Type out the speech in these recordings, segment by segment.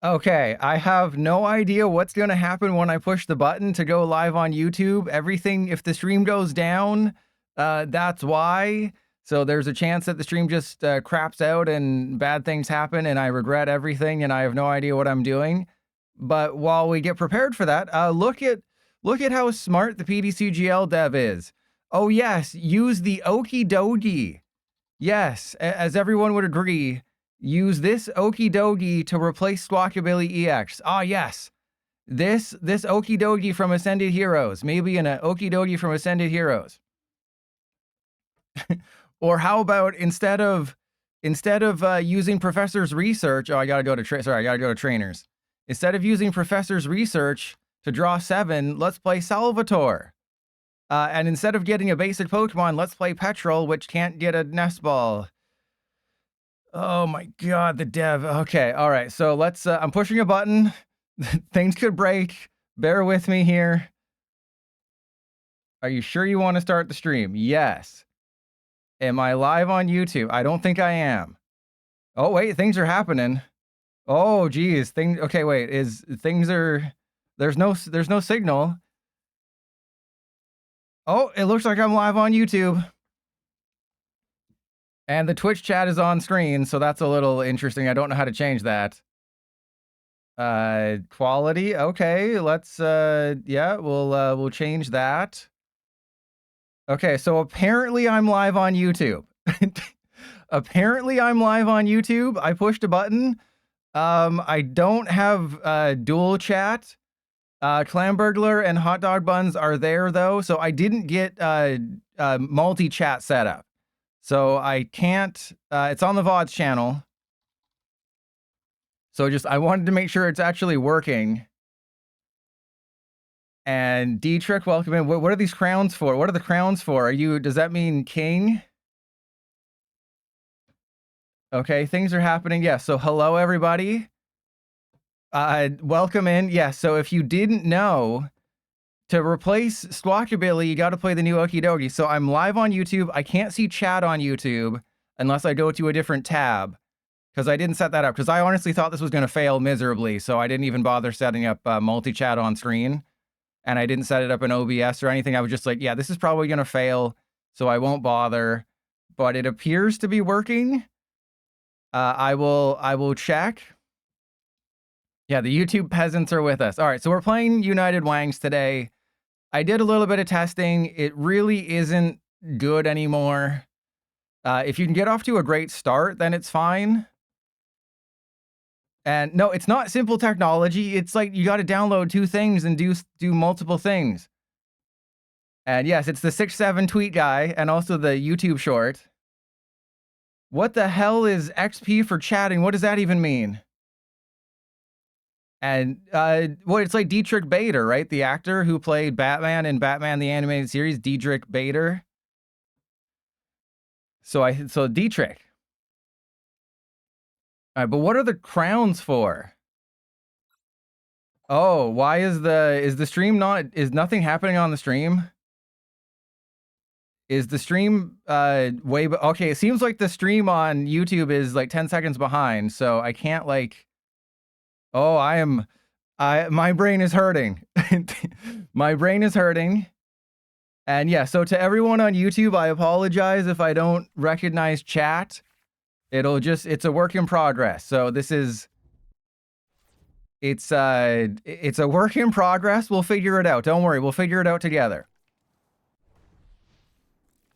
Okay, I have no idea what's going to happen when I push the button to go live on YouTube. Everything, if the stream goes down, that's why. So there's a chance that the stream just craps out and bad things happen and I regret everything and I have no idea what I'm doing. But while we get prepared for that, look at how smart the PDCGL dev is. Oh yes, use the Okie Dokie. Yes, as everyone would agree, use this Okie Dokie to replace Squawkabilly EX. Ah, yes. This Okie Dokie from Ascended Heroes. Maybe an Okie Dokie from Ascended Heroes. Or how about instead of using Professor's Research, I gotta go to Trainers. Instead of using Professor's Research to draw 7, let's play Salvatore. And instead of getting a basic Pokemon, let's play Petrol, which can't get a Nest Ball. Oh my god, the dev. Okay, all right. So let's, I'm pushing a button. Things could break. Bear with me here. Are you sure you want to start the stream? Yes. Am I live on YouTube? I don't think I am. Oh, wait, things are happening. Oh, geez. Okay, wait, there's no signal. Oh, it looks like I'm live on YouTube. And the Twitch chat is on screen, so that's a little interesting. I don't know how to change that. Quality, okay, let's, yeah, we'll change that. Okay, so apparently I'm live on YouTube. Apparently I'm live on YouTube. I pushed a button. I don't have dual chat. Clamburglar and Hot Dog Buns are there though, so I didn't get multi-chat setup. So I can't, it's on the VODs channel. So I wanted to make sure it's actually working. And D-Trick, welcome in. What are these crowns for? What are the crowns for? Does that mean king? Okay, things are happening. Yeah, so hello everybody. Welcome in. Yeah, so if you didn't know, to replace Squawkabilly, you got to play the new Okie Dokie. So I'm live on YouTube. I can't see chat on YouTube unless I go to a different tab because I didn't set that up because I honestly thought this was going to fail miserably. So I didn't even bother setting up multi-chat on screen and I didn't set it up in OBS or anything. I was just like, yeah, this is probably going to fail. So I won't bother, but it appears to be working. I will check. Yeah, the YouTube peasants are with us. All right, so we're playing United Wangs today. I did a little bit of testing. It really isn't good anymore. If you can get off to a great start, then it's fine. And no, it's not simple technology. It's like you got to download 2 things and do multiple things. And yes, it's the 6'7" tweet guy and also the YouTube short. What the hell is XP for chatting? What does that even mean? And, well, it's like Dietrich Bader, right? The actor who played Batman in Batman the Animated Series, Dietrich Bader. So Dietrich. All right, but what are the crowns for? Oh, why is the stream is nothing happening on the stream? Is the stream, okay, it seems like the stream on YouTube is like 10 seconds behind, so I can't like... Oh, my brain is hurting. My brain is hurting. And yeah, so to everyone on YouTube, I apologize if I don't recognize chat. It's a work in progress. So it's a work in progress. We'll figure it out. Don't worry, we'll figure it out together.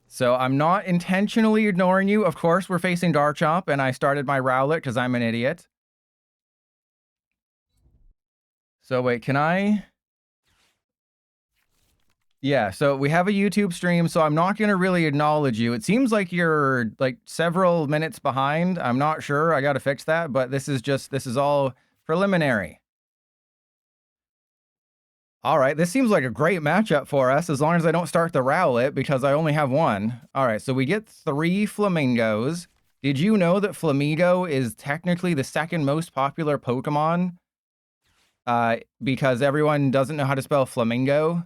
So I'm not intentionally ignoring you. Of course, we're facing Garchomp, and I started my Rowlet because I'm an idiot. So wait, can I? Yeah, so we have a YouTube stream, so I'm not going to really acknowledge you. It seems like you're like several minutes behind. I'm not sure. I got to fix that, but this is all preliminary. All right, this seems like a great matchup for us as long as I don't start the Rowlet because I only have 1. All right, so we get 3 Flamingos. Did you know that Flamigo is technically the 2nd most popular Pokemon? Because everyone doesn't know how to spell flamingo.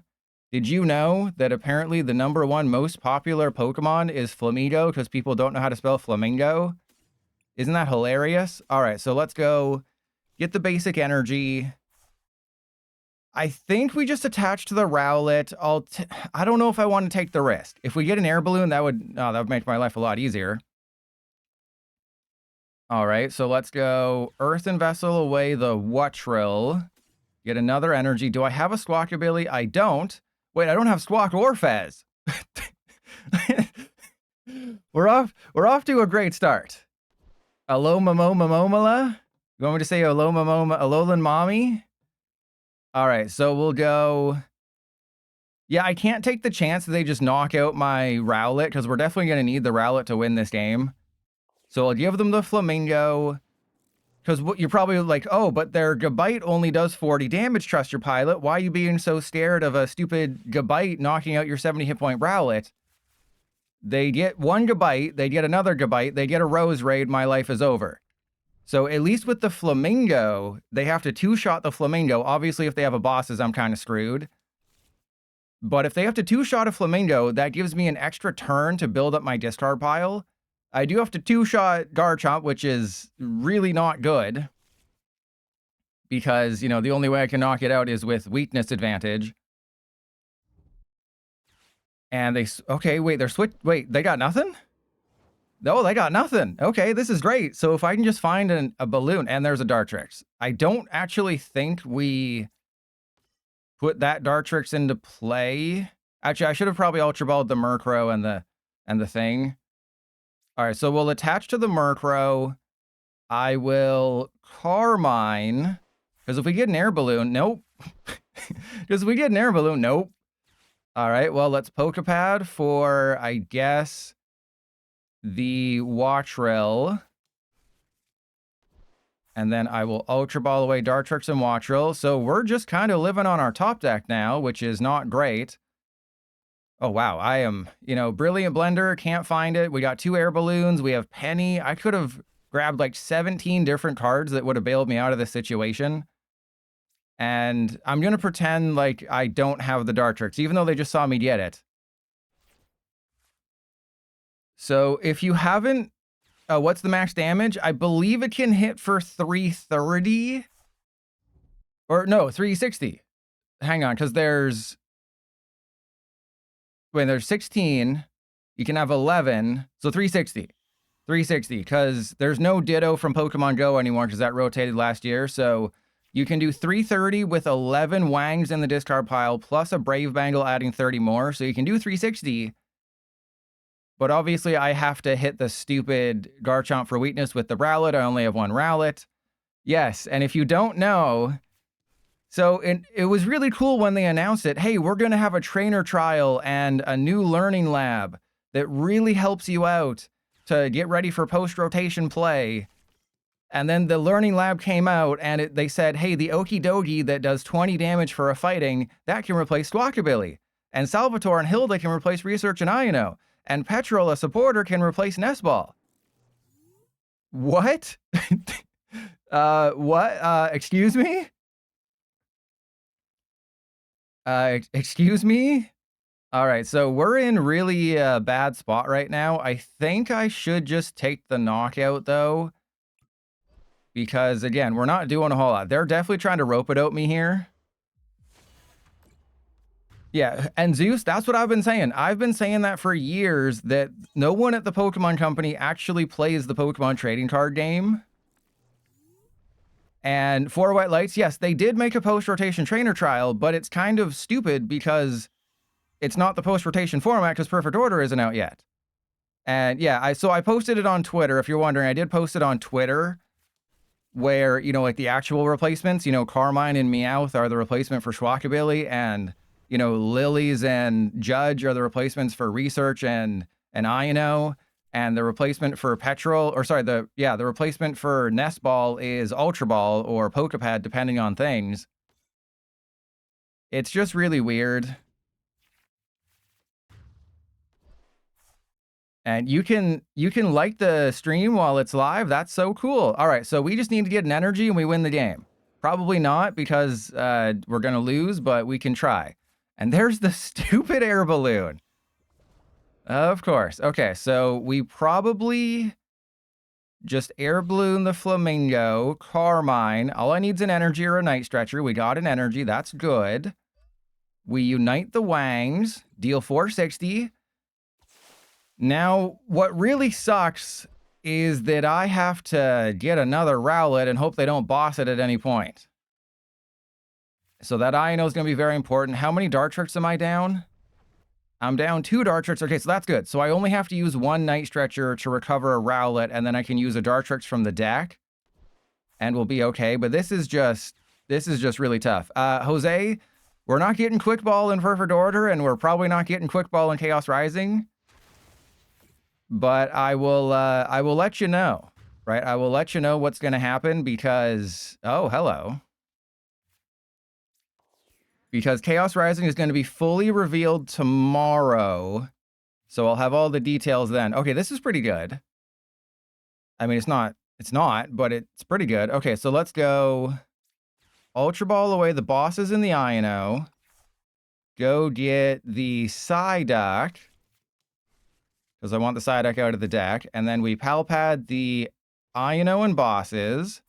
Did you know that apparently the #1 most popular Pokemon is Flamigo because people don't know how to spell flamingo? Isn't that hilarious? All right, so let's go get the basic energy. I think we just attach to the Rowlet. I don't know if I want to take the risk. If we get an air balloon, that would make my life a lot easier. All right, so let's go Earthen Vessel away the Wutrill. Get another energy. Do I have a Squawkabilly? I don't. Wait, I don't have Squawk or Fez. We're off to a great start. Momomala. You want me to say Alolan Mommy? All right, so we'll go. Yeah, I can't take the chance that they just knock out my Rowlet because we're definitely going to need the Rowlet to win this game. So I'll give them the Flamingo. Because you're probably like, oh, but their Gabite only does 40 damage, Trust Your Pilot. Why are you being so scared of a stupid Gabite knocking out your 70 hit point Rowlet? They get one Gabite, they get another Gabite, they get a Rose Raid, my life is over. So at least with the Flamingo, they have to two-shot the Flamingo. Obviously, if they have a bosses, I'm kind of screwed. But if they have to two-shot a Flamingo, that gives me an extra turn to build up my discard pile. I do have to two-shot Garchomp, which is really not good. Because, you know, the only way I can knock it out is with weakness advantage. And they... Okay, wait, they got nothing? No, they got nothing. Okay, this is great. So if I can just find a balloon, and there's a Dartrix. I don't actually think we put that Dartrix into play. Actually, I should have probably Ultra Balled the Murkrow and the thing. All right, so we'll attach to the Murkrow. I will Carmine. Because if we get an air balloon, nope. Because if we get an air balloon, nope. All right, well, let's Poké Pad for, I guess, the Wutrill. And then I will Ultra Ball away Dartrix and Wutrill. So we're just kind of living on our top deck now, which is not great. Oh, wow. I am, you know, Brilliant Blender. Can't find it. We got 2 air balloons. We have Penny. I could have grabbed like 17 different cards that would have bailed me out of this situation. And I'm going to pretend like I don't have the Dartrix, even though they just saw me get it. So if you haven't, what's the max damage? I believe it can hit for 330. Or no, 360. Hang on, because there's 16. You can have 11. So 360. 360, because there's no Ditto from Pokemon Go anymore, because that rotated last year. So you can do 330 with 11 Wangs in the discard pile, plus a Brave Bangle adding 30 more. So you can do 360. But obviously, I have to hit the stupid Garchomp for weakness with the Rowlet. I only have one Rowlet. Yes, and if you don't know... So it was really cool when they announced it. Hey, we're going to have a trainer trial and a new learning lab that really helps you out to get ready for post-rotation play. And then the learning lab came out and they said, hey, the Okidogi that does 20 damage for a fighting, that can replace Squawkabilly. And Salvatore and Hilda can replace Research and Ino. And Petrol, a supporter, can replace Nest Ball. What? What? Excuse me? Excuse me? All right, so we're in really a bad spot right now. I think I should just take the knockout, though. Because, again, we're not doing a whole lot. They're definitely trying to rope-a-dope me here. Yeah, and Zeus, that's what I've been saying. I've been saying that for years, that no one at the Pokemon Company actually plays the Pokemon trading card game. And for White Lights, yes, they did make a post-rotation trainer trial, but it's kind of stupid because it's not the post-rotation format because Perfect Order isn't out yet. And yeah, so I posted it on Twitter. If you're wondering, I did post it on Twitter where, you know, like the actual replacements, you know, Carmine and Meowth are the replacement for Squawkabilly, and you know, Lilies and Judge are the replacements for Research and Ino, and the replacement for Petrol, or sorry, the replacement for Nest Ball is Ultra Ball or Poké Pad, depending on things. It's just really weird. And you can like the stream while it's live. That's so cool. All right, so we just need to get an energy and we win the game. Probably not because we're gonna lose, but we can try. And there's the stupid air balloon. Of course. Okay, so we probably just Air Balloon the Flamingo, Carmine. All I need is an energy or a Night Stretcher. We got an energy. That's good. We unite the Wangs, deal 460. Now, what really sucks is that I have to get another Rowlet and hope they don't boss it at any point. So that Ino is going to be very important. How many Dartrix am I down? I'm down 2 Dartrix. Okay, so that's good. So I only have to use 1 Night Stretcher to recover a Rowlet, and then I can use a Dartrix from the deck, and we'll be okay. But this is just really tough. Jose, we're not getting Quick Ball in Perfect Order, and we're probably not getting Quick Ball in Chaos Rising. But I will let you know, right? I will let you know what's going to happen because, oh, hello. Because Chaos Rising is going to be fully revealed tomorrow. So I'll have all the details then. Okay, this is pretty good. I mean, it's not, but it's pretty good. Okay, so let's go Ultra Ball away the bosses in the Ino. Go get the Psyduck, because I want the Psyduck out of the deck. And then we Palpad the Ino and bosses.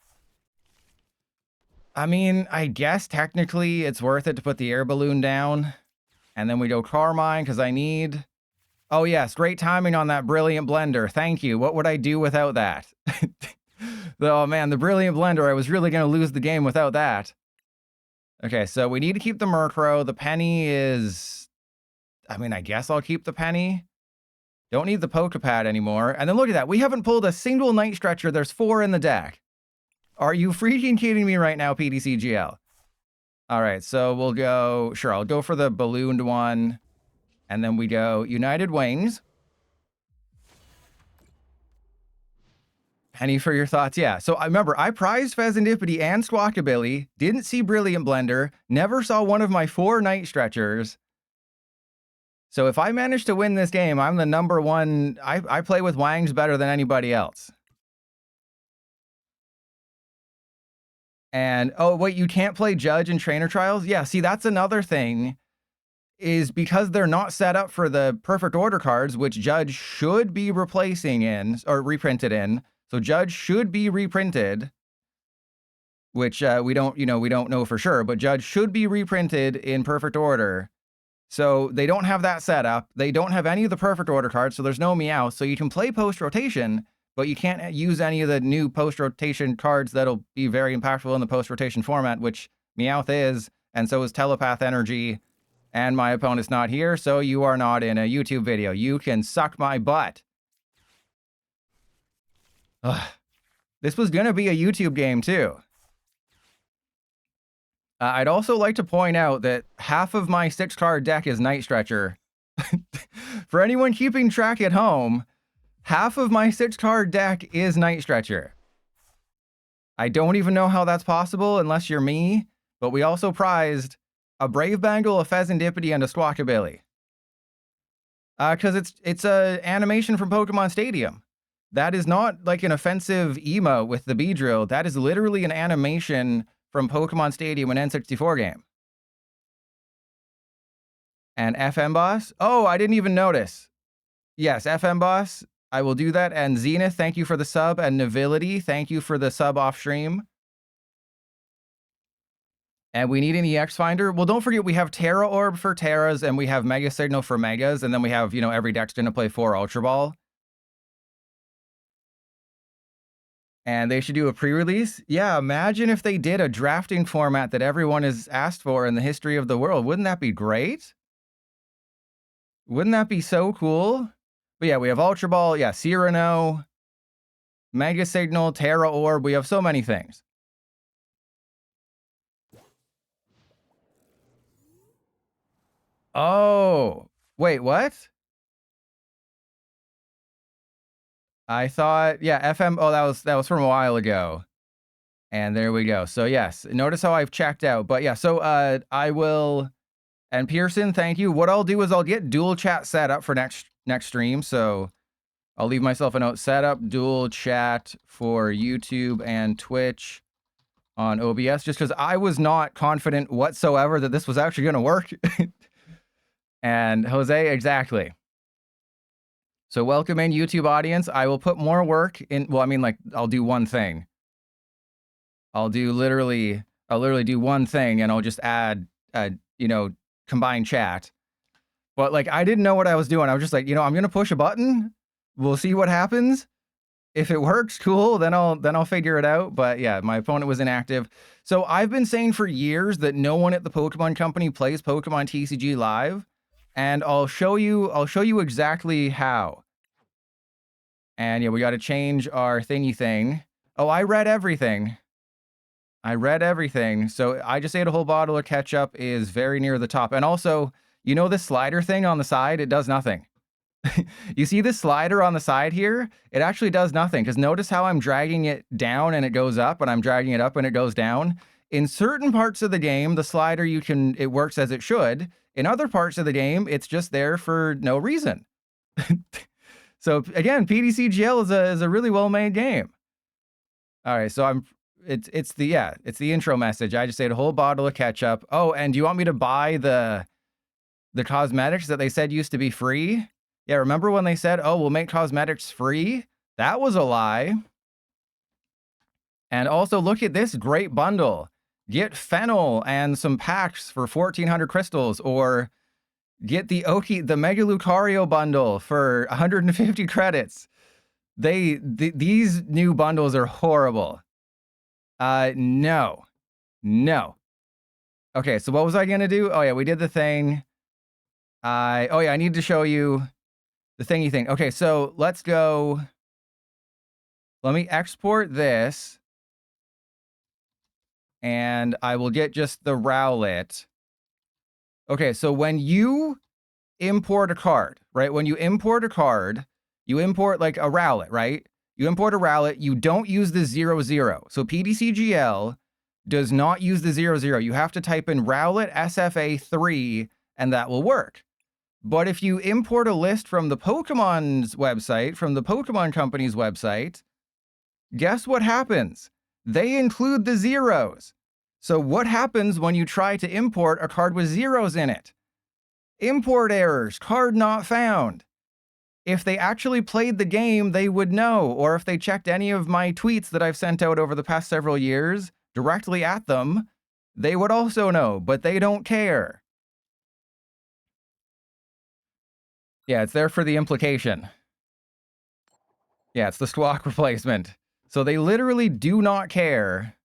I mean, I guess technically it's worth it to put the Air Balloon down. And then we go Carmine, because I need... Oh yes, great timing on that Brilliant Blender. Thank you. What would I do without that? Oh man, the Brilliant Blender, I was really going to lose the game without that. Okay, so we need to keep the Murkrow. The Penny is... I mean, I guess I'll keep the Penny. Don't need the Poké Pad anymore. And then look at that. We haven't pulled a single Night Stretcher. There's 4 in the deck. Are you freaking kidding me right now, PDCGL? All right, so we'll go... Sure, I'll go for the ballooned one. And then we go United Wings. Penny for your thoughts. Yeah, so I remember I prized Fezandipiti and Squawkabilly. Didn't see Brilliant Blender. Never saw one of my 4 Night Stretchers. So if I manage to win this game, I'm the #1. I play with Wangs better than anybody else. And, oh, wait, you can't play Judge in Trainer Trials? Yeah, see, that's another thing, is because they're not set up for the Perfect Order cards, which Judge should be replacing in, or reprinted in. So Judge should be reprinted, which we don't know for sure, but Judge should be reprinted in Perfect Order. So they don't have that set up. They don't have any of the Perfect Order cards, so there's no Meowth. So you can play post-rotation, but you can't use any of the new post-rotation cards that'll be very impactful in the post-rotation format, which Meowth is, and so is Telepath Energy, and my opponent's not here, so you are not in a YouTube video. You can suck my butt. Ugh. This was going to be a YouTube game, too. I'd also like to point out that half of my 6-card deck is Night Stretcher. For anyone keeping track at home, half of my 6-card deck is Night Stretcher. I don't even know how that's possible unless you're me, but we also prized a Brave Bangle, a Fezandipiti, and a Squawkabilly. Because it's a animation from Pokemon Stadium. That is not like an offensive emote with the Beedrill. That is literally an animation from Pokemon Stadium, an N64 game. And FM Boss? Oh, I didn't even notice. Yes, FM Boss. I will do that. And Zenith, thank you for the sub. And Nobility, thank you for the sub off stream. And we need an EX Finder. Well, don't forget, we have Terra Orb for Terras, and we have Mega Signal for Megas, and then we have, every deck's going to play 4 Ultra Ball. And they should do a pre-release? Yeah, imagine if they did a drafting format that everyone has asked for in the history of the world. Wouldn't that be great? Wouldn't that be so cool? But yeah, we have Ultra Ball, yeah, Cyrano, Mega Signal, Terra Orb. We have so many things. Oh, wait, what? I thought, yeah, FM. Oh, that was from a while ago. And there we go. So yes, notice how I've checked out. But yeah, so I will. And Pearson, thank you. What I'll do is I'll get dual chat set up for next stream. So I'll leave myself a note. Set up dual chat for YouTube and Twitch on OBS, just because I was not confident whatsoever that this was actually going to work. And Jose, exactly. So welcome in, YouTube audience. I will put more work in. Well, I mean, like, I'll do one thing. I'll literally do one thing, and I'll just add, you know, combined chat. But like, I didn't know what I was doing. I was just like, you know, I'm gonna push a button. We'll see what happens. If it works, cool. Then I'll figure it out. But yeah, my opponent was inactive. So I've been saying for years that no one at the Pokemon Company plays Pokemon TCG live, and I'll show you exactly how. And yeah, we got to change our thingy thing. Oh, I read everything. So I just ate a whole bottle of ketchup is very near the top. And also, you know this slider thing on the side? It does nothing. You see this slider on the side here? It actually does nothing, because notice how I'm dragging it down and it goes up, and I'm dragging it up and it goes down. In certain parts of the game, the slider, it works as it should. In other parts of the game, it's just there for no reason. So again, PDCGL is a really well-made game. All right, so it's the intro message. I just ate a whole bottle of ketchup. Oh, and do you want me to buy the cosmetics that they said used to be free? Yeah, remember when they said, "Oh, we'll make cosmetics free"? That was a lie. And also, look at this great bundle. Get Fennel and some packs for 1,400 crystals, or get the Mega Lucario bundle for 150 credits. These new bundles are horrible. No. Okay, so what was I gonna do? Oh yeah, we did the thing. Oh yeah, I need to show you the thingy thing. Okay, so let's go. Let me export this, and I will get just the Rowlet. Okay, so when you import a card, right? When you import a card, you import like a Rowlet, right? You import a Rowlet, you don't use the 00. So PDCGL does not use the 00. You have to type in Rowlet SFA 3, and that will work. But if you import a list from the Pokemon's website, from the Pokemon Company's website, guess what happens? They include the zeros. So what happens when you try to import a card with zeros in it? Import errors, card not found. If they actually played the game, they would know. Or if they checked any of my tweets that I've sent out over the past several years directly at them, they would also know, but they don't care. Yeah, it's there for the implication. Yeah, it's the squawk replacement. So they literally do not care.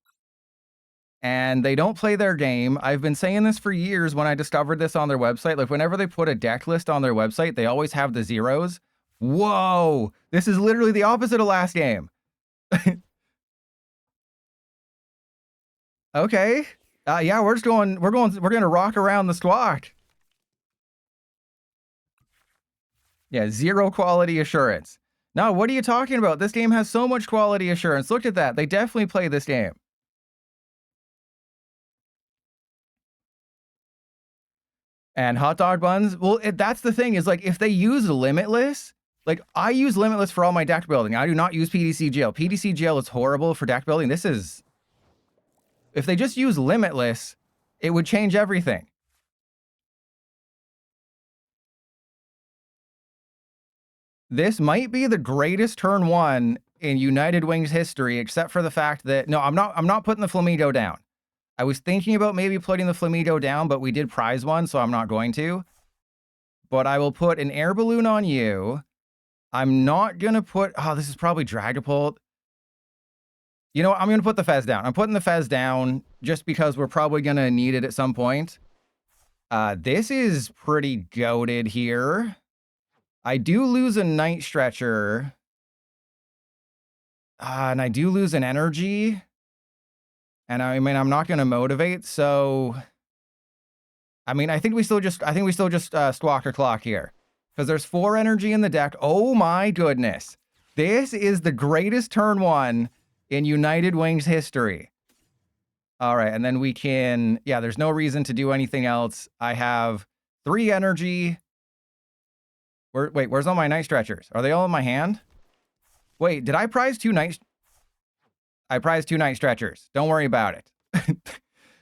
And they don't play their game. I've been saying this for years when I discovered this on their website. Like, whenever they put a deck list on their website, they always have the zeros. Whoa! This is literally the opposite of last game. Okay. Yeah, we're gonna rock around the squawk. Yeah, 0 quality assurance. No, what are you talking about? This game has so much quality assurance. Look at that. They definitely play this game. And hot dog buns, well, that's the thing, is like, if they use Limitless, like, I use Limitless for all my deck building. I do not use PDCGL. PDCGL is horrible for deck building. If they just use Limitless, it would change everything. This might be the greatest turn 1 in United Wings history, except for the fact that, no, I'm not putting the Flamigo down. I was thinking about maybe putting the Flamigo down, but we did prize one, so I'm not going to. But I will put an Air Balloon on you. I'm not going to put... Oh, this is probably Dragapult. You know what? I'm going to put the Fez down. I'm putting the Fez down just because we're probably going to need it at some point. This is pretty goated here. I do lose a Night Stretcher. And I do lose an Energy. And I mean, I'm not going to motivate, so... I mean, I think we still just squawk or clock here. Because there's 4 energy in the deck. Oh my goodness. This is the greatest turn 1 in United Wings history. All right, and then we can... Yeah, there's no reason to do anything else. I have 3 energy. Wait, where's all my Night Stretchers? Are they all in my hand? Wait, did I prize 2 Night... I prized 2 Night Stretchers. Don't worry about it.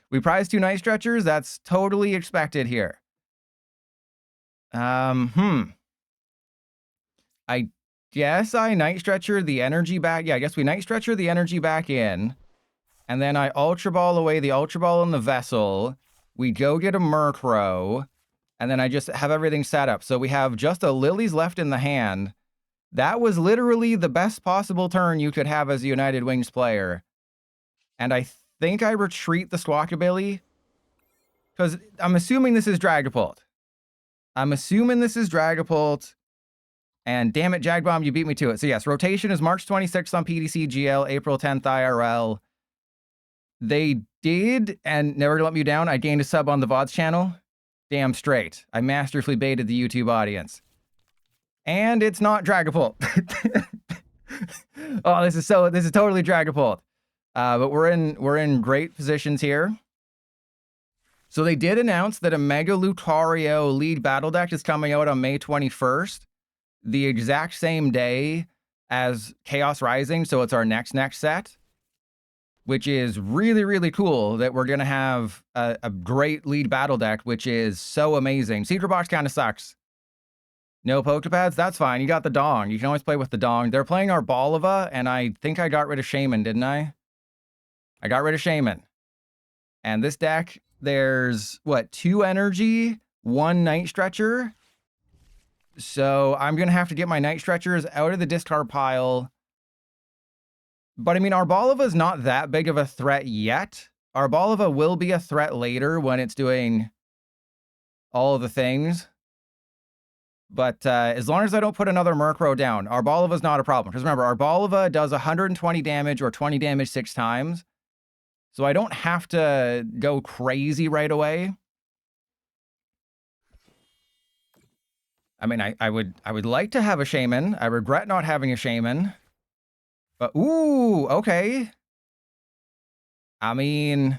We prized 2 Night Stretchers. That's totally expected here. I guess I Night Stretcher the energy back. Yeah, I guess we Night Stretcher the energy back in. And then I Ultra Ball away the Ultra Ball in the vessel. We go get a Murkrow. And then I just have everything set up. So we have just a Lillie's left in the hand. That was literally the best possible turn you could have as a United Wings player. And I think I retreat the Squawkabilly. Because I'm assuming this is Dragapult. I'm assuming this is Dragapult. And damn it, Jagbomb, you beat me to it. So yes, rotation is March 26th on PDCGL, April 10th IRL. They did, and never to let me down, I gained a sub on the VODs channel. Damn straight. I masterfully baited the YouTube audience. And it's not Dragapult. Oh, this is totally Dragapult. But we're in great positions here. So they did announce that a Mega Lucario lead battle deck is coming out on May 21st, the exact same day as Chaos Rising, so it's our next set, which is really, really cool that we're going to have a great lead battle deck, which is so amazing. Secret Box kind of sucks. No Poké Pads? That's fine. You got the Dong. You can always play with the Dong. They're playing our Balava, and I think I got rid of Shaymin, didn't I? I got rid of Shaymin. And this deck, there's, what, 2 energy, 1 Night Stretcher. So I'm going to have to get my Night Stretchers out of the discard pile. But I mean, our Balava is not that big of a threat yet. Our Balava will be a threat later when it's doing all of the things. But as long as I don't put another Murkrow down, our Balava is not a problem. Because remember, our Balava does 120 damage or 20 damage 6 times. So I don't have to go crazy right away. I mean, I would like to have a Shaymin. I regret not having a Shaymin. But, ooh, okay. I mean,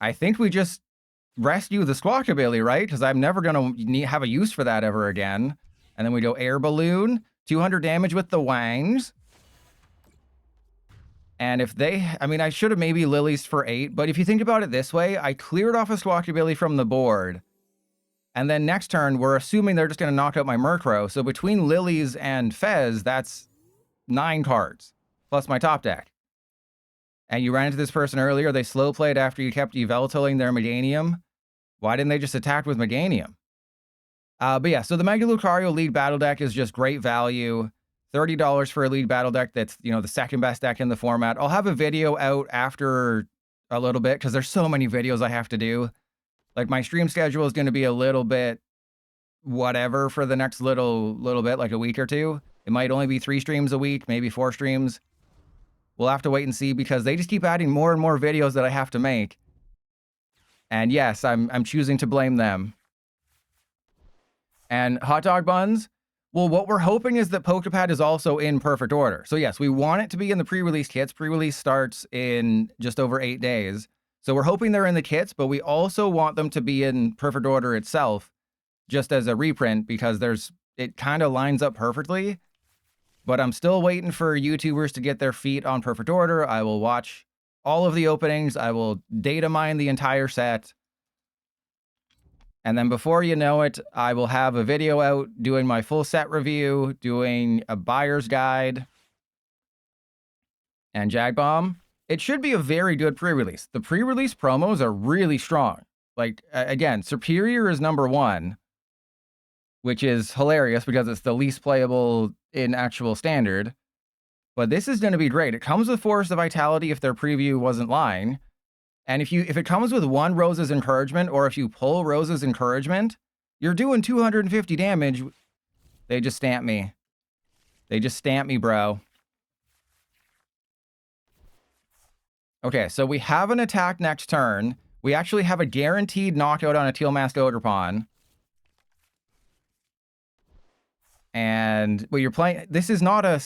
I think we just rescue the Squawkabilly, right? Because I'm never going to have a use for that ever again. And then we go Air Balloon, 200 damage with the Wangs. And if they, I mean, I should have maybe Lilies for 8. But if you think about it this way, I cleared off a Squawkabilly from the board. And then next turn, we're assuming they're just going to knock out my Murkrow. So between Lilies and Fez, that's 9 cards. Plus my top deck. And you ran into this person earlier, they slow played after you kept Yveltalling their Meganium. Why didn't they just attack with Meganium? But yeah, so the Mega Lucario lead battle deck is just great value. $30 for a lead battle deck that's, you know, the second best deck in the format. I'll have a video out after a little bit because there's so many videos I have to do. Like my stream schedule is going to be a little bit whatever for the next little bit, like a week or two. It might only be 3 streams a week, maybe 4 streams. We'll have to wait and see because they just keep adding more and more videos that I have to make. And yes, I'm choosing to blame them. And Hot Dog Buns, well, what we're hoping is that Poké Pad is also in perfect order. So yes, we want it to be in the pre-release kits. Pre-release starts in just over 8 days. So we're hoping they're in the kits, but we also want them to be in perfect order itself, just as a reprint, because it kind of lines up perfectly. But I'm still waiting for YouTubers to get their feet on perfect order. I will watch all of the openings. I will data mine the entire set. And then before you know it, I will have a video out doing my full set review, doing a buyer's guide. And Jagbomb, it should be a very good pre-release. The pre-release promos are really strong. Like, again, Superior is #1, which is hilarious because it's the least playable in actual standard. But this is going to be great. It comes with Force of Vitality if their preview wasn't lying. And if it comes with 1 Rose's Encouragement, or if you pull Rose's Encouragement, you're doing 250 damage. They just stamp me. They just stamp me, bro. Okay, so we have an attack next turn. We actually have a guaranteed knockout on a Teal Mask Ogerpon. And well, you're playing. This is not a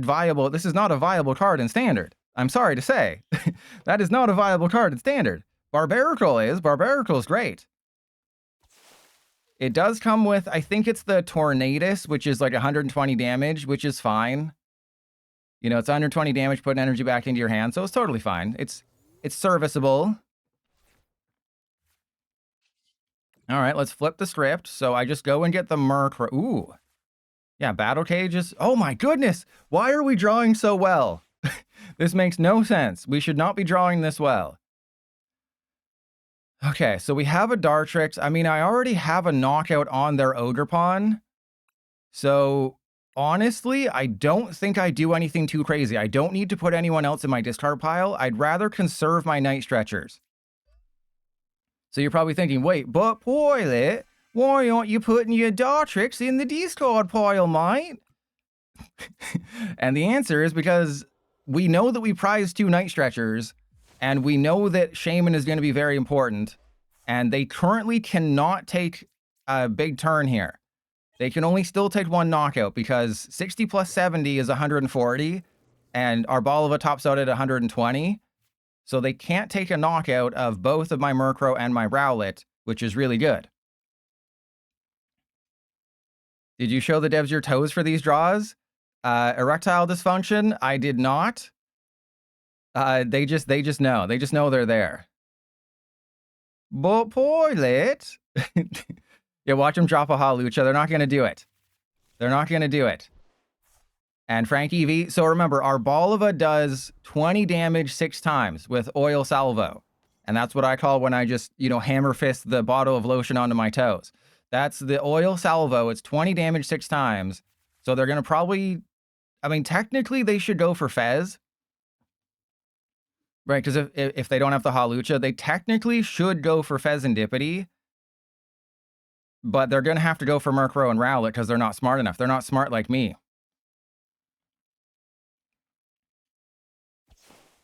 viable card in standard. I'm sorry to say. That is not a viable card in standard. Barbaracle is. Barbaracle is great. It does come with, I think it's the Tornadus, which is like 120 damage, which is fine. You know, it's 120 damage, putting energy back into your hand, so it's totally fine. It's serviceable. All right, let's flip the script. So I just go and get the Murkrow. Ooh. Yeah, Battle Cage is... Oh my goodness! Why are we drawing so well? This makes no sense. We should not be drawing this well. Okay, so we have a Dartrix. I mean, I already have a knockout on their Ogerpon. So, honestly, I don't think I do anything too crazy. I don't need to put anyone else in my discard pile. I'd rather conserve my Night Stretchers. So you're probably thinking, wait, but Poilet, why aren't you putting your Dartrix in the discard pile, mate? And the answer is because we know that we prize 2 Night Stretchers, and we know that Shaymin is going to be very important, and they currently cannot take a big turn here. They can only still take 1 knockout because 60 plus 70 is 140, and our Balova tops out at 120. So they can't take a knockout of both of my Murkrow and my Rowlet, which is really good. Did you show the devs your toes for these draws? Erectile dysfunction? I did not. They just know. They just know they're there. But Poilet. Yeah, watch them drop a Hawlucha. They're not going to do it. They're not going to do it. And Frankie V. So remember, our Balova does 20 damage 6 times with Oil Salvo. And that's what I call when I just, you know, hammer fist the bottle of lotion onto my toes. That's the Oil Salvo. It's 20 damage 6 times. So they're going to probably... I mean, technically, they should go for Fez. Right, because if they don't have the Hawlucha, they technically should go for Fezandipiti. But they're going to have to go for Murkrow and Rowlet because they're not smart enough. They're not smart like me.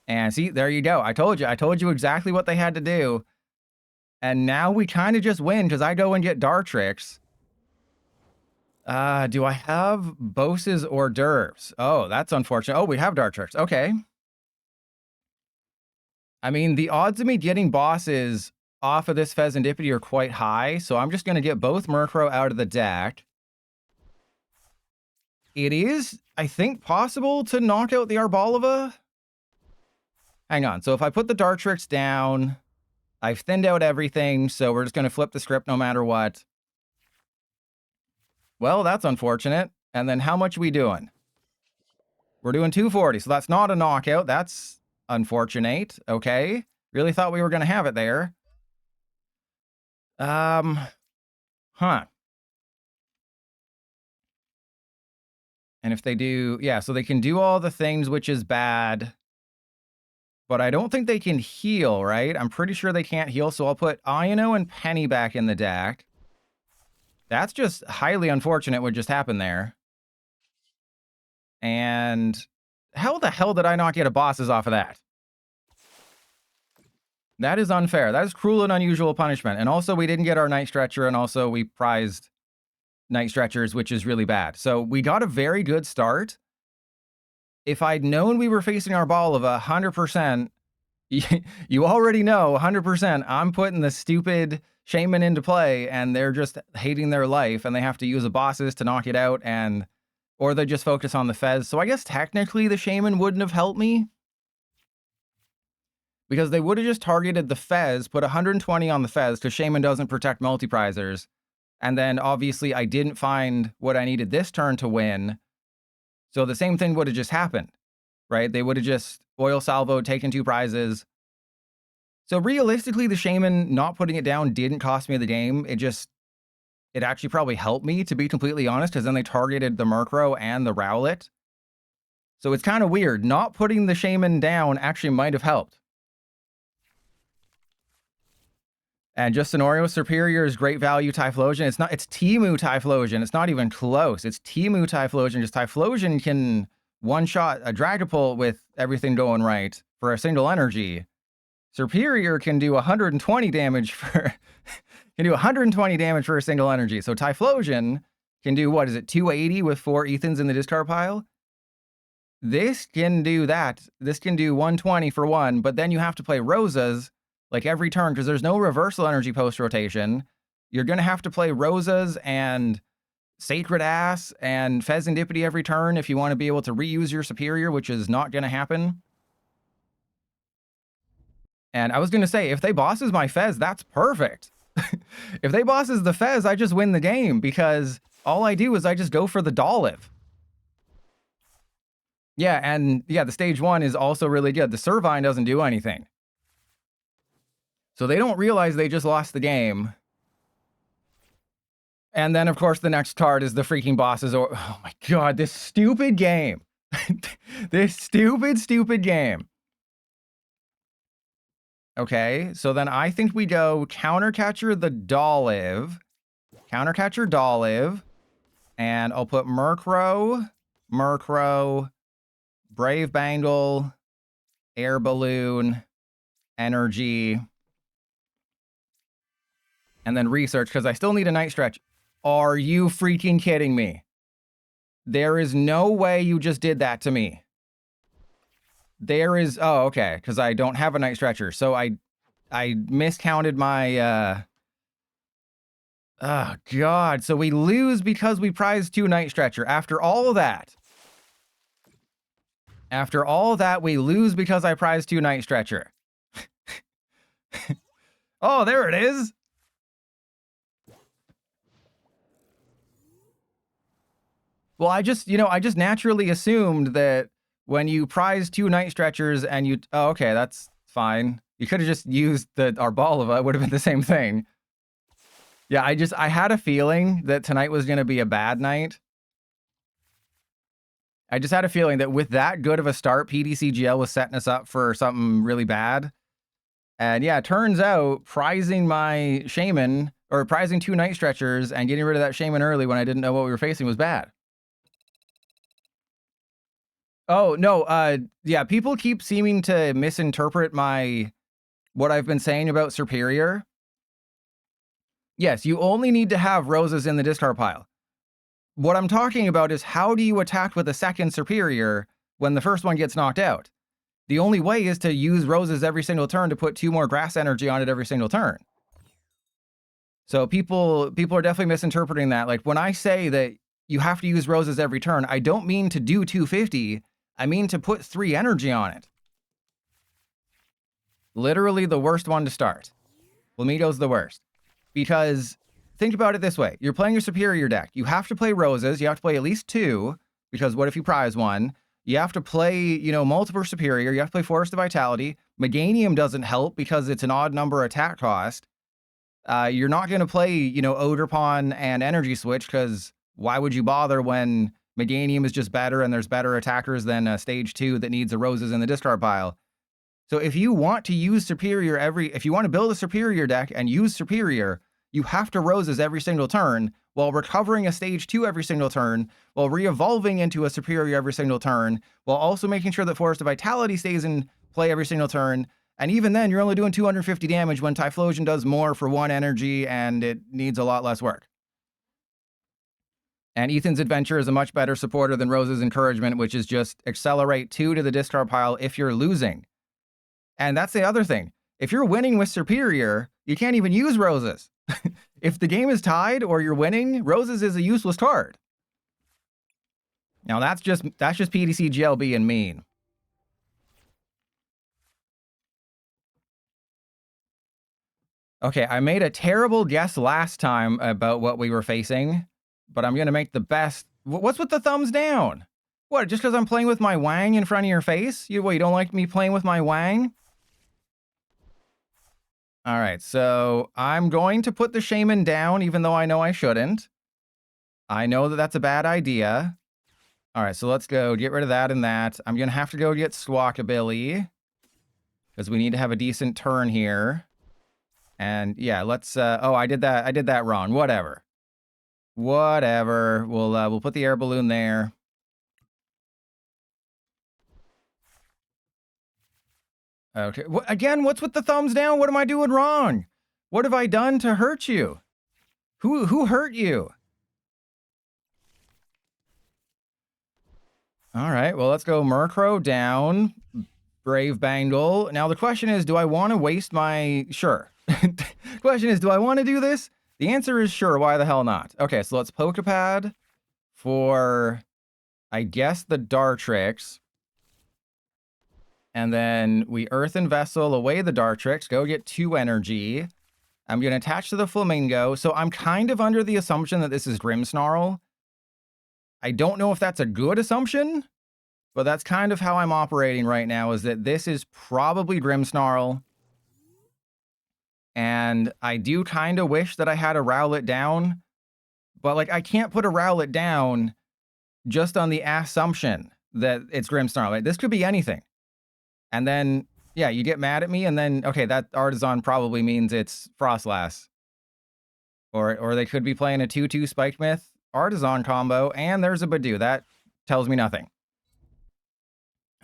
And see, there you go. I told you exactly what they had to do. And now we kind of just win because I go and get Dartrix. Do I have Bose's hors d'oeuvres? Oh, that's unfortunate. Oh, we have Dartrix. Okay. I mean, the odds of me getting bosses off of this Fezandipiti are quite high, so I'm just going to get both Murkrow out of the deck. It is, I think, possible to knock out the Arbalova. Hang on. So if I put the Dartrix down, I've thinned out everything, so we're just going to flip the script no matter what. Well, that's unfortunate. And then how much are we doing? We're doing 240, so that's not a knockout. That's unfortunate. Okay. Really thought we were going to have it there. Huh. And if they do, yeah, so they can do all the things, which is bad. But I don't think they can heal, right? I'm pretty sure they can't heal, so I'll put Iono and Penny back in the deck. That's just highly unfortunate what just happened there. And how the hell did I not get a bosses off of that? That is unfair. That is cruel and unusual punishment. And also, we didn't get our Night Stretcher, and also we prized Night Stretchers, which is really bad. So we got a very good start. If I'd known we were facing our Balova 100%, you already know 100%, I'm putting the stupid Shaymin into play, and they're just hating their life, and they have to use a bosses to knock it out, and or they just focus on the Fez. So I guess technically the Shaymin wouldn't have helped me, because they would have just targeted the Fez, put 120 on the Fez, because Shaymin doesn't protect multiprizers. And then obviously I didn't find what I needed this turn to win. So the same thing would have just happened, right? They would have just Oil Salvo, taken 2 prizes. So realistically, the Shaymin not putting it down didn't cost me the game. It actually probably helped me, to be completely honest, because then they targeted the Murkrow and the Rowlet. So it's kind of weird. Not putting the Shaymin down actually might have helped. And just Sonorio, Superior is great value Typhlosion. It's Temu Typhlosion. It's not even close. It's Temu Typhlosion. Just Typhlosion can one-shot a Dragapult with everything going right for a single energy. Superior can do 120 damage for can do 120 damage for a single energy. So Typhlosion can do, what is it, 280 with 4 Ethans in the discard pile? This can do that. This can do 120 for 1, but then you have to play Rosas like every turn, because there's no reversal energy post-rotation. You're going to have to play Rosas and Sacred Ass and Fezandipiti every turn if you want to be able to reuse your Superior, which is not going to happen. And I was going to say, if they bosses my Fez, that's perfect. If they bosses the Fez, I just win the game, because all I do is I just go for the Dolliv. Yeah, and yeah, the stage 1 is also really good. The Servine doesn't do anything. So they don't realize they just lost the game. And then, of course, the next card is the freaking bosses. Or oh my god, this stupid game. This stupid game. Okay, so then I think we go Countercatcher the Dolliv. Countercatcher Dolliv. And I'll put Murkrow, Brave Bangle, Air Balloon, Energy, and then Research, because I still need a Night Stretch. Are you freaking kidding me? There is no way you just did that to me. There is... Oh, okay, because I don't have a Night Stretcher. So I miscounted my... Oh, God. So we lose because we prized 2 Night Stretcher. After all of that... After all that, we lose because I prized 2 Night Stretcher. Oh, there it is. Well, I just naturally assumed that when you prize 2 Night Stretchers and you... Oh, okay, that's fine. You could have just used the Arboliva. It would have been the same thing. Yeah, I had a feeling that tonight was going to be a bad night. I just had a feeling that with that good of a start, PDCGL was setting us up for something really bad. And yeah, it turns out prizing my Shaymin, or prizing 2 Night Stretchers and getting rid of that Shaymin early when I didn't know what we were facing was bad. Oh, no, yeah, people keep seeming to misinterpret what I've been saying about Superior. Yes, you only need to have roses in the discard pile. What I'm talking about is how do you attack with a second Superior when the first one gets knocked out? The only way is to use roses every single turn to put 2 more grass energy on it every single turn. So people are definitely misinterpreting that. Like when I say that you have to use roses every turn, I don't mean to do 250. I mean to put 3 energy on it. Literally the worst one to start. Flamingo's the worst. Because... think about it this way. You're playing your Superior deck. You have to play roses. You have to play at least 2, because what if you prize 1? You have to play, multiple Superior. You have to play Forest of Vitality. Meganium doesn't help because it's an odd number attack cost. You're not going to play, Odorpon and Energy Switch, because why would you bother when Meganium is just better and there's better attackers than Stage 2 that needs the roses in the discard pile? So if you want to use Superior if you want to build a Superior deck and use Superior, you have to roses every single turn, while recovering a stage 2 every single turn, while re-evolving into a Superior every single turn, while also making sure that Forest of Vitality stays in play every single turn. And even then, you're only doing 250 damage when Typhlosion does more for 1 energy, and it needs a lot less work. And Ethan's Adventure is a much better supporter than Rose's Encouragement, which is just accelerate 2 to the discard pile if you're losing. And that's the other thing. If you're winning with Superior, you can't even use roses. If the game is tied or you're winning, roses is a useless card. Now that's just PDCGL being mean. Okay, I made a terrible guess last time about what we were facing, but I'm gonna make the best. What's with the thumbs down? What, just because I'm playing with my Wang in front of your face? You don't like me playing with my Wang? All right, so I'm going to put the Shaymin down, even though I know I shouldn't. I know that that's a bad idea. All right, so let's go get rid of that and that. I'm going to have to go get Swakabilly, because we need to have a decent turn here. And yeah, let's... oh, I did that wrong. Whatever. We'll put the Air Balloon there. Okay. Again, what's with the thumbs down? What am I doing wrong? What have I done to hurt you? Who hurt you? All right. Well, let's go Murkrow down. Brave Bangle. Now, the question is, do I want to waste my... Sure. Question is, do I want to do this? The answer is sure. Why the hell not? Okay, so let's Poké Pad for, I guess, the Dartrix. And then we Earthen Vessel away the Dartrix, go get 2 energy. I'm going to attach to the Flamingo. So I'm kind of under the assumption that this is Grimmsnarl. I don't know if that's a good assumption, but that's kind of how I'm operating right now, is that this is probably Grimmsnarl. And I do kind of wish that I had a Rowlet down, but like I can't put a Rowlet down just on the assumption that it's Grimmsnarl. Like, this could be anything. And then, yeah, you get mad at me, and then, okay, that Artisan probably means it's Frostlass. Or they could be playing a 2-2 Spike Myth Artisan combo, and there's a Badoo. That tells me nothing.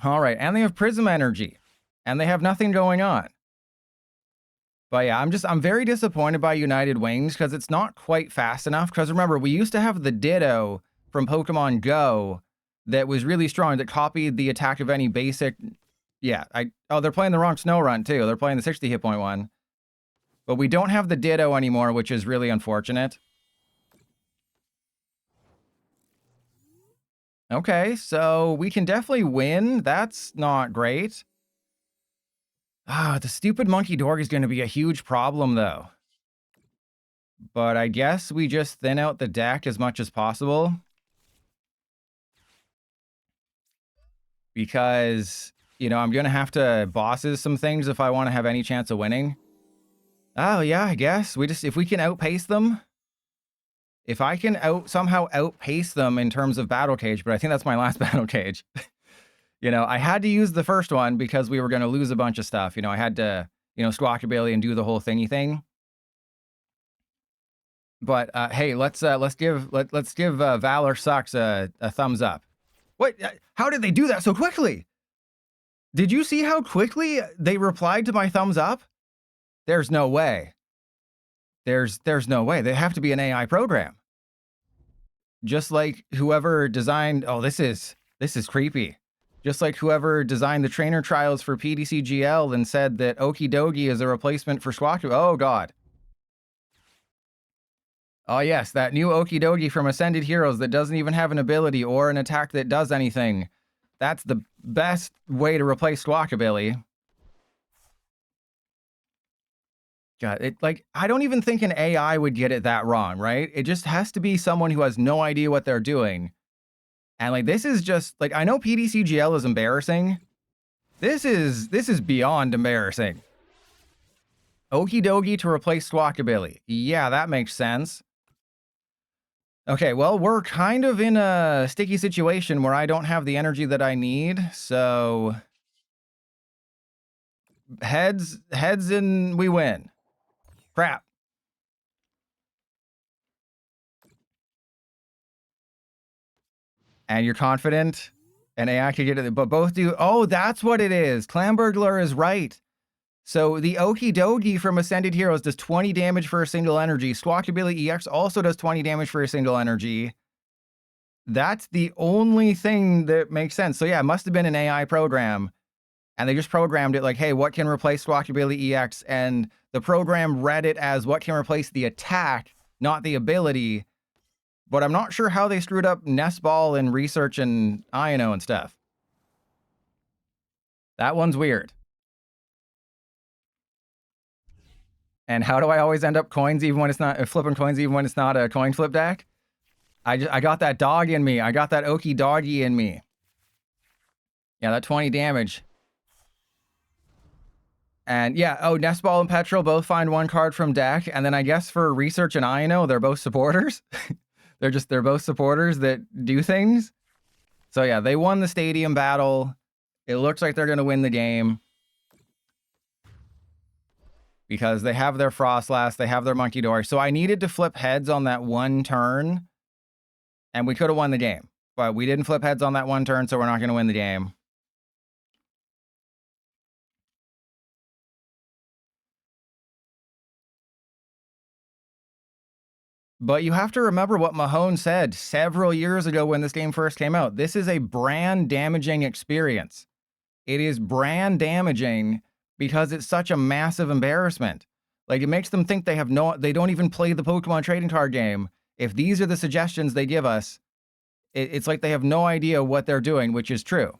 All right, and they have Prism Energy, and they have nothing going on. But yeah, I'm very disappointed by United Wings, because it's not quite fast enough. Because remember, we used to have the Ditto from Pokemon Go that was really strong, that copied the attack of any basic... Yeah, oh, they're playing the wrong Snorunt, too. They're playing the 60 hit point one. But we don't have the Ditto anymore, which is really unfortunate. Okay, so we can definitely win. That's not great. Ah, the stupid Monkey Dork is going to be a huge problem, though. But I guess we just thin out the deck as much as possible. Because, you know, I'm going to have to bosses some things if I want to have any chance of winning. Oh, yeah, I guess. If we can outpace them. If I can somehow outpace them in terms of Battle Cage, but I think that's my last Battle Cage. You know, I had to use the first one because we were going to lose a bunch of stuff. You know, I had to, you know, Squawkabilly and do the whole thingy thing. But hey, let's give Valor Sucks a thumbs up. What? How did they do that so quickly? Did you see how quickly they replied to my thumbs up? There's no way. There's no way. They have to be an AI program. Just like whoever designed... Oh, this is creepy. Just like whoever designed the trainer trials for PDCGL and said that Okidogi is a replacement for Squawkabilly. Oh, God. Oh, yes, that new Okidogi from Ascended Heroes that doesn't even have an ability or an attack that does anything. That's the best way to replace Squawkabilly. God, I don't even think an AI would get it that wrong, right? It just has to be someone who has no idea what they're doing. And like, this is just like, I know PDCGL is embarrassing. This is beyond embarrassing. Okidogi to replace Squawkabilly. Yeah, that makes sense. Okay, well, we're kind of in a sticky situation where I don't have the energy that I need, so heads and we win. Crap. And you're confident an AI could get it, but both do. Oh, that's what it is. Clamburglar is right. So the Okidogi from Ascended Heroes does 20 damage for a single energy. Squawkabilly EX also does 20 damage for a single energy. That's the only thing that makes sense. So yeah, it must have been an AI program. And they just programmed it like, hey, what can replace Squawkabilly EX? And the program read it as what can replace the attack, not the ability. But I'm not sure how they screwed up Nest Ball and Research and Iono and stuff. That one's weird. And how do I always end up coins even when it's not flipping coins even when it's not a coin flip deck? I got that dog in me. I got that Okidogi in me. Yeah, that 20 damage. And yeah, oh, Nest Ball and Petrol both find one card from deck. And then I guess for Research and Iono, they're both supporters. They're both supporters that do things. So yeah, they won the stadium battle. It looks like they're going to win the game. Because they have their Frostlass, they have their Monkey Dork. So I needed to flip heads on that one turn. And we could have won the game. But we didn't flip heads on that one turn, so we're not going to win the game. But you have to remember what Mahone said several years ago when this game first came out. This is a brand damaging experience. It is brand damaging because it's such a massive embarrassment. Like, it makes them think they don't even play the Pokemon trading card game. If these are the suggestions they give us, it's like they have no idea what they're doing, which is true.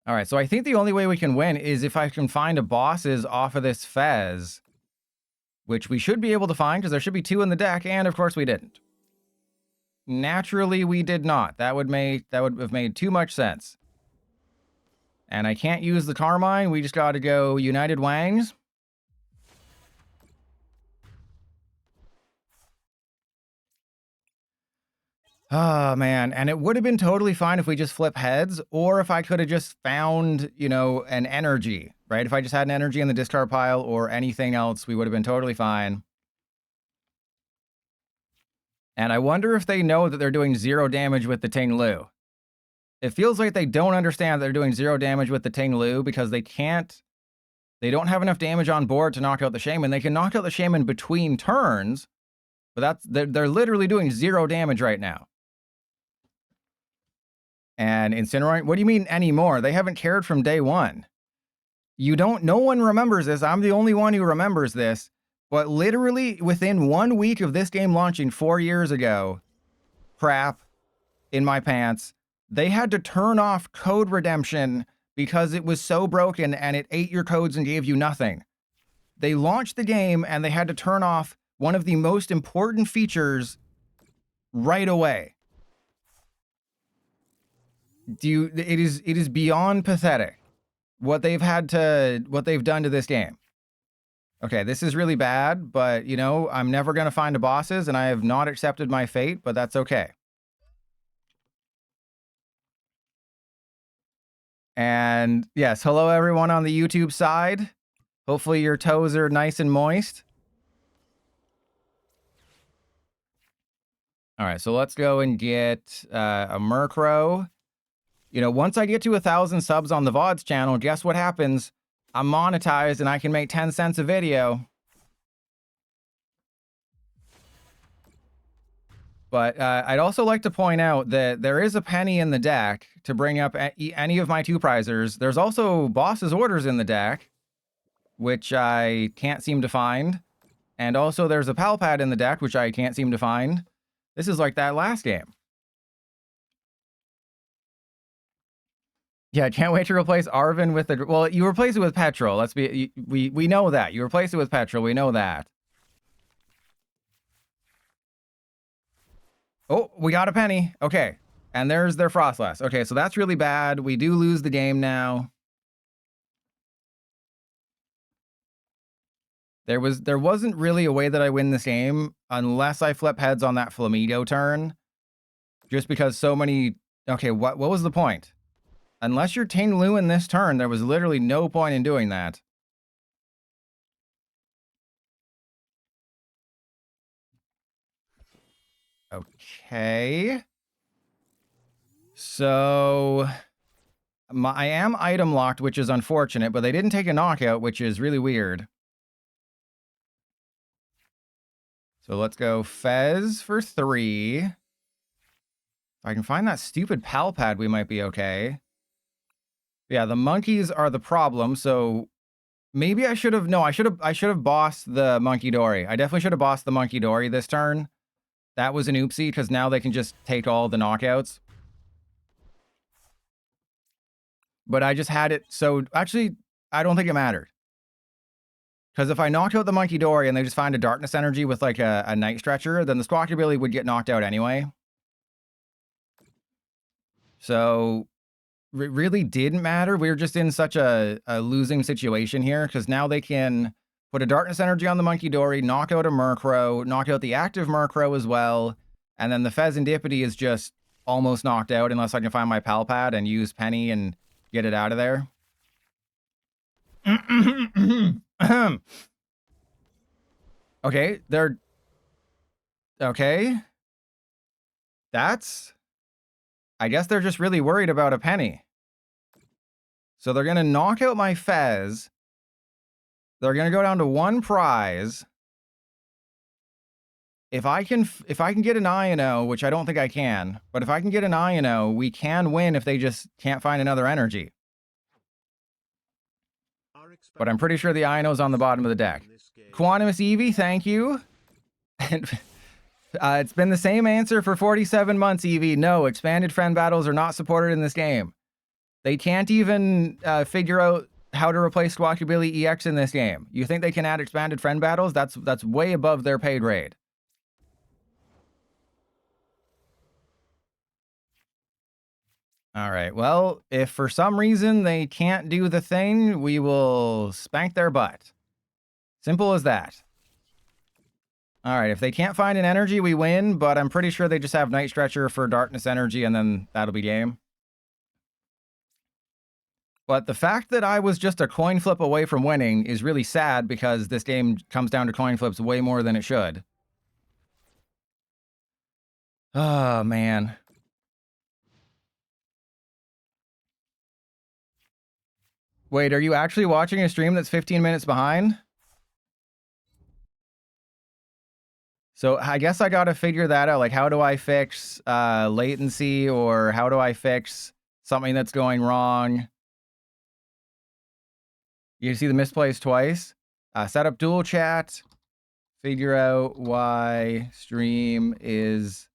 All right, so I think the only way we can win is if I can find a bosses off of this Fez, which we should be able to find because there should be 2 in the deck, and of course we didn't. Naturally, we did not. That would have made too much sense. And I can't use the Carmine. We just got to go United Wangs. Oh, man. And it would have been totally fine if we just flip heads, or if I could have just found, you know, an energy, right? If I just had an energy in the discard pile or anything else, we would have been totally fine. And I wonder if they know that they're doing 0 damage with the Ting Lu. It feels like they don't understand they're doing 0 damage with the Ting Lu because they don't have enough damage on board to knock out the Shaymin. They can knock out the Shaymin between turns, but they're literally doing 0 damage right now. And Incineroar, what do you mean anymore? They haven't cared from day one. No one remembers this. I'm the only one who remembers this. But literally within 1 week of this game launching 4 years ago, crap in my pants, they had to turn off code redemption because it was so broken and it ate your codes and gave you nothing. They launched the game and they had to turn off one of the most important features right away. It is beyond pathetic what they've done to this game. Okay, this is really bad, but you know, I'm never going to find a bosses and I have not accepted my fate, but that's okay. And yes, hello everyone on the YouTube side. Hopefully your toes are nice and moist. All right, so let's go and get a Murkrow. You know, once I get to 1,000 subs on the VODs channel, guess what happens? I'm monetized and I can make 10 cents a video. But I'd also like to point out that there is a penny in the deck to bring up any of my 2-prizers. There's also bosses orders in the deck, which I can't seem to find. And also there's a Poké Pad in the deck, which I can't seem to find. This is like that last game. Yeah, can't wait to replace Arven with the... Well, you replace it with Petrol. We know that. You replace it with Petrol. We know that. Oh, we got a penny. Okay. And there's their Frostlass. Okay, so that's really bad. We do lose the game now. There wasn't really a way that I win this game unless I flip heads on that Flamigo turn. Just because so many... Okay, what was the point? Unless you're Ting Lu in this turn, there was literally no point in doing that. Okay. So... I am item locked, which is unfortunate, but they didn't take a knockout, which is really weird. So let's go Fez for 3. If I can find that stupid Poké Pad, we might be okay. Yeah, the monkeys are the problem, so maybe I should have... No, I should have bossed the Monkey Dory. I definitely should have bossed the Monkey Dory this turn. That was an oopsie, because now they can just take all the knockouts. But I just had it, so actually, I don't think it mattered. Because if I knocked out the Monkey Dory and they just find a Darkness Energy with like a Night Stretcher, then the Squawkabilly would get knocked out anyway. So... It really didn't matter. We were just in such a losing situation here because now they can put a Darkness Energy on the Monkey Dory, knock out a Murkrow, knock out the active Murkrow as well, and then the Fezandipiti is just almost knocked out unless I can find my Poké Pad and use Penny and get it out of there. Okay, they're... Okay. That's... I guess they're just really worried about a penny. So they're going to knock out my Fez. They're going to go down to 1 prize. If I can get an I&O, which I don't think I can, but if I can get an I&O, we can win if they just can't find another energy. But I'm pretty sure the I&O's on the bottom of the deck. Quantumous Eevee, thank you. And it's been the same answer for 47 months, Eevee. No, expanded friend battles are not supported in this game. They can't even figure out how to replace Squawkabilly EX in this game. You think they can add expanded friend battles? That's way above their pay grade. All right, well, if for some reason they can't do the thing, we will spank their butt. Simple as that. All right, if they can't find an energy, we win, but I'm pretty sure they just have Night Stretcher for Darkness Energy, and then that'll be game. But the fact that I was just a coin flip away from winning is really sad, because this game comes down to coin flips way more than it should. Oh, man. Wait, are you actually watching a stream that's 15 minutes behind? So I guess I gotta figure that out. Like, how do I fix latency, or how do I fix something that's going wrong? You see the misplays twice. Set up dual chat. Figure out why stream is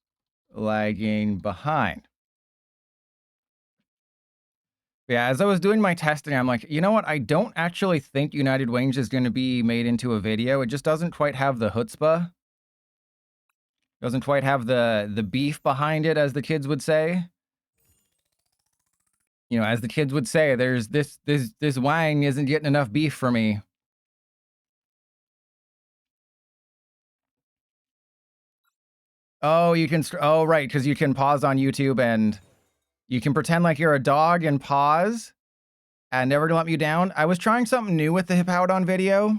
lagging behind. Yeah, as I was doing my testing, I'm like, you know what? I don't actually think United Wings is going to be made into a video. It just doesn't quite have the chutzpah. Doesn't quite have the beef behind it, as the kids would say. You know, as the kids would say, there's this Wang isn't getting enough beef for me. Oh, you can, oh, right, because you can pause on YouTube and you can pretend like you're a dog and pause and never gonna let you down. I was trying something new with the Hippowdon video.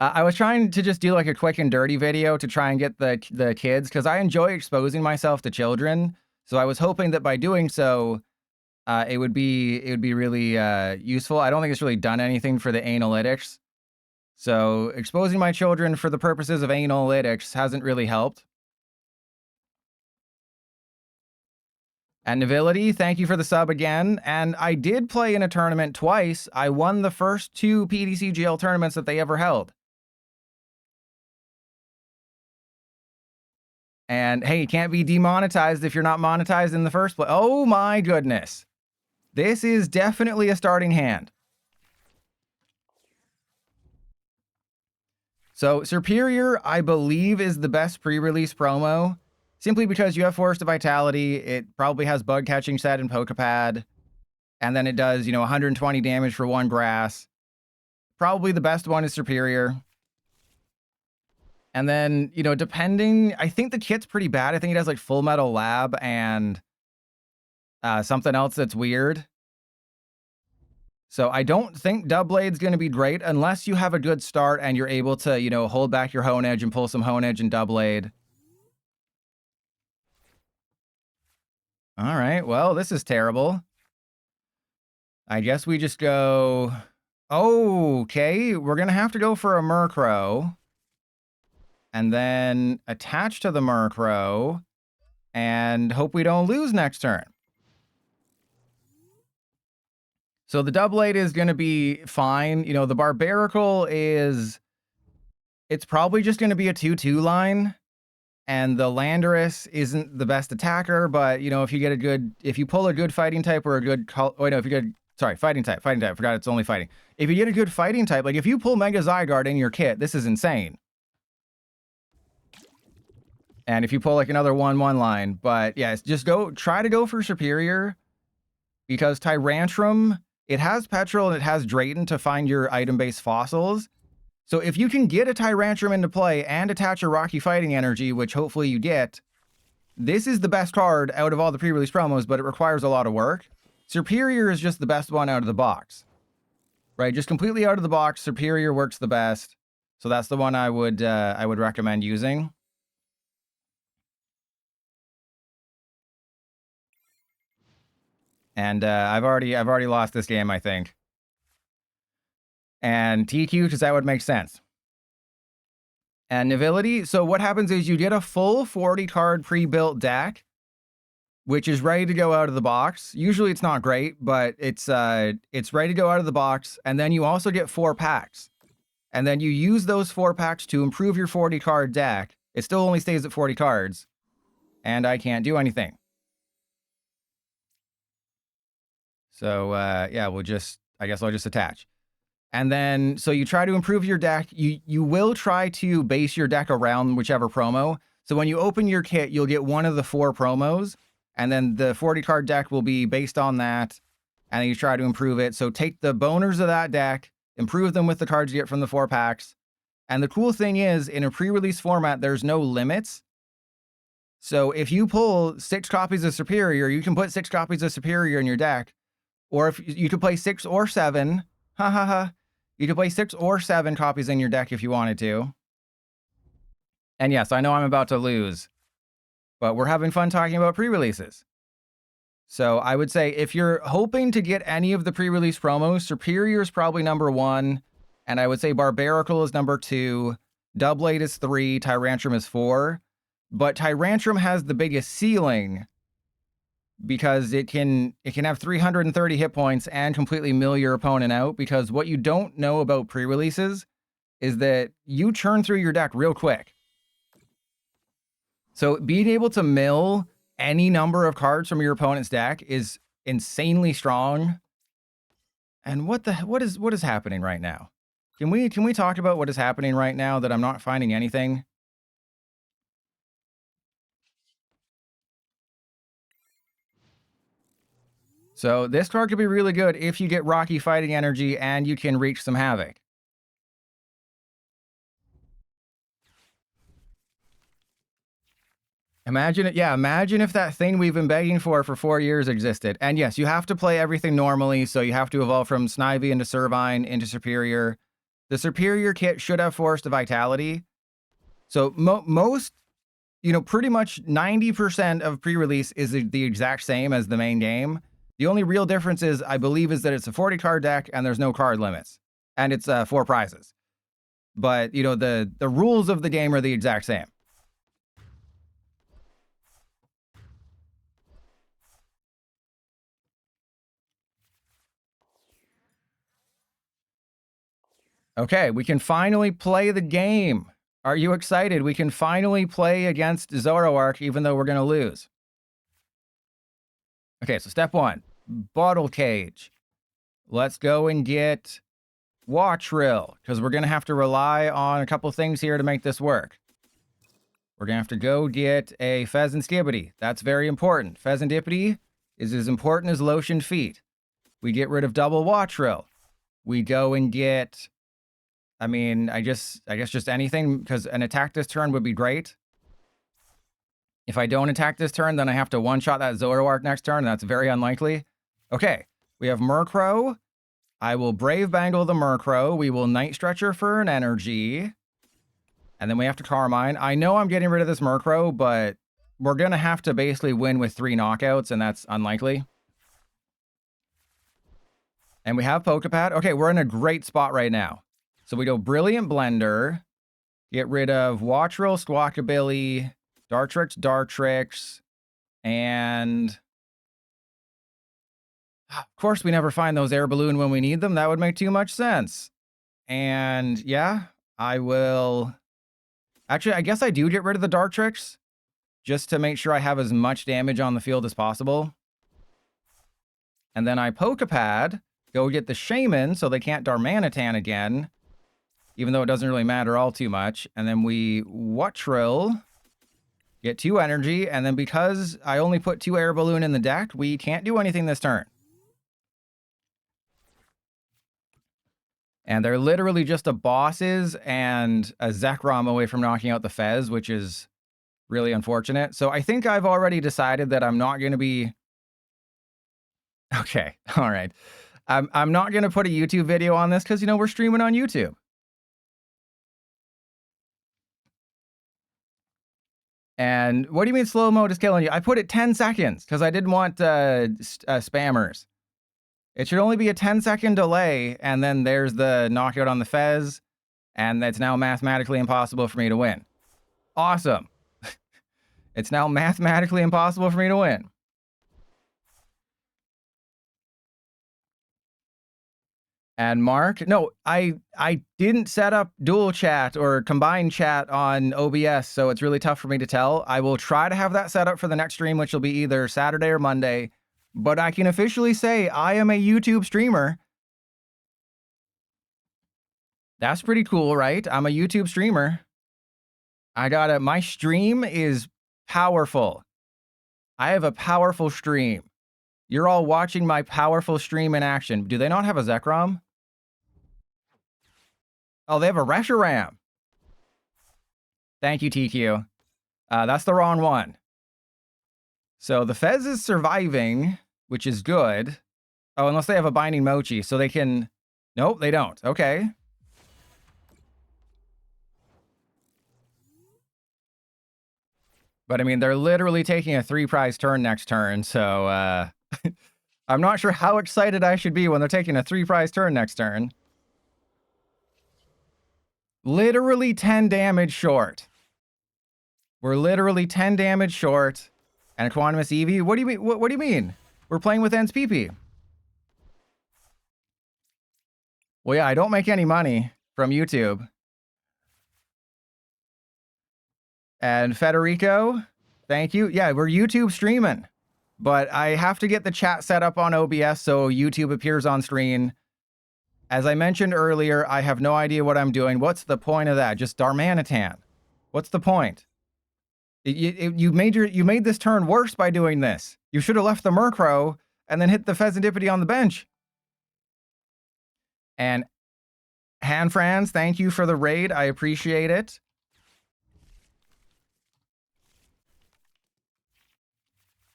I was trying to just do like a quick and dirty video to try and get the kids, because I enjoy exposing myself to children. So I was hoping that by doing so, it would be really useful. I don't think it's really done anything for the analytics. So exposing my children for the purposes of analytics hasn't really helped. And Nobility, thank you for the sub again. And I did play in a tournament twice. I won the first 2 PDCGL tournaments that they ever held. And hey, you can't be demonetized if you're not monetized in the first place. Oh my goodness. This is definitely a starting hand. So Superior, I believe, is the best pre-release promo, simply because you have Forest of Vitality. It probably has Bug Catching set in Poké Pad, and then it does, you know, 120 damage for 1 grass. Probably the best one is Superior. And then, you know, depending, I think the kit's pretty bad. I think it has like Full Metal Lab and something else that's weird. So I don't think Doublade's going to be great unless you have a good start and you're able to, you know, hold back your Hone Edge and pull some Hone Edge and Doublade. All right, well, this is terrible. I guess we just go... Okay, we're going to have to go for a Murkrow. And then attach to the Murkrow and hope we don't lose next turn. So the Doublade is going to be fine. You know, the Barbaracle is... It's probably just going to be a 2-2 line. And the Landorus isn't the best attacker, but, you know, if you get a good... If you pull a good fighting type or a good... Oh, no, if you get... Sorry, fighting type. I forgot it's only fighting. If you get a good fighting type, like if you pull Mega Zygarde in your kit, this is insane. And if you pull like another 1-1 line, but yeah, just try to go for Superior, because Tyrantrum, it has Petrol and it has Drayton to find your item-based fossils. So if you can get a Tyrantrum into play and attach a Rocky Fighting Energy, which hopefully you get, this is the best card out of all the pre-release promos, but it requires a lot of work. Superior is just the best one out of the box, right? Just completely out of the box, Superior works the best. So that's the one I would recommend using. And I've already lost this game, I think. And TQ, because that would make sense. And Nobility, so what happens is you get a full 40 card pre-built deck, which is ready to go out of the box. Usually it's not great, but it's ready to go out of the box. And then you also get 4 packs. And then you use those 4 packs to improve your 40 card deck. It still only stays at 40 cards. and I can't do anything. So yeah, I guess I'll just attach. And then, so you try to improve your deck. You will try to base your deck around whichever promo. So when you open your kit, you'll get one of the 4 promos, and then the 40 card deck will be based on that, and then you try to improve it. So take the boners of that deck, improve them with the cards you get from the 4 packs. And the cool thing is, in a pre-release format, there's no limits. So if you pull 6 copies of Superior, you can put 6 copies of Superior in your deck. Or if you could play 6 or 7, you could play 6 or 7 copies in your deck if you wanted to. And yes, I know I'm about to lose, but we're having fun talking about pre-releases. So I would say if you're hoping to get any of the pre-release promos, Superior is probably number 1, and I would say Barbaracle is number 2, Doublade is 3, Tyrantrum is 4, but Tyrantrum has the biggest ceiling because it can have 330 hit points and completely mill your opponent out, because what you don't know about pre-releases is that you churn through your deck real quick. So being able to mill any number of cards from your opponent's deck is insanely strong. And what is happening right now? Can we talk about what is happening right now that I'm not finding anything? So this card could be really good if you get Rocky Fighting Energy and you can reach some Havoc. Imagine it. Yeah, imagine if that thing we've been begging for 4 years existed. And yes, you have to play everything normally, so you have to evolve from Snivy into Servine into Superior. The Superior kit should have Force to Vitality. So most, pretty much 90% of pre-release is the exact same as the main game. The only real difference is, I believe, is that it's a 40 card deck and there's no card limits. And it's 4 prizes. But, the rules of the game are the exact same. Okay, we can finally play the game. Are you excited? We can finally play against Zoroark, even though we're going to lose. Okay, so step 1, Bottle Cage. Let's go and get Watchrill, because we're going to have to rely on a couple things here to make this work. We're going to have to go get a Fezandipiti. That's very important. Fezandipiti is as important as Lotion Feet. We get rid of double Watchrill. We go and get... I guess just anything, because an attack this turn would be great. If I don't attack this turn, then I have to one-shot that Zoroark next turn, and that's very unlikely. Okay, we have Murkrow. I will Brave Bangle the Murkrow. We will Night Stretcher for an energy. And then we have to Carmine. I know I'm getting rid of this Murkrow, but we're going to have to basically win with 3 knockouts, and that's unlikely. And we have Poké Pad. Okay, we're in a great spot right now. So we go Brilliant Blender, get rid of Watchrill, Squawkabilly, Dartrix, and of course we never find those Air Balloon when we need them. That would make too much sense. And yeah, I will... Actually, I guess I do get rid of the Dartrix, just to make sure I have as much damage on the field as possible. And then I Poké Pad, go get the Shaymin so they can't Darmanitan again, even though it doesn't really matter all too much. And then we Watchrill, get 2 energy, and then because I only put 2 Air Balloon in the deck, we can't do anything this turn. And they're literally just a Bosses and a Zekrom away from knocking out the Fez, which is really unfortunate. So I think I've already decided that I'm not going to be... Okay, all right. I'm not going to put a YouTube video on this because, we're streaming on YouTube. And what do you mean slow mode is killing you? I put it 10 seconds because I didn't want spammers. It should only be a 10-second delay, and then there's the knockout on the Fez, and it's now mathematically impossible for me to win. Awesome. It's now mathematically impossible for me to win. And Mark, no, I didn't set up dual chat or combined chat on OBS, so it's really tough for me to tell. I will try to have that set up for the next stream, which will be either Saturday or Monday. But I can officially say I am a YouTube streamer. That's pretty cool, right? I'm a YouTube streamer. My stream is powerful. I have a powerful stream. You're all watching my powerful stream in action. Do they not have a Zekrom? Oh, they have a Reshiram. Thank you, TQ. That's the wrong one. So the Fez is surviving, which is good. Oh, unless they have a Binding Mochi, so they can... Nope, they don't. Okay. But I mean, they're literally taking a 3-prize turn next turn, so I'm not sure how excited I should be when they're taking a 3-prize turn next turn. Literally 10 damage short. We're literally 10 damage short. And a Quantumous Eevee? What do you mean? What do you mean? We're playing with Ents PP. Well, yeah, I don't make any money from YouTube. And Federico, thank you. Yeah, we're YouTube streaming. But I have to get the chat set up on OBS so YouTube appears on screen. As I mentioned earlier, I have no idea what I'm doing. What's the point of that? Just Darmanitan. What's the point? You made this turn worse by doing this. You should have left the Murkrow and then hit the Fezandipiti on the bench. And Hanfrans, thank you for the raid. I appreciate it.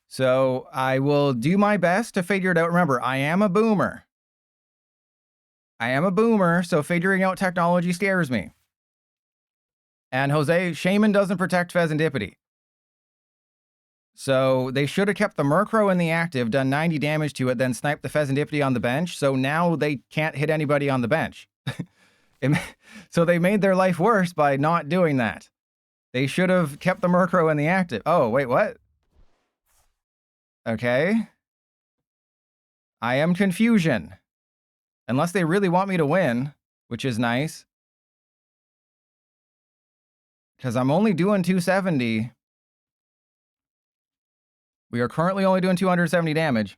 So I will do my best to figure it out. Remember, I am a boomer. I am a boomer, so figuring out technology scares me. And Jose, Shaymin doesn't protect Fezandipiti. So they should have kept the Murkrow in the active, done 90 damage to it, then sniped the Fezandipiti on the bench. So now they can't hit anybody on the bench. So they made their life worse by not doing that. They should have kept the Murkrow in the active. Oh, wait, what? Okay. I am confusion. Unless they really want me to win, which is nice. Because I'm only doing 270. We are currently only doing 270 damage.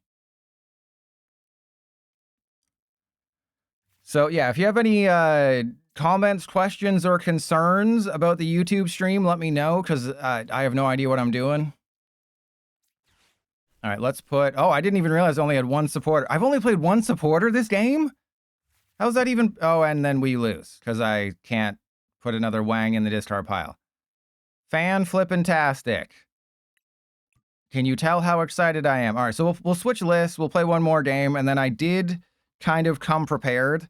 So yeah, if you have any comments, questions, or concerns about the YouTube stream, let me know, because I have no idea what I'm doing. All right, let's put... Oh, I didn't even realize I only had one supporter. I've only played one supporter this game? How's that even... Oh, and then we lose, because I can't put another Wang in the discard pile. Fan-flippin-tastic. Can you tell how excited I am? All right, so we'll switch lists. We'll play one more game, and then I did kind of come prepared.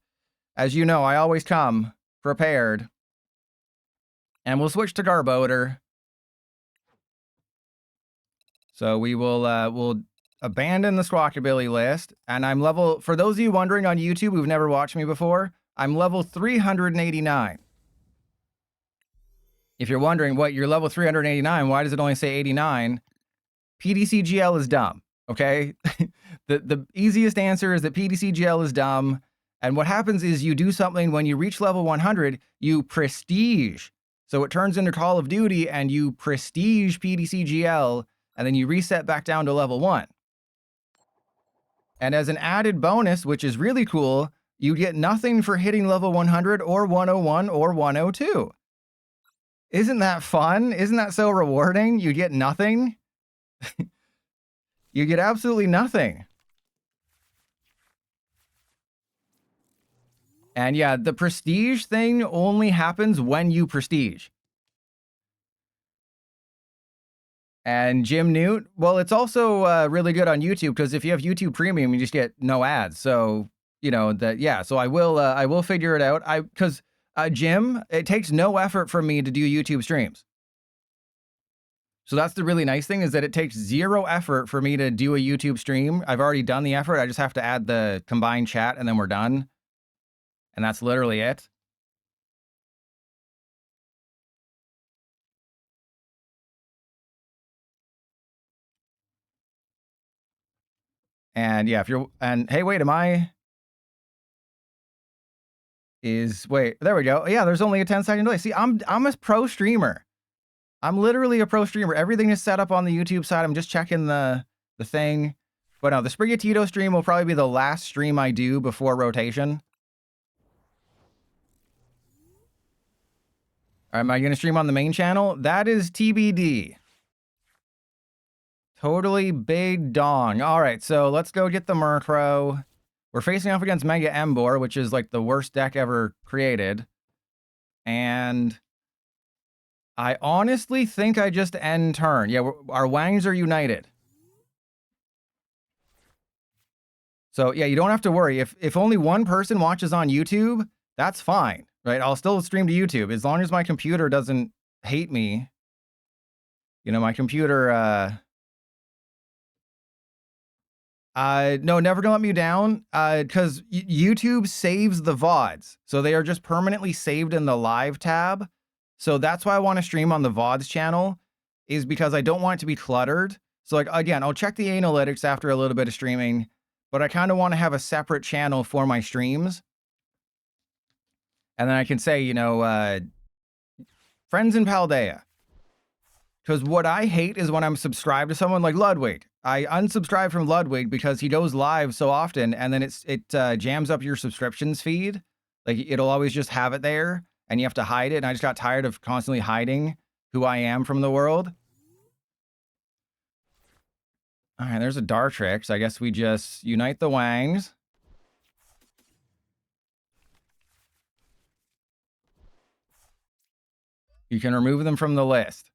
As you know, I always come prepared. And we'll switch to Garbodor. So we will we'll abandon the Squawkabilly list. And I'm level... For those of you wondering on YouTube who've never watched me before, I'm level 389. If you're wondering, what, you're level 389, why does it only say 89? PDCGL is dumb, okay? The easiest answer is that PDCGL is dumb. And what happens is you do something when you reach level 100, you prestige. So it turns into Call of Duty and you prestige PDCGL, and then you reset back down to level 1. And as an added bonus, which is really cool, you get nothing for hitting level 100 or 101 or 102. Isn't that fun? Isn't that so rewarding? You get nothing. You get absolutely nothing. And yeah, the prestige thing only happens when you prestige. And Jim Newt, well, it's also really good on YouTube, because if you have YouTube Premium, you just get no ads. So, you know, that, yeah, so I will figure it out. Because Jim, it takes no effort from me to do YouTube streams. So that's the really nice thing, is that it takes 0 effort for me to do a YouTube stream. I've already done the effort. I just have to add the combined chat and then we're done. And that's literally it. And yeah, if you're... And hey, wait, am I... is, wait, there we go. Yeah, there's only a 10-second delay. See, I'm a pro streamer. I'm literally a pro streamer. Everything is set up on the YouTube side. I'm just checking the thing. But no, the Sprigatito stream will probably be the last stream I do before rotation. Am I going to stream on the main channel? That is TBD. Totally big dong. All right, so let's go get the Murkrow. We're facing off against Mega Emboar, which is like the worst deck ever created. And I honestly think I just end turn. Yeah, our Wangs are united. So yeah, you don't have to worry. If only one person watches on YouTube, that's fine, right? I'll still stream to YouTube as long as my computer doesn't hate me. You know, my computer, no, never gonna let me down, because YouTube saves the VODs. So they are just permanently saved in the live tab. So that's why I want to stream on the VODs channel, is because I don't want it to be cluttered. So like, again, I'll check the analytics after a little bit of streaming, but I kind of want to have a separate channel for my streams. And then I can say, you know, friends in Paldea. Because what I hate is when I'm subscribed to someone like Ludwig. I unsubscribe from Ludwig because he goes live so often, and then it jams up your subscriptions feed. Like, it'll always just have it there, and you have to hide it. And I just got tired of constantly hiding who I am from the world. All right, there's a Dartrix. I guess we just unite the Wangs. You can remove them from the list.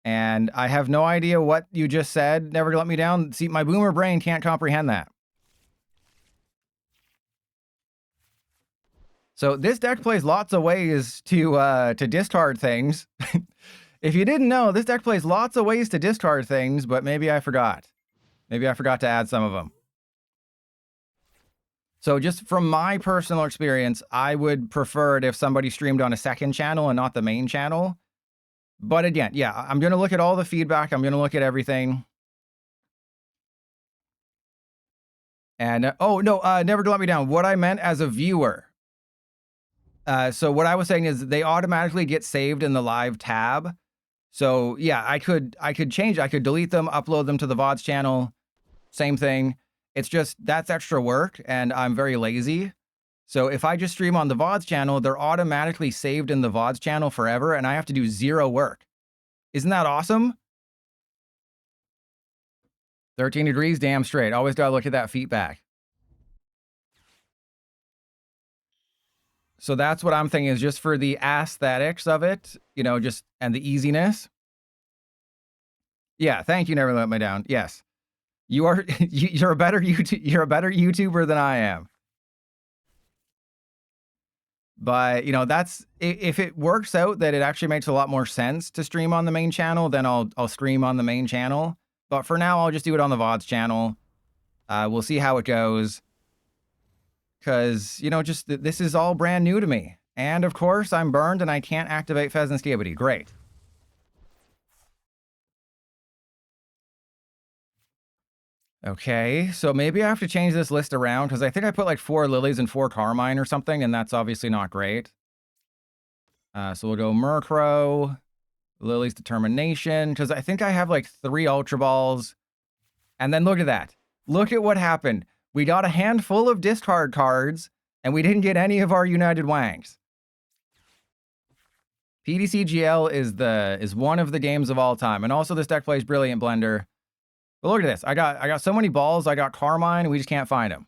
And I have no idea what you just said. Never let me down. See, my boomer brain can't comprehend that. So this deck plays lots of ways to discard things. If you didn't know, this deck plays lots of ways to discard things, but maybe I forgot. Maybe I forgot to add some of them. So just from my personal experience, I would prefer it if somebody streamed on a second channel and not the main channel. But again, yeah, I'm going to look at all the feedback. I'm going to look at everything. And, oh, no, never let me down. What I meant as a viewer. So what I was saying is they automatically get saved in the live tab. So yeah, I could change. I could delete them, upload them to the VODs channel. Same thing. It's just, that's extra work, and I'm very lazy. So if I just stream on the VODs channel, they're automatically saved in the VODs channel forever, and I have to do zero work. Isn't that awesome? 13 degrees, damn straight. Always gotta look at that feedback. So that's what I'm thinking, is just for the aesthetics of it, you know, just, and the easiness. Yeah, thank you, never let me down. Yes. You're a better YouTuber than I am. But, you know, that's, if it works out that it actually makes a lot more sense to stream on the main channel, then I'll stream on the main channel. But for now, I'll just do it on the VODs channel. We'll see how it goes. Because, you know, just this is all brand new to me. And of course, I'm burned and I can't activate Fezandipiti. Great. Okay, so maybe I have to change this list around, because I think I put like 4 Lilies and 4 Carmine or something, and that's obviously not great. So we'll go Murkrow, Lily's Determination, because I think I have like 3 Ultra Balls. And then look at that. Look at what happened. We got a handful of discard cards, and we didn't get any of our United Wangs. PDCGL is one of the games of all time. And also this deck plays Brilliant Blender. But look at this. I got so many balls. I got Carmine, and we just can't find them.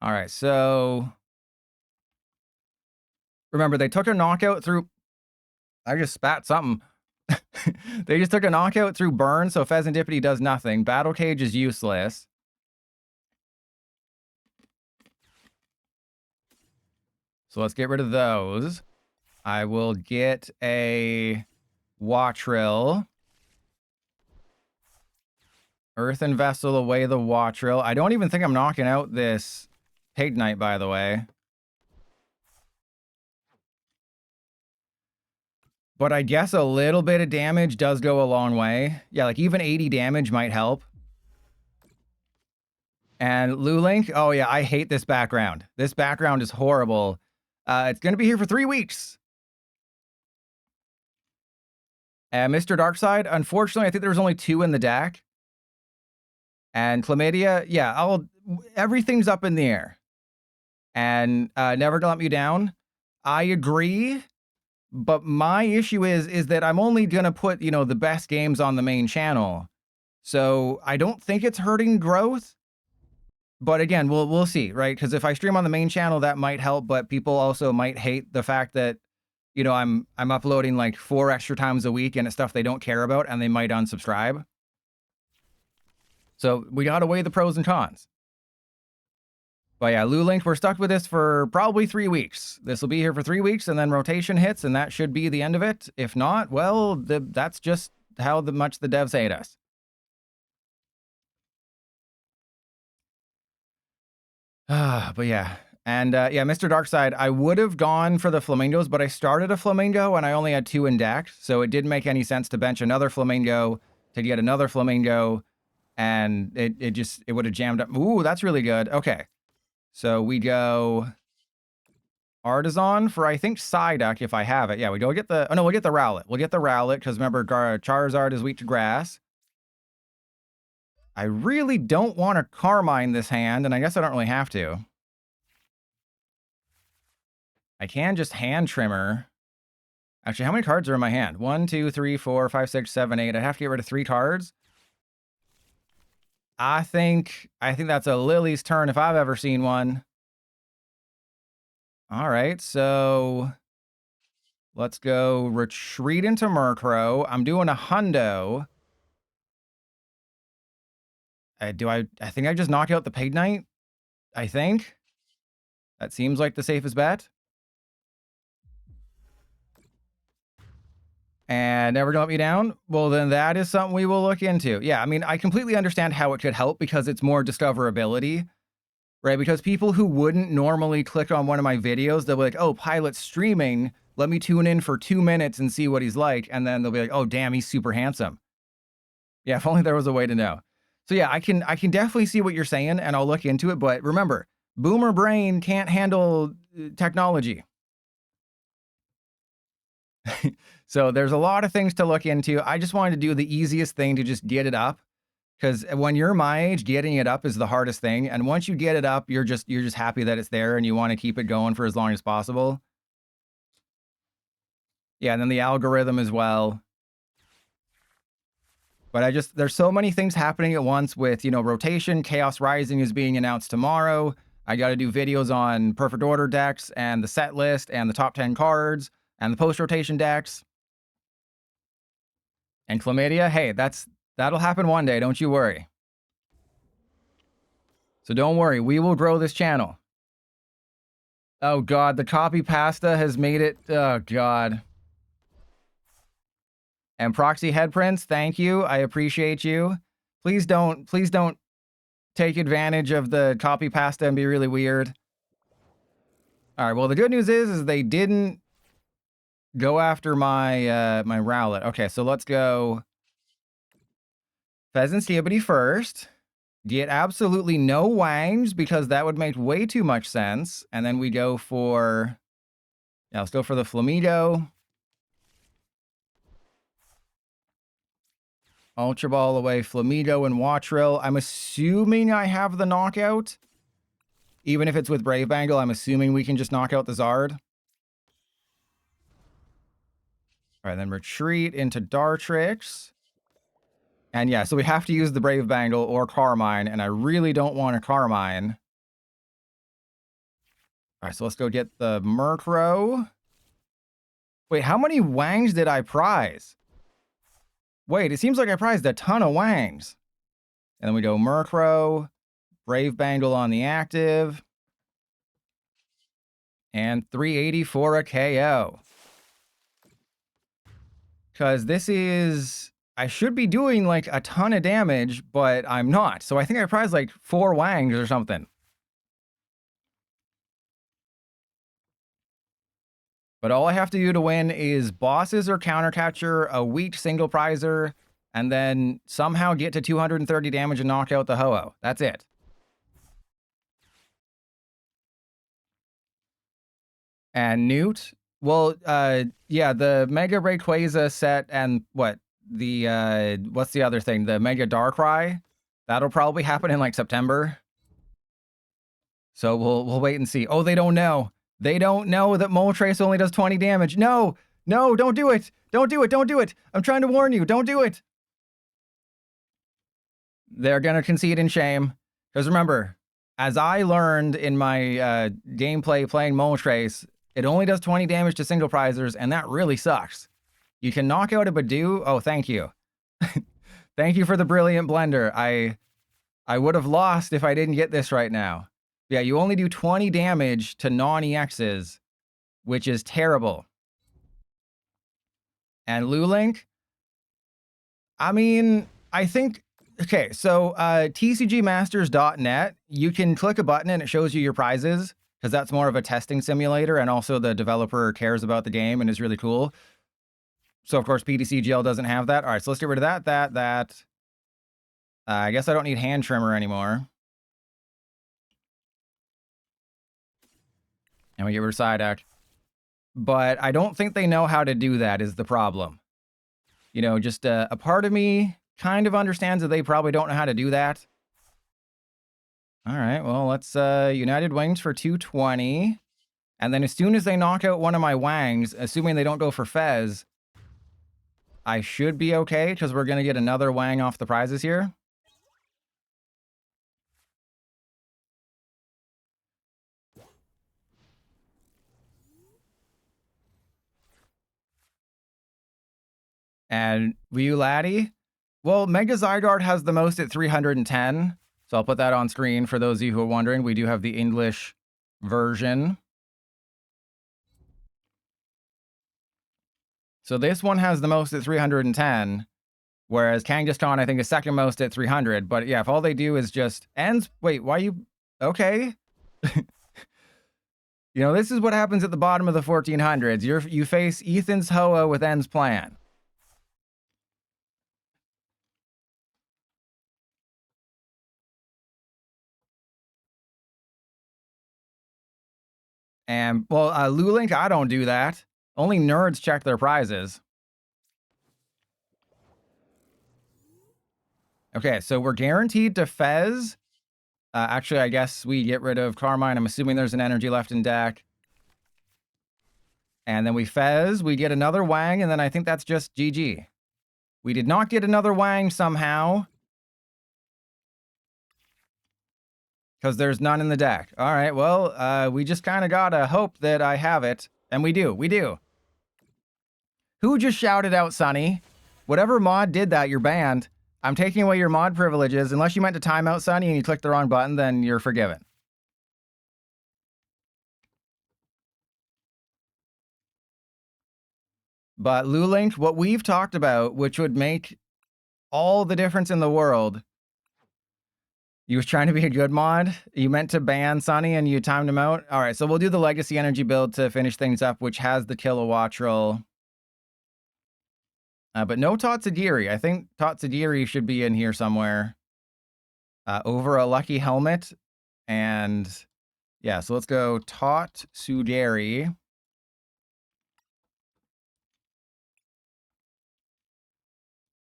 All right, so remember, they took a knockout through... I just spat something. They just took a knockout through burn, so Fezandipiti does nothing. Battle Cage is useless. So let's get rid of those. I will get a Wattrill. Earthen Vessel away the Wattrill. I don't even think I'm knocking out this Pignite, by the way. But I guess a little bit of damage does go a long way. Yeah, like even 80 damage might help. And Lulink, oh yeah, I hate this background. This background is horrible. It's going to be here for 3 weeks. And Mr. Darkside, unfortunately, I think there's only 2 in the deck. And Chlamydia, yeah, everything's up in the air. And Never Gonna Let Me Down, I agree. But my issue is that I'm only going to put, you know, the best games on the main channel. So I don't think it's hurting growth. But again, we'll see, right? Because if I stream on the main channel, that might help. But people also might hate the fact that, you know, I'm uploading like 4 extra times a week and it's stuff they don't care about, and they might unsubscribe. So we got to weigh the pros and cons. But yeah, Lulink, we're stuck with this for probably 3 weeks. This will be here for 3 weeks, and then rotation hits, and that should be the end of it. If not, well, that's just how much the devs hate us. But yeah. And yeah, Mr. Darkside, I would have gone for the Flamingos, but I started a Flamingo and I only had 2 in deck, so it didn't make any sense to bench another Flamingo to get another Flamingo, and it would have jammed up. Ooh, that's really good. Okay. So we go Artisan for, I think, Psyduck, if I have it. Yeah, we go get the... Oh, no, we'll get the Rowlet. We'll get the Rowlet, because remember, Charizard is weak to grass. I really don't want to Carmine this hand, and I guess I don't really have to. I can just hand Trimmer. Actually, how many cards are in my hand? 1, 2, 3, 4, 5, 6, 7, 8. I'd have to get rid of 3 cards. I think that's a Lily's turn if I've ever seen one. All right, so let's go retreat into Murkrow. I'm doing a hundo. I think I just knock out the Paid Knight. I think that seems like the safest bet. And Never Gonna Let Me Down? Well, then that is something we will look into. Yeah, I mean, I completely understand how it could help because it's more discoverability, right? Because people who wouldn't normally click on one of my videos, they'll be like, oh, Pilot's streaming. Let me tune in for 2 minutes and see what he's like. And then they'll be like, oh, damn, he's super handsome. Yeah, if only there was a way to know. So yeah, I can definitely see what you're saying, and I'll look into it. But remember, Boomer Brain can't handle technology. So there's a lot of things to look into. I just wanted to do the easiest thing to just get it up, because when you're my age, getting it up is the hardest thing. And once you get it up, you're just happy that it's there and you want to keep it going for as long as possible. Yeah, and then the algorithm as well. But there's so many things happening at once with, you know, rotation. Chaos Rising is being announced tomorrow. I got to do videos on perfect order decks and the set list and the top 10 cards and the post-rotation decks. And Chlamydia, hey, that'll happen one day, don't you worry. So don't worry, we will grow this channel. Oh god, the copy pasta has made it, oh god. And Proxy Headprints, thank you, I appreciate you. Please don't take advantage of the copy pasta and be really weird. Alright, well the good news is they didn't go after my my Rowlet. Okay, so let's go Fezandipiti first. Get absolutely no Wangs because that would make way too much sense. And then we go for... Yeah, let's go for the Flamigo. Ultra Ball away Flamigo and Wattrill. I'm assuming I have the knockout. Even if it's with Brave Bangle, I'm assuming we can just knock out the Zard. All right, then retreat into Dartrix. And yeah, so we have to use the Brave Bangle or Carmine, and I really don't want a Carmine. All right, so let's go get the Murkrow. Wait, how many Wangs did I prize? Wait, it seems like I prized a ton of Wangs. And then we go Murkrow, Brave Bangle on the active, and 380 for a KO. Because this is... I should be doing like a ton of damage, but I'm not. So I think I prized like 4 Wangs or something. But all I have to do to win is bosses or counter capture, a weak single prizer, and then somehow get to 230 damage and knock out the Ho-Oh. That's it. And Newt. Well, yeah, the Mega Rayquaza set and what? The, what's the other thing? The Mega Darkrai? That'll probably happen in, like, September. So we'll wait and see. Oh, they don't know. They don't know that Moltres only does 20 damage. No! No, don't do it! Don't do it! Don't do it! I'm trying to warn you. Don't do it! They're gonna concede in shame. Because remember, as I learned in my gameplay playing Moltres, it only does 20 damage to single prizers, and that really sucks. You can knock out a Badoo. Oh, thank you. Thank you for the brilliant blender. I would have lost if I didn't get this right now. Yeah, you only do 20 damage to non-EXs, which is terrible. And Lulink, I mean, I think, okay, so tcgmasters.net, you can click a button and it shows you your prizes, because that's more of a testing simulator, and also the developer cares about the game and is really cool. So, of course, PDCGL doesn't have that. All right, so let's get rid of that. I guess I don't need hand trimmer anymore. And we get rid of Psyduck. But I don't think they know how to do that is the problem. You know, just a part of me kind of understands that they probably don't know how to do that. All right, well, let's United Wings for 220. And then as soon as they knock out one of my Wangs, assuming they don't go for Fez, I should be okay, because we're going to get another Wang off the prizes here. And Ryu Laddie, well, Mega Zygarde has the most at 310. So I'll put that on screen for those of you who are wondering. We do have the English version. So this one has the most at 310, whereas Kangaskhan, I think, is second most at 300. But yeah, if all they do is just ends, wait, why you, okay. You know, this is what happens at the bottom of the 1400s. You face Ethan's Hoa with End's plan. And, well, Lulink, I don't do that. Only nerds check their prizes. Okay, so we're guaranteed to Fez. Actually, I guess we get rid of Carmine. I'm assuming there's an energy left in deck. And then we Fez. We get another Wang, and then I think that's just GG. We did not get another Wang somehow, because there's none in the deck. All right, well, we just kind of gotta hope that I have it. And we do. We do. Who just shouted out Sunny? Whatever mod did that, you're banned. I'm taking away your mod privileges. Unless you meant to time out Sunny and you clicked the wrong button, then you're forgiven. But Lulink, what we've talked about, which would make all the difference in the world. You was trying to be a good mod. You meant to ban Sunny and you timed him out. All right, so we'll do the Legacy Energy build to finish things up, which has the Kilowattrel. But no Totsugira. I think Totsugira should be in here somewhere. Over a Lucky Helmet. And yeah, so let's go Totsugira.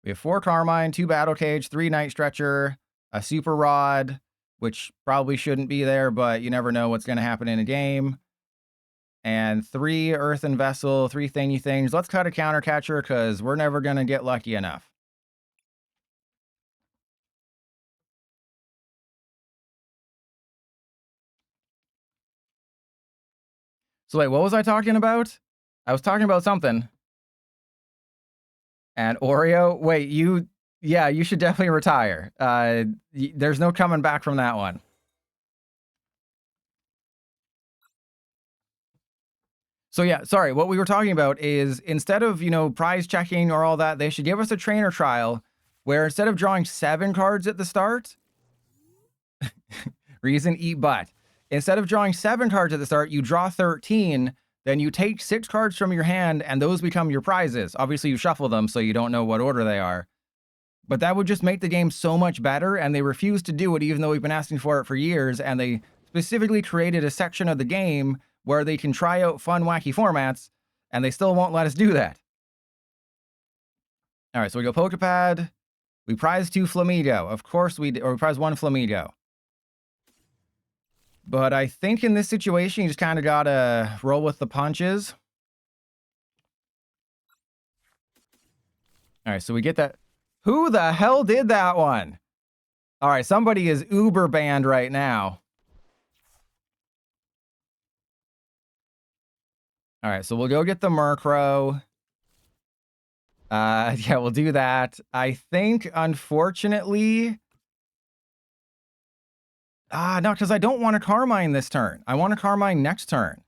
We have 4 Carmine, 2 Battle Cage, 3 Night Stretcher, a Super Rod, which probably shouldn't be there, but you never know what's going to happen in a game. And 3 Earthen Vessel, 3 thingy things. Let's cut a Counter Catcher because we're never going to get lucky enough. So wait, what was I talking about? I was talking about something. And Oreo, wait, yeah, you should definitely retire. There's no coming back from that one. So yeah, sorry, what we were talking about is instead of, you know, prize checking or all that, they should give us a trainer trial where instead of drawing 7 cards at the start, reason eat butt. Instead of drawing 7 cards at the start, you draw 13, then you take 6 cards from your hand and those become your prizes. Obviously you shuffle them so you don't know what order they are. But that would just make the game so much better, and they refuse to do it even though we've been asking for it for years, and they specifically created a section of the game where they can try out fun, wacky formats, and they still won't let us do that. All right, so we go Poké Pad. We prize 2 Flamigo. Of course we prize 1 Flamigo. But I think in this situation, you just kind of gotta roll with the punches. All right, so we get that. Who the hell did that one? All right, somebody is uber banned right now. All right, so we'll go get the Murkrow. Yeah, we'll do that. I think, unfortunately... no, because I don't want to Carmine this turn. I want to Carmine next turn.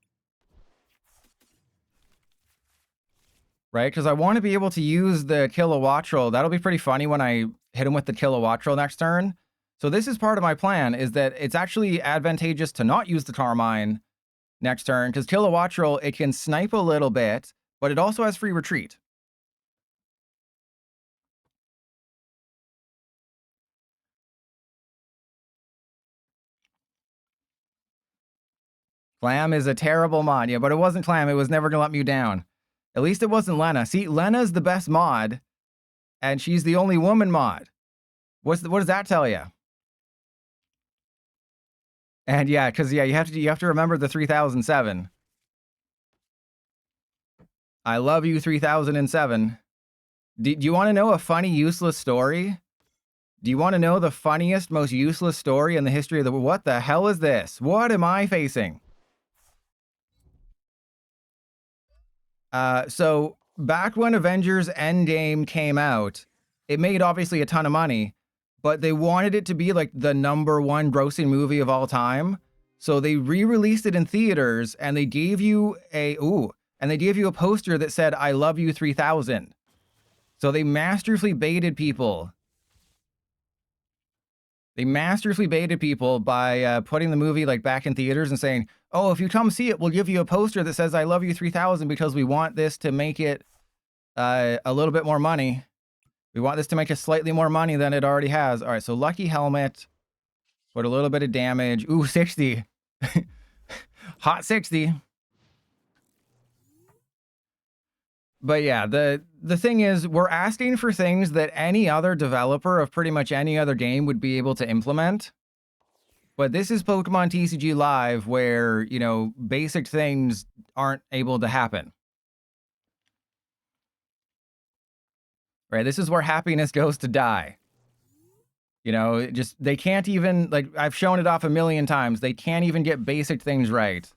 Right? Because I want to be able to use the Kilowattrel. That'll be pretty funny when I hit him with the Kilowattrel next turn. So this is part of my plan, is that it's actually advantageous to not use the Carmine next turn, because Kilowattrel, it can snipe a little bit, but it also has free retreat. Clam is a terrible mod. Yeah, but it wasn't Clam. It was never going to let me down. At least it wasn't Lena. See, Lena's the best mod, and she's the only woman mod. What does that tell you? And yeah, because yeah, you have to remember the 3007. I love you, 3007. Do you want to know a funny, useless story? Do you want to know the funniest, most useless story in the history of the world? What the hell is this? What am I facing? So back when Avengers Endgame came out, it made obviously a ton of money, but they wanted it to be like the #1 grossing movie of all time. So they re-released it in theaters, and they gave you a poster that said, "I love you 3000." So they masterfully baited people. They masterfully baited people by putting the movie like back in theaters and saying, "Oh, if you come see it, we'll give you a poster that says 'I love you 3000' because we want this to make it a little bit more money. We want this to make it slightly more money than it already has." All right, so Lucky Helmet. Put a little bit of damage. Ooh, 60. Hot 60. But yeah, the thing is, we're asking for things that any other developer of pretty much any other game would be able to implement. But this is Pokemon TCG Live, where, you know, basic things aren't able to happen. Right? This is where happiness goes to die. You know, they can't even, like, I've shown it off a million times. They can't even get basic things right.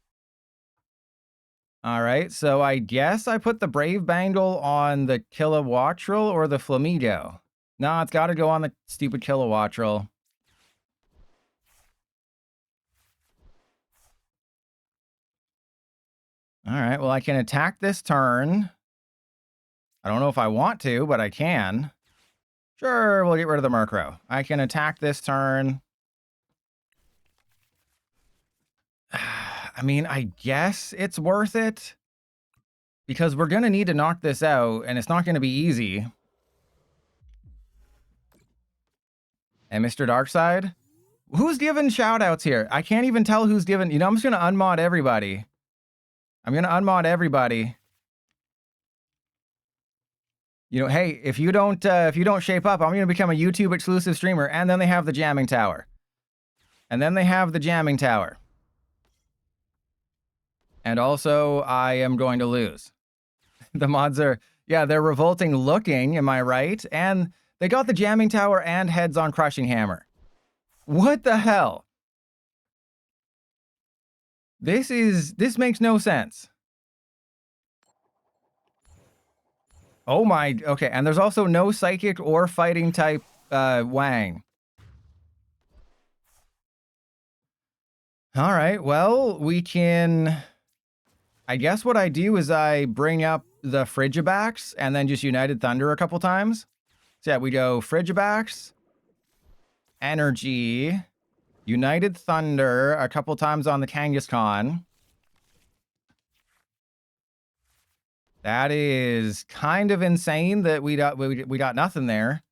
All right, so I guess I put the Brave Bangle on the Kilowattrel or the Flamigo. No, it's got to go on the stupid Kilowattrel. All right, well, I can attack this turn. I don't know if I want to, but I can. Sure, we'll get rid of the Murkrow. I can attack this turn. I mean, I guess it's worth it, because we're going to need to knock this out, and it's not going to be easy. And Mr. Darkside? Who's giving shout-outs here? I can't even tell who's giving... You know, I'm just going to unmod everybody. I'm going to unmod everybody. You know, hey, if you don't shape up, I'm going to become a YouTube exclusive streamer. And then they have the jamming tower. And then they have the jamming tower. And also, I am going to lose. The mods are, yeah, they're revolting looking, am I right? And they got the jamming tower and heads on crushing hammer. What the hell? This makes no sense. Oh my, okay, and there's also no psychic or fighting type Wang. All right, well, we can... I guess what I do is I bring up the Frigibax and then just United Thunder a couple times. So yeah, we go Frigibax, Energy, United Thunder a couple times on the Kangaskhan. That is kind of insane that we got nothing there.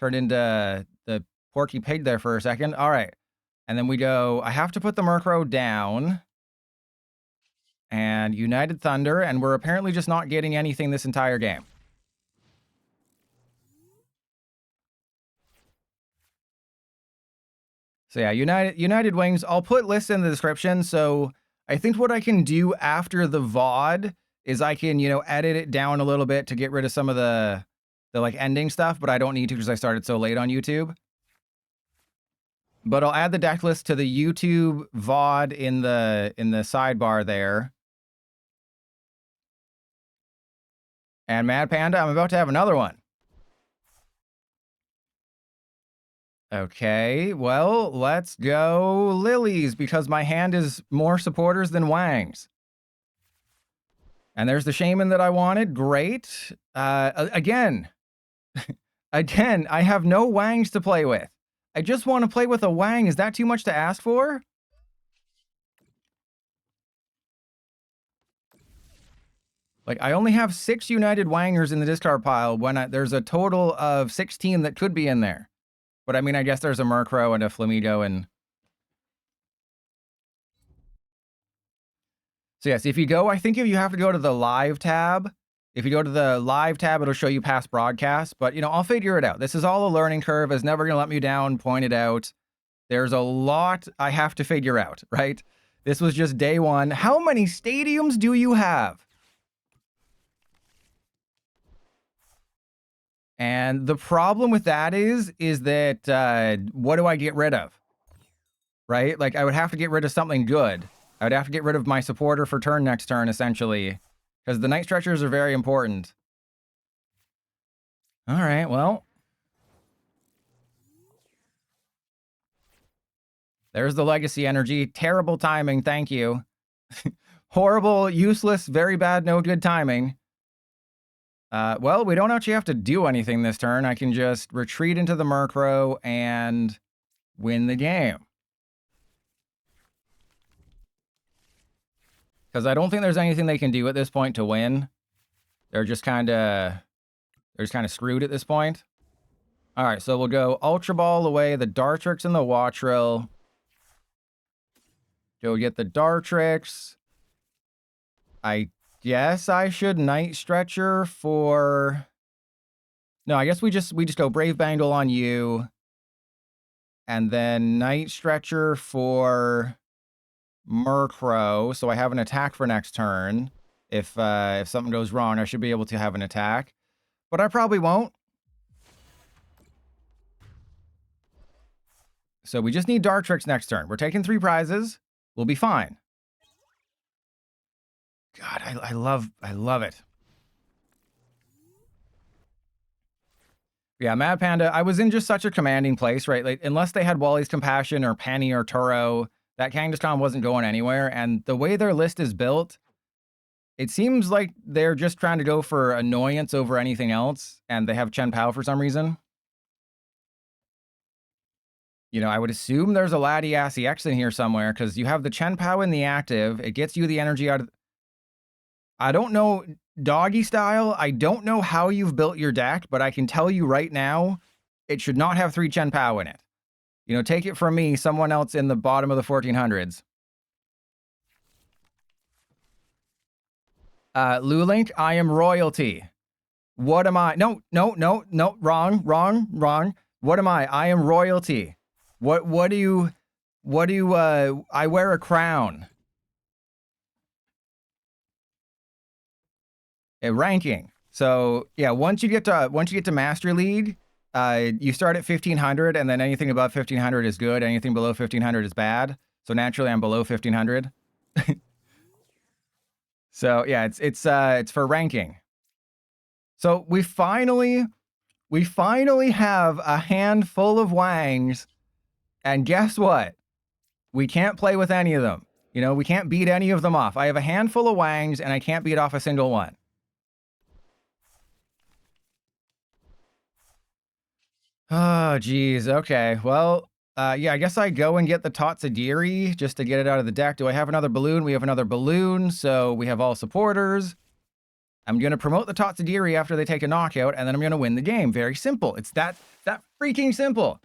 Turned into the Porky Pig there for a second. All right. And then we go, I have to put the Murkrow down. and United Thunder, and we're apparently just not getting anything this entire game. So yeah, United Wings, I'll put lists in the description. So I think what I can do after the VOD is I can, you know, edit it down a little bit to get rid of some of the like ending stuff, but I don't need to because I started so late on YouTube. But I'll add the deck list to the YouTube VOD in the sidebar there. And Mad Panda, I'm about to have another one. Okay, well, let's go Lilies, because my hand is more supporters than Wangs. And there's the Shaymin that I wanted. Great. Again, again, I have no Wangs to play with. I just want to play with a Wang. Is that too much to ask for? Like, I only have 6 United Wangers in the discard pile when there's a total of 16 that could be in there. But I mean, I guess there's a Murkrow and a Flamigo and... So yes, if you go, I think if you have to go to the live tab, if you go to the live tab, it'll show you past broadcasts. But, you know, I'll figure it out. This is all a learning curve. It's never going to let me down, point it out. There's a lot I have to figure out, right? This was just day one. How many stadiums do you have? And the problem with that is that what do I get rid of? Right? Like, I would have to get rid of something good. I would have to get rid of my supporter for turn next turn, essentially. Because the Night Stretchers are very important. All right, well. There's the Legacy Energy. Terrible timing, thank you. Horrible, useless, very bad, no good timing. Well, we don't actually have to do anything this turn. I can just retreat into the Murkrow and win the game. Because I don't think there's anything they can do at this point to win. They're just kind of screwed at this point. All right, so we'll go Ultra Ball away, the Dartrix and the Wattrill. Go get the Dartrix. I guess I should Night Stretcher for... No, I guess we just go Brave Bangle on you. And then Night Stretcher for Murkrow. So I have an attack for next turn. If something goes wrong, I should be able to have an attack. But I probably won't. So we just need Dartrix next turn. We're taking 3 prizes. We'll be fine. God, I love it. Yeah, Mad Panda, I was in just such a commanding place, right? Like, unless they had Wally's Compassion or Penny or Turo, that Kangaskhan wasn't going anywhere. And the way their list is built, it seems like they're just trying to go for annoyance over anything else, and they have Chen Pao for some reason. You know, I would assume there's a Laddie Assy X in here somewhere, because you have the Chen Pao in the active. It gets you the energy out of... I don't know, doggy style, I don't know how you've built your deck, but I can tell you right now, it should not have 3 Chen Pao in it. You know, take it from me, someone else in the bottom of the 1400s. Lulink, I am royalty. What am I? No, wrong. What am I? I am royalty. What do you, I wear a crown. A ranking. So yeah, once you get to Master League, you start at 1500, and then anything above 1500 is good. Anything below 1500 is bad. So naturally, I'm below 1500. So yeah, it's for ranking. So we finally have a handful of Wangs, and guess what? We can't play with any of them. You know, we can't beat any of them off. I have a handful of Wangs, and I can't beat off a single one. Oh, geez. Okay. Well, yeah, I guess I go and get the Totsadiri just to get it out of the deck. Do I have another balloon? We have another balloon, so we have all supporters. I'm going to promote the Totsadiri after they take a knockout, and then I'm going to win the game. Very simple. It's that freaking simple.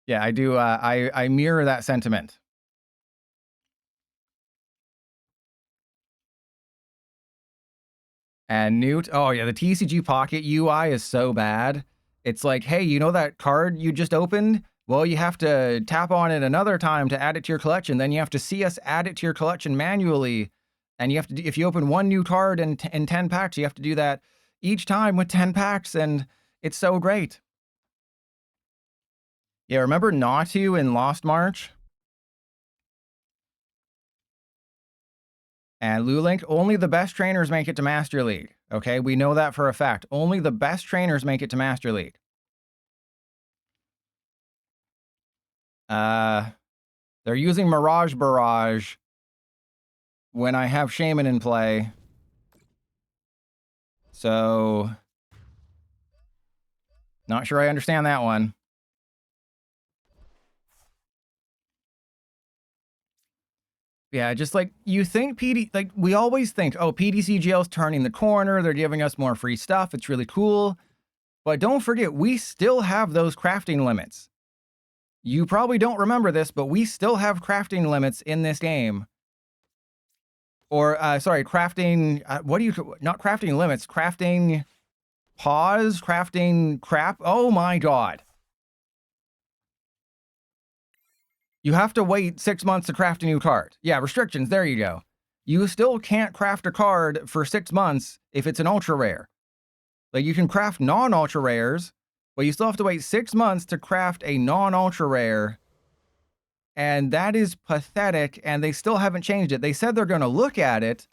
Yeah, I do. I mirror that sentiment. And Newt, oh yeah, the TCG Pocket UI is so bad. It's like, hey, you know that card you just opened? Well, you have to tap on it another time to add it to your collection. Then you have to see us add it to your collection manually. And you have to, if you open one new card in 10 packs, you have to do that each time with 10 packs. And it's so great. Yeah, remember Natu in Lost March? And Lulink, only the best trainers make it to Master League. Okay, we know that for a fact. Only the best trainers make it to Master League. They're using Mirage Barrage when I have Shaymin in play. So, not sure I understand that one. Yeah, just like you think we always think, oh, PDCGL is turning the corner. They're giving us more free stuff. It's really cool. But don't forget, we still have those crafting limits. You probably don't remember this, but we still have crafting limits in this game. Or, sorry, crafting, not crafting limits, crafting pause, crafting crap. Oh my God. You have to wait 6 months to craft a new card. Yeah, restrictions, there you go. You still can't craft a card for 6 months if it's an ultra rare. Like, you can craft non-ultra rares, but you still have to wait 6 months to craft a non-ultra rare. And that is pathetic, and they still haven't changed it. They said they're going to look at it,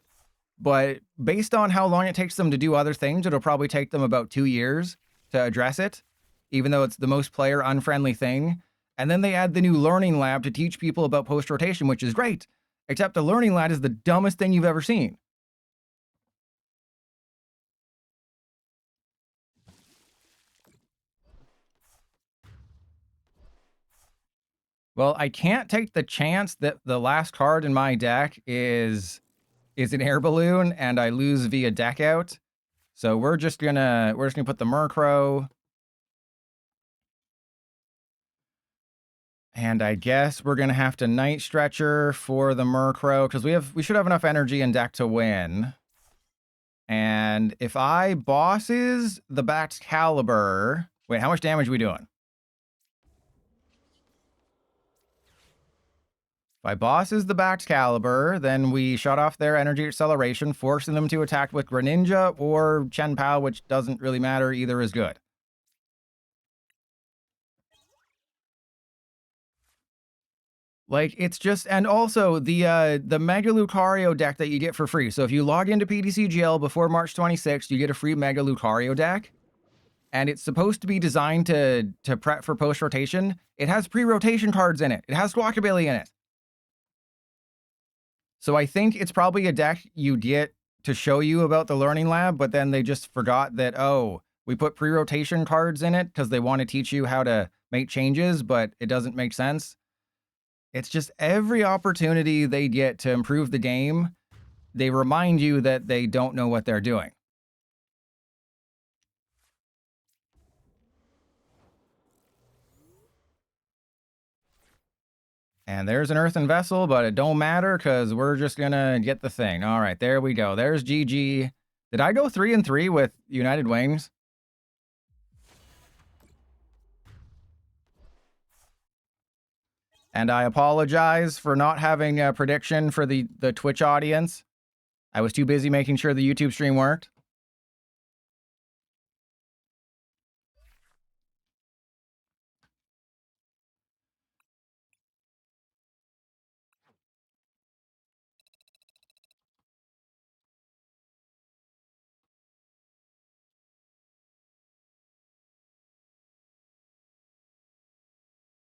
but based on how long it takes them to do other things, it'll probably take them about 2 years to address it, even though it's the most player-unfriendly thing. And then they add the new Learning Lab to teach people about post-rotation, which is great, except the Learning Lab is the dumbest thing you've ever seen. Well, I can't take the chance that the last card in my deck is an Air Balloon and I lose via deck out. So we're just gonna put the Murkrow. And I guess we're gonna have to Night Stretcher for the Murkrow because we should have enough energy in deck to win. And if I bosses the Baxcalibur, wait, how much damage are we doing? If I bosses the Baxcalibur, then we shut off their energy acceleration, forcing them to attack with Greninja or Chien-Pao, which doesn't really matter. Either is good. Like, it's just, and also the Mega Lucario deck that you get for free. So if you log into PDCGL before March 26th, you get a free Mega Lucario deck. And it's supposed to be designed to prep for post-rotation. It has pre-rotation cards in it. It has Squawkabilly in it. So I think it's probably a deck you get to show you about the Learning Lab, but then they just forgot that, oh, we put pre-rotation cards in it because they want to teach you how to make changes, but it doesn't make sense. It's just every opportunity they get to improve the game, they remind you that they don't know what they're doing. And there's an Earthen Vessel, but it don't matter because we're just going to get the thing. All right, there we go. There's GG. Did I go 3-3 with United Wings? And I apologize for not having a prediction for the Twitch audience. I was too busy making sure the YouTube stream worked.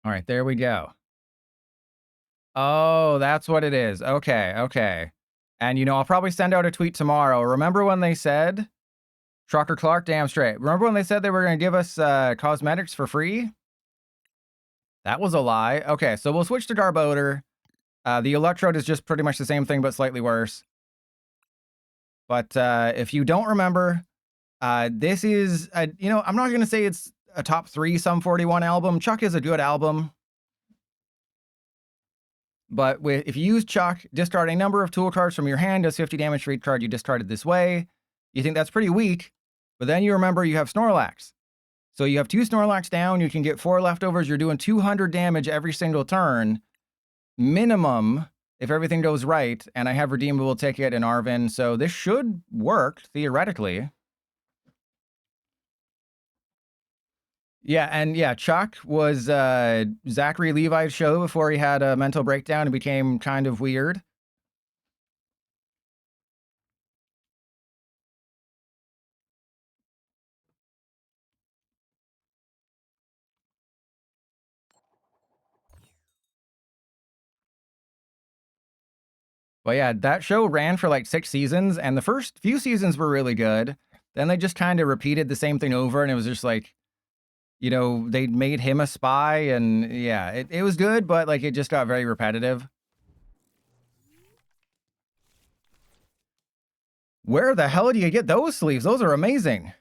All right, there we go. Oh, that's what it is. Okay, okay. And, you know, I'll probably send out a tweet tomorrow. Remember when they said, Trucker Clark, damn straight. Remember when they said they were going to give us cosmetics for free? That was a lie. Okay, so we'll switch to Garbodor. The Electrode is just pretty much the same thing, but slightly worse. But if you don't remember, this is, you know, I'm not going to say it's a top 3 Sum 41 album. Chuck is a good album. But if you use Chuck, discard a number of tool cards from your hand, does 50 damage for each card you discarded this way. You think that's pretty weak, but then you remember you have Snorlax. So you have 2 Snorlax down, you can get 4 leftovers, you're doing 200 damage every single turn. Minimum, if everything goes right, and I have Redeemable Ticket and Arven, so this should work, theoretically. Yeah, and yeah, Chuck was Zachary Levi's show before he had a mental breakdown and became kind of weird. But yeah, that show ran for like 6 seasons, and the first few seasons were really good. Then they just kind of repeated the same thing over, and it was just like, you know, they made him a spy, and yeah, it was good, but like it just got very repetitive. Where the hell do you get those sleeves? Those are amazing.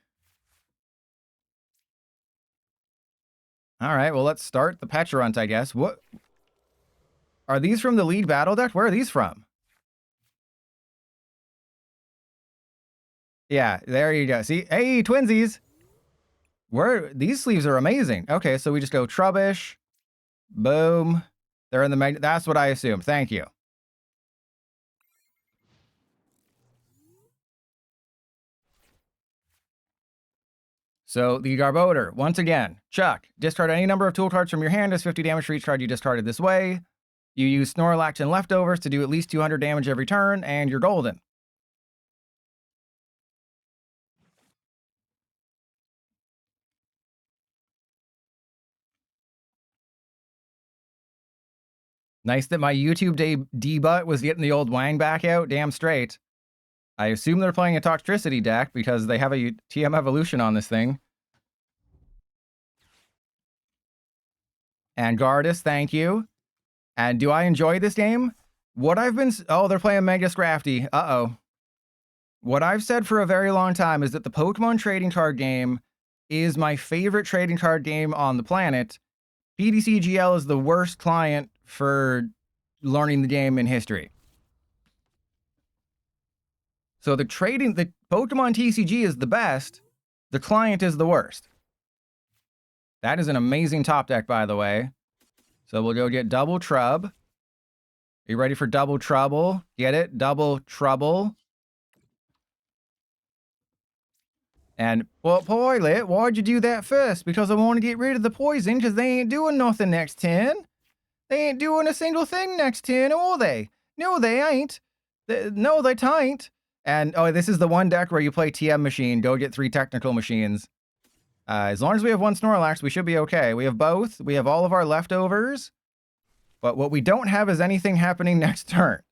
All right, well, let's start the Pecharunt, I guess. What are these from the lead battle deck? Where are these from? Yeah, there you go. See, hey, twinsies. Where these sleeves are amazing. Okay, so we just go Trubbish. Boom. They're in the magnet. That's what I assumed. Thank you. So the Garbodor, once again, Chuck, discard any number of tool cards from your hand, does 50 damage for each card you discarded this way. You use Snorlax and Leftovers to do at least 200 damage every turn, and you're golden. Nice that my YouTube debut was getting the old Wang back out. Damn straight. I assume they're playing a Toxtricity deck because they have a TM Evolution on this thing. And Gardus, thank you. And do I enjoy this game? What I've been... Oh, they're playing Mega Scrafty. Uh-oh. What I've said for a very long time is that the Pokemon trading card game is my favorite trading card game on the planet. PDCGL is the worst client for learning the game in history. So the Pokemon TCG is the best. The client is the worst. That is an amazing top deck, by the way. So we'll go get Double Trub. Are you ready for Double Trouble? Get it? Double Trouble. And, well, Toilet, why'd you do that first? Because I want to get rid of the poison, because they ain't doing nothing next turn. They ain't doing a single thing next turn, are they? No, they ain't. No, they tain't. And, oh, this is the one deck where you play TM Machine. Go get 3 technical machines. As long as we have 1 Snorlax, we should be okay. We have both. We have all of our leftovers. But what we don't have is anything happening next turn.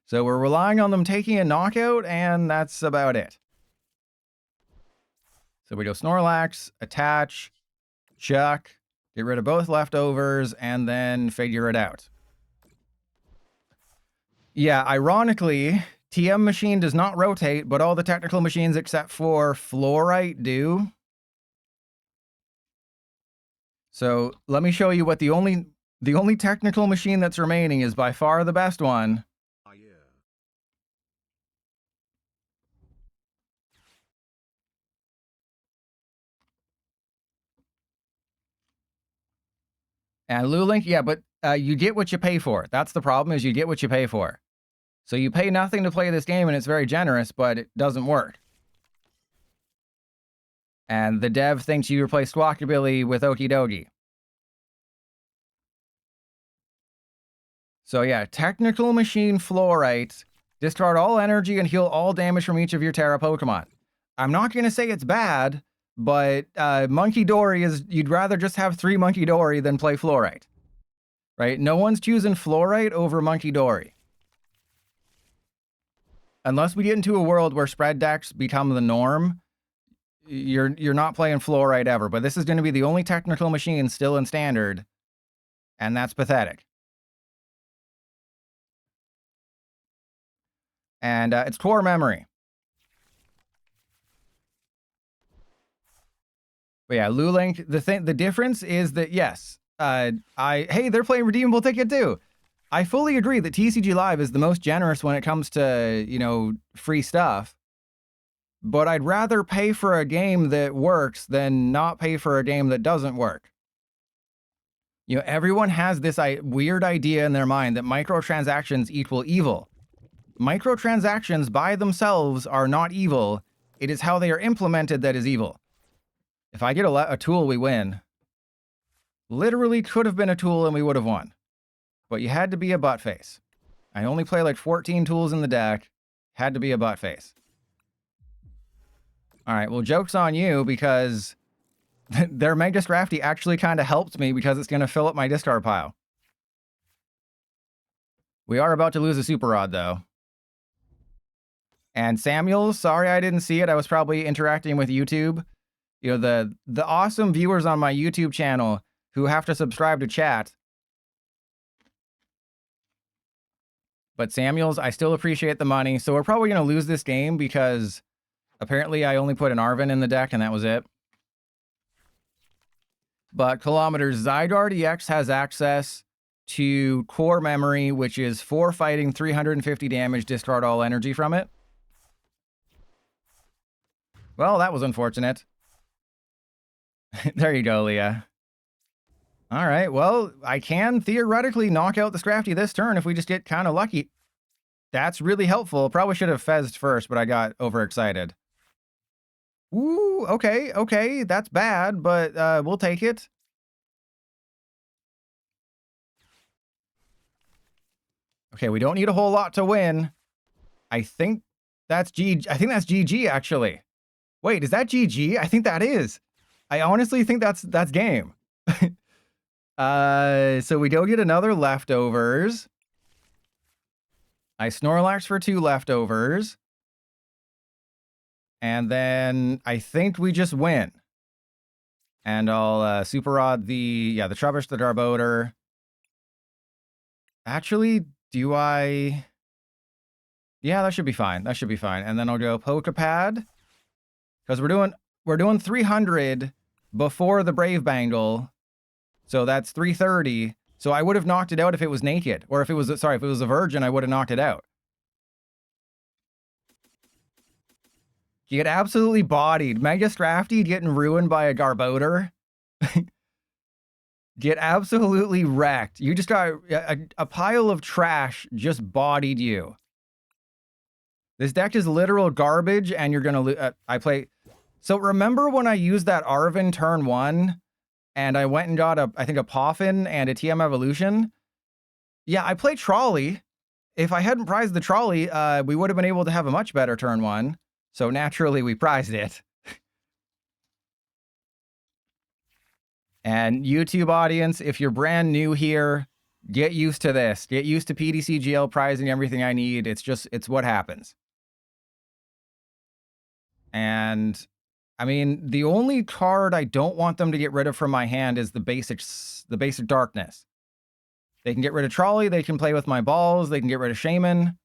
So we're relying on them taking a knockout, and that's about it. So we go Snorlax, attach, Chuck, get rid of both leftovers, and then figure it out. Yeah, ironically, TM Machine does not rotate, but all the technical machines except for Fluorite do. So let me show you what the only technical machine that's remaining is by far the best one. And Lulink, yeah, but you get what you pay for. That's the problem, is you get what you pay for. So you pay nothing to play this game, and it's very generous, but it doesn't work. And the dev thinks you replace Squawkabilly with Okie Dokie. So yeah, Technical Machine Fluorite. Discard all energy and heal all damage from each of your Terra Pokemon. I'm not going to say it's bad, but Monkey Dory is... You'd rather just have 3 Monkey Dory than play Fluorite. Right? No one's choosing Fluorite over Monkey Dory. Unless we get into a world where spread decks become the norm, you're not playing Fluorite ever. But this is going to be the only technical machine still in Standard, and that's pathetic. And it's core memory. But yeah, Lulink, the difference is that, yes, hey, they're playing Redeemable Ticket too. I fully agree that TCG Live is the most generous when it comes to, you know, free stuff. But I'd rather pay for a game that works than not pay for a game that doesn't work. You know, everyone has this weird idea in their mind that microtransactions equal evil. Microtransactions by themselves are not evil. It is how they are implemented that is evil. If I get a tool, we win. Literally could have been a tool and we would have won. But you had to be a butt face. I only play like 14 tools in the deck. Had to be a butt face. All right, well, joke's on you because their Mega Drafty actually kind of helped me because it's going to fill up my discard pile. We are about to lose a Super Rod, though. And Samuel, sorry I didn't see it. I was probably interacting with YouTube. You know, the awesome viewers on my YouTube channel who have to subscribe to chat. But Samuels, I still appreciate the money. So we're probably going to lose this game because apparently I only put an Arven in the deck and that was it. But Kilometers, Zygarde EX has access to Core Memory, which is 4 fighting, 350 damage, discard all energy from it. Well, that was unfortunate. There you go, Leah. All right, well, I can theoretically knock out the Scrafty this turn if we just get kind of lucky. That's really helpful. Probably should have fezzed first, but I got overexcited. Ooh, okay, that's bad, but we'll take it. Okay, we don't need a whole lot to win. I think that's GG, actually. Wait, is that GG? I think that is. I honestly think that's game. So we go get another Leftovers. I Snorlax for 2 Leftovers. And then I think we just win. And I'll Super Rod the Trubbish, the Garbodor. Actually, do I... Yeah, that should be fine. That should be fine. And then I'll go Poké Pad. Because we're doing 300 before the Brave Bangle. So that's 330. So I would have knocked it out if it was naked. Or if it was, sorry, if it was a virgin, I would have knocked it out. You get absolutely bodied. Mega Drafty getting ruined by a Garbodor. Get absolutely wrecked. You just got a pile of trash just bodied you. This deck is literal garbage and you're going to lose. So remember when I used that Arven turn 1 and I went and got I think a Poffin and a TM Evolution? Yeah, I played Trolley. If I hadn't prized the Trolley, we would have been able to have a much better turn 1. So naturally, we prized it. And YouTube audience, if you're brand new here, get used to this. Get used to PDCGL prizing everything I need. It's what happens. And I mean, the only card I don't want them to get rid of from my hand is the basic darkness. They can get rid of Trolley. They can play with my balls. They can get rid of Shaymin.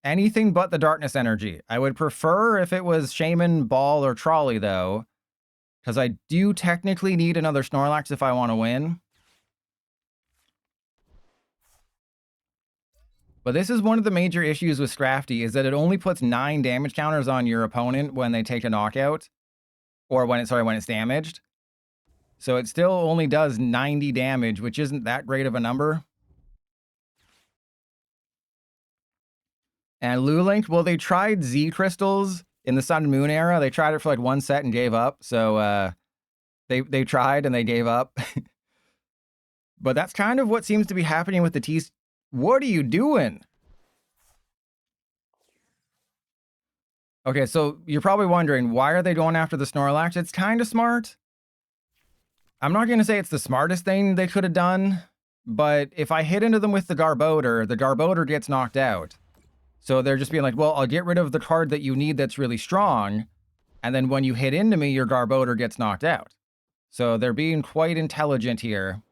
Anything but the darkness energy. I would prefer if it was Shaymin, Ball, or Trolley, though, because I do technically need another Snorlax if I want to win. But this is one of the major issues with Scrafty, is that it only puts 9 damage counters on your opponent when they take a knockout, or when it's damaged. So it still only does 90 damage, which isn't that great of a number. And Lulink, well, they tried Z crystals in the Sun and Moon era. They tried it for like 1 set and gave up. So they tried and they gave up. But that's kind of what seems to be happening with the T's. What are you doing? Okay, so you're probably wondering, why are they going after the Snorlax? It's kind of smart. I'm not going to say it's the smartest thing they could have done, but if I hit into them with the Garbodor gets knocked out. So they're just being like, well, I'll get rid of the card that you need that's really strong, and then when you hit into me, your Garbodor gets knocked out. So they're being quite intelligent here.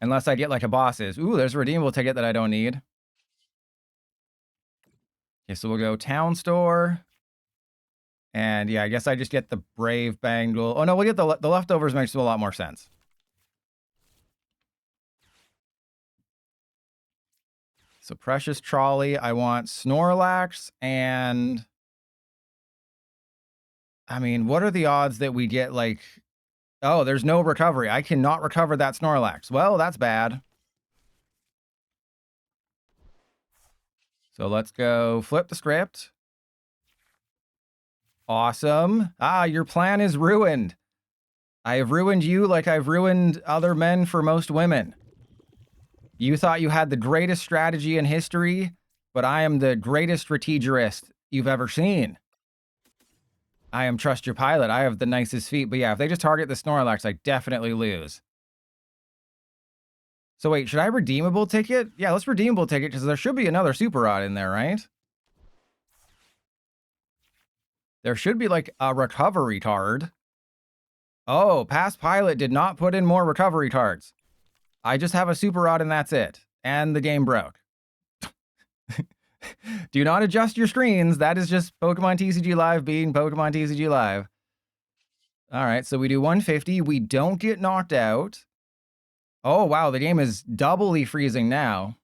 Unless I get like a boss's. Ooh, there's a redeemable ticket that I don't need. Okay, so we'll go Town Store. And yeah, I guess I just get the Brave Bangle. Oh no, we'll get the Leftovers makes a lot more sense. So Precious Trolley, I want Snorlax, and I mean, what are the odds that we get like, oh, there's no recovery. I cannot recover that Snorlax. Well, that's bad. So let's go flip the script. Awesome. Ah, your plan is ruined. I have ruined you like I've ruined other men for most women. You thought you had the greatest strategy in history, but I am the greatest strategist you've ever seen. I am Trust Your Pilot. I have the nicest feet. But yeah, if they just target the Snorlax, I definitely lose. So wait, should I Redeemable Ticket? Yeah, let's Redeemable Ticket, because there should be another Super Rod in there, right? There should be like a recovery card. Oh, Past Pilot did not put in more recovery cards. I just have a Super Rod and that's it. And the game broke. Do not adjust your screens. That is just Pokemon TCG Live being Pokemon TCG Live. All right, so we do 150. We don't get knocked out. Oh, wow, the game is doubly freezing now.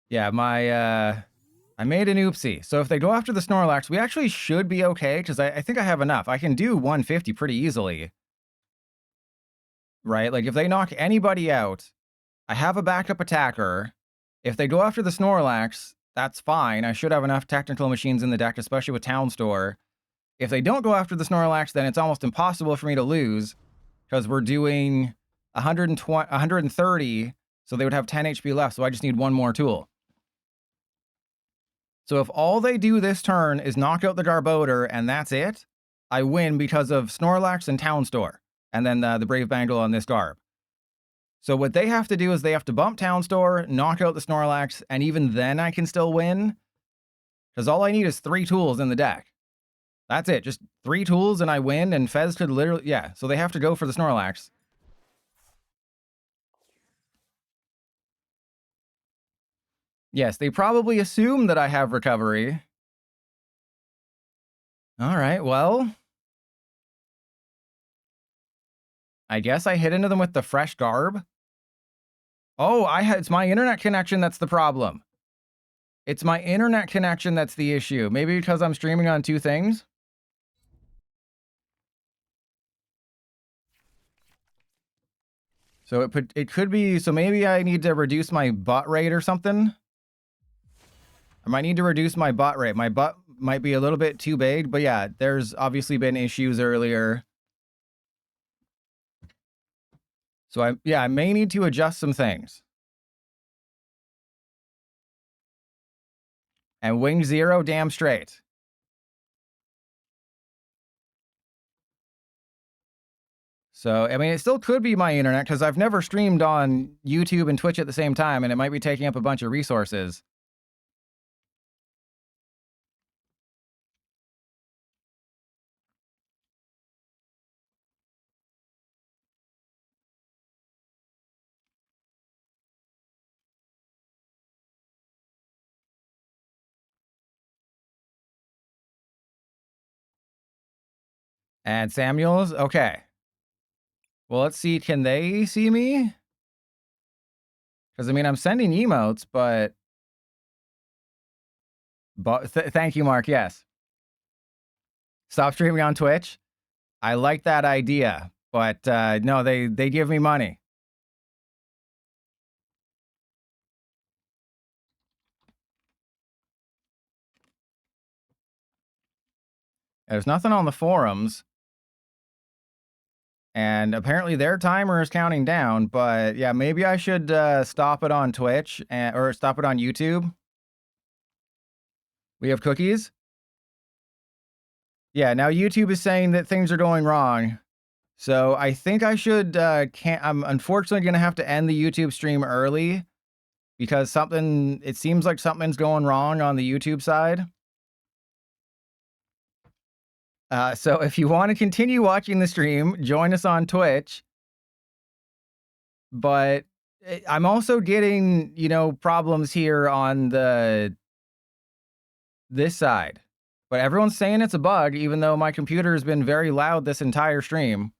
Yeah, I made an oopsie. So if they go after the Snorlax, we actually should be okay, because I think I have enough. I can do 150 pretty easily. Right? Like, if they knock anybody out, I have a backup attacker. If they go after the Snorlax, that's fine. I should have enough technical machines in the deck, especially with Town Store. If they don't go after the Snorlax, then it's almost impossible for me to lose, because we're doing 130, so they would have 10 HP left, so I just need one more tool. So if all they do this turn is knock out the Garbodor and that's it, I win because of Snorlax and Town Store, and then the Brave Bangle on this Garb. So what they have to do is they have to bump Town Store, knock out the Snorlax, and even then I can still win, because all I need is 3 tools in the deck. That's it, just 3 tools and I win, and Fez could literally, yeah, so they have to go for the Snorlax. Yes, they probably assume that I have recovery. All right, well, I guess I hit into them with the fresh Garb. Oh, it's my internet connection that's the problem. It's my internet connection that's the issue. Maybe because I'm streaming on 2 things. So it could be, so maybe I need to reduce my butt rate or something. I might need to reduce my butt rate. My butt might be a little bit too big, but yeah, there's obviously been issues earlier. So I may need to adjust some things. And wing 0, damn straight. So, I mean, it still could be my internet, because I've never streamed on YouTube and Twitch at the same time, and it might be taking up a bunch of resources. And Samuels, okay. Well, let's see, can they see me? Because, I mean, I'm sending emotes, but thank you, Mark, yes. Stop streaming on Twitch. I like that idea, but no, they give me money. There's nothing on the forums. And apparently their timer is counting down, but yeah, maybe I should stop it on Twitch or stop it on YouTube. We have cookies. Yeah, now YouTube is saying that things are going wrong. So I think I should, I'm unfortunately going to have to end the YouTube stream early because it seems like something's going wrong on the YouTube side. So if you want to continue watching the stream, join us on Twitch. But I'm also getting, you know, problems here on this side. But everyone's saying it's a bug, even though my computer has been very loud this entire stream.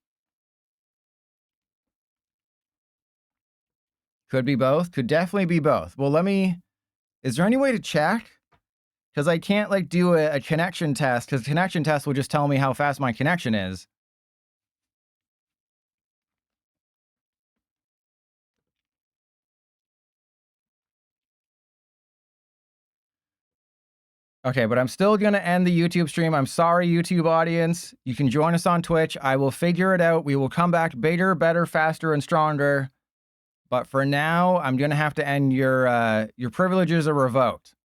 Could be both. Could definitely be both. Well, is there any way to check? Because I can't like do a connection test, because connection test will just tell me how fast my connection is. Okay, but I'm still going to end the YouTube stream. I'm sorry, YouTube audience. You can join us on Twitch. I will figure it out. We will come back bigger, better, faster, and stronger. But for now, I'm going to have to end your privileges are revoked.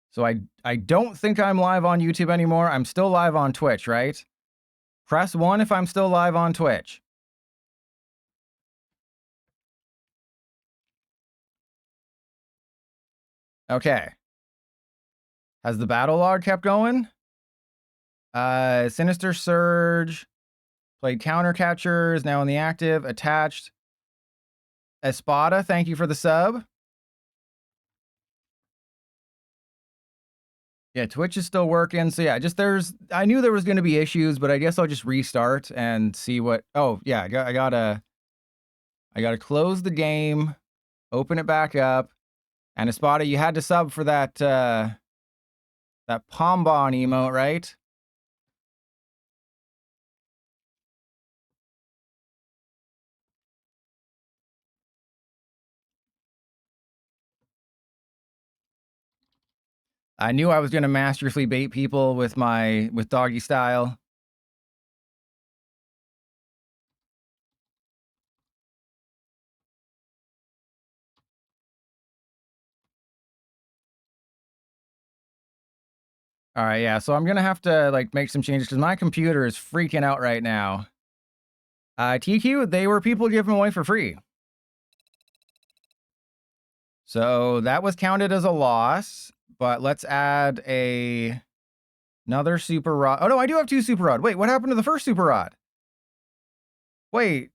So I don't think I'm live on YouTube anymore. I'm still live on Twitch, right? Press 1 if I'm still live on Twitch. Okay. Has the battle log kept going? Sinister Surge. Played Counter Catcher, is now in the active. Attached. Espada, thank you for the sub. Yeah, Twitch is still working. So yeah, I knew there was going to be issues, but I guess I'll just restart and see what. Oh yeah, I gotta close the game, open it back up, and Espada, you had to sub for that that Pombon emote, right? I knew I was going to masterfully bait people with doggy style. All right, yeah. So I'm going to have to like make some changes because my computer is freaking out right now. TQ, they were people giving away for free. So that was counted as a loss, but let's add another super rod. Oh no, I do have 2 super rod. Wait, what happened to the first super rod? Wait,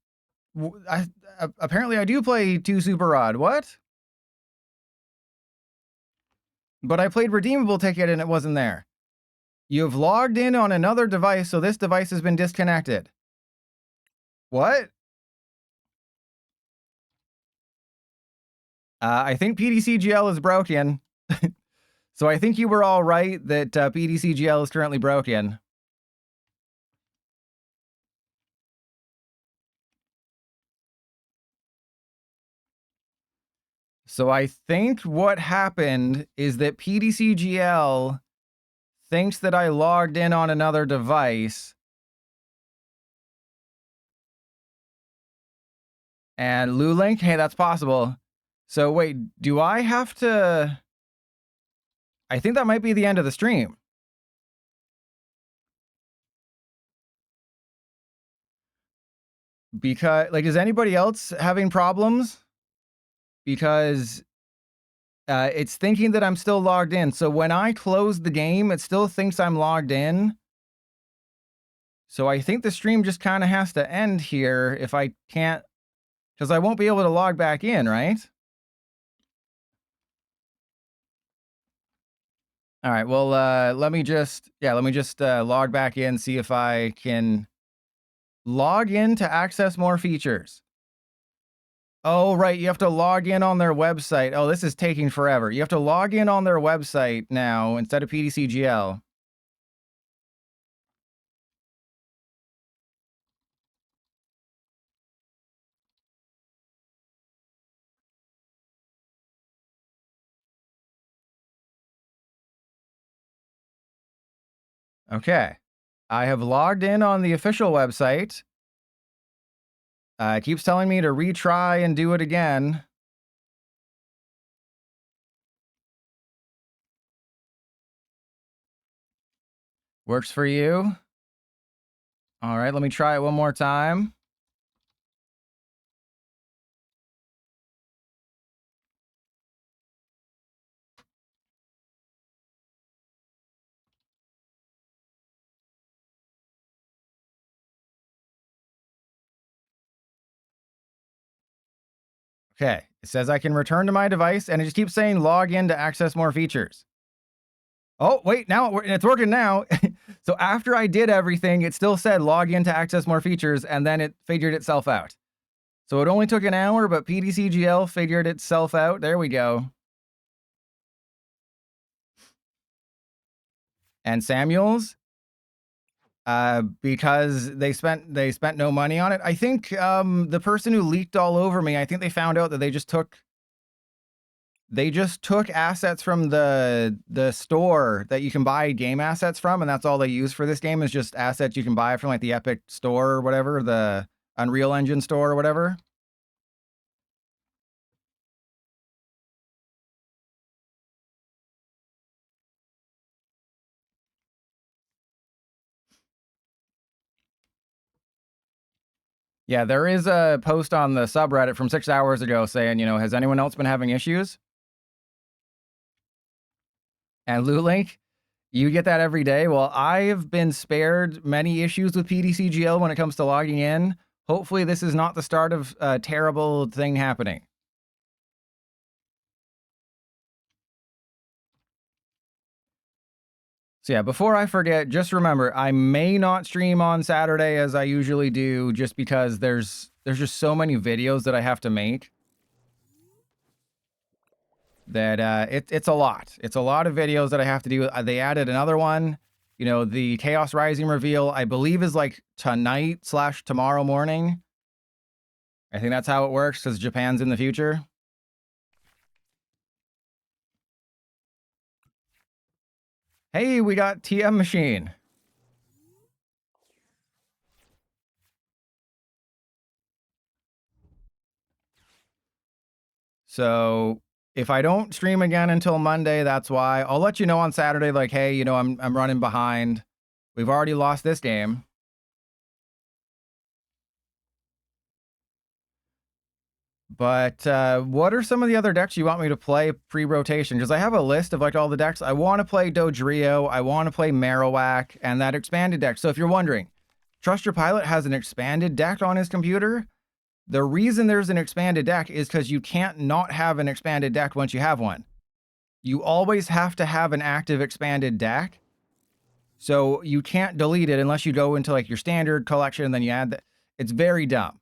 apparently I do play 2 super rod. What? But I played Redeemable Ticket and it wasn't there. You have logged in on another device, so this device has been disconnected. What? I think PDCGL is broken. So I think you were all right that PDCGL is currently broken. So I think what happened is that PDCGL thinks that I logged in on another device. And Lulink, hey, that's possible. So wait, do I have to... I think that might be the end of the stream. Because, like, is anybody else having problems? Because it's thinking that I'm still logged in. So when I close the game, it still thinks I'm logged in. So I think the stream just kind of has to end here if I can't, because I won't be able to log back in, right? All right, well, let me just log back in, see if I can log in to access more features. Oh, right, you have to log in on their website. Oh, this is taking forever. You have to log in on their website now instead of PDCGL. Okay. I have logged in on the official website. It keeps telling me to retry and do it again. Works for you? All right, let me try it one more time. Okay, it says I can return to my device, and it just keeps saying log in to access more features. Oh, wait, now it's working now. So after I did everything, it still said log in to access more features, and then it figured itself out. So it only took an hour, but PDCGL figured itself out. There we go. And Samuels, because they spent no money on it. I think the person who leaked all over me, I think they found out that they just took assets from the store that you can buy game assets from, and that's all they use for this game is just assets you can buy from like the Epic store or whatever, the Unreal Engine store or whatever. Yeah, there is a post on the subreddit from 6 hours ago saying, you know, has anyone else been having issues? And Lulink, you get that every day. Well, I've been spared many issues with PDCGL when it comes to logging in. Hopefully this is not the start of a terrible thing happening. So yeah, before I forget, just remember, I may not stream on Saturday as I usually do, just because there's just so many videos that I have to make that it's a lot. It's a lot of videos that I have to do. They added another one. You know, the Chaos Rising reveal, I believe, is like tonight/tomorrow morning. I think that's how it works, because Japan's in the future. Hey, we got TM Machine. So if I don't stream again until Monday, that's why. I'll let you know on Saturday, like, hey, you know, I'm running behind. We've already lost this game. But what are some of the other decks you want me to play pre-rotation? Because I have a list of like all the decks. I want to play Dodrio, I want to play Marowak, and that expanded deck. So if you're wondering, Trust Your Pilot has an expanded deck on his computer. The reason there's an expanded deck is because you can't not have an expanded deck once you have one. You always have to have an active expanded deck. So you can't delete it unless you go into like your standard collection and then you add that. It's very dumb.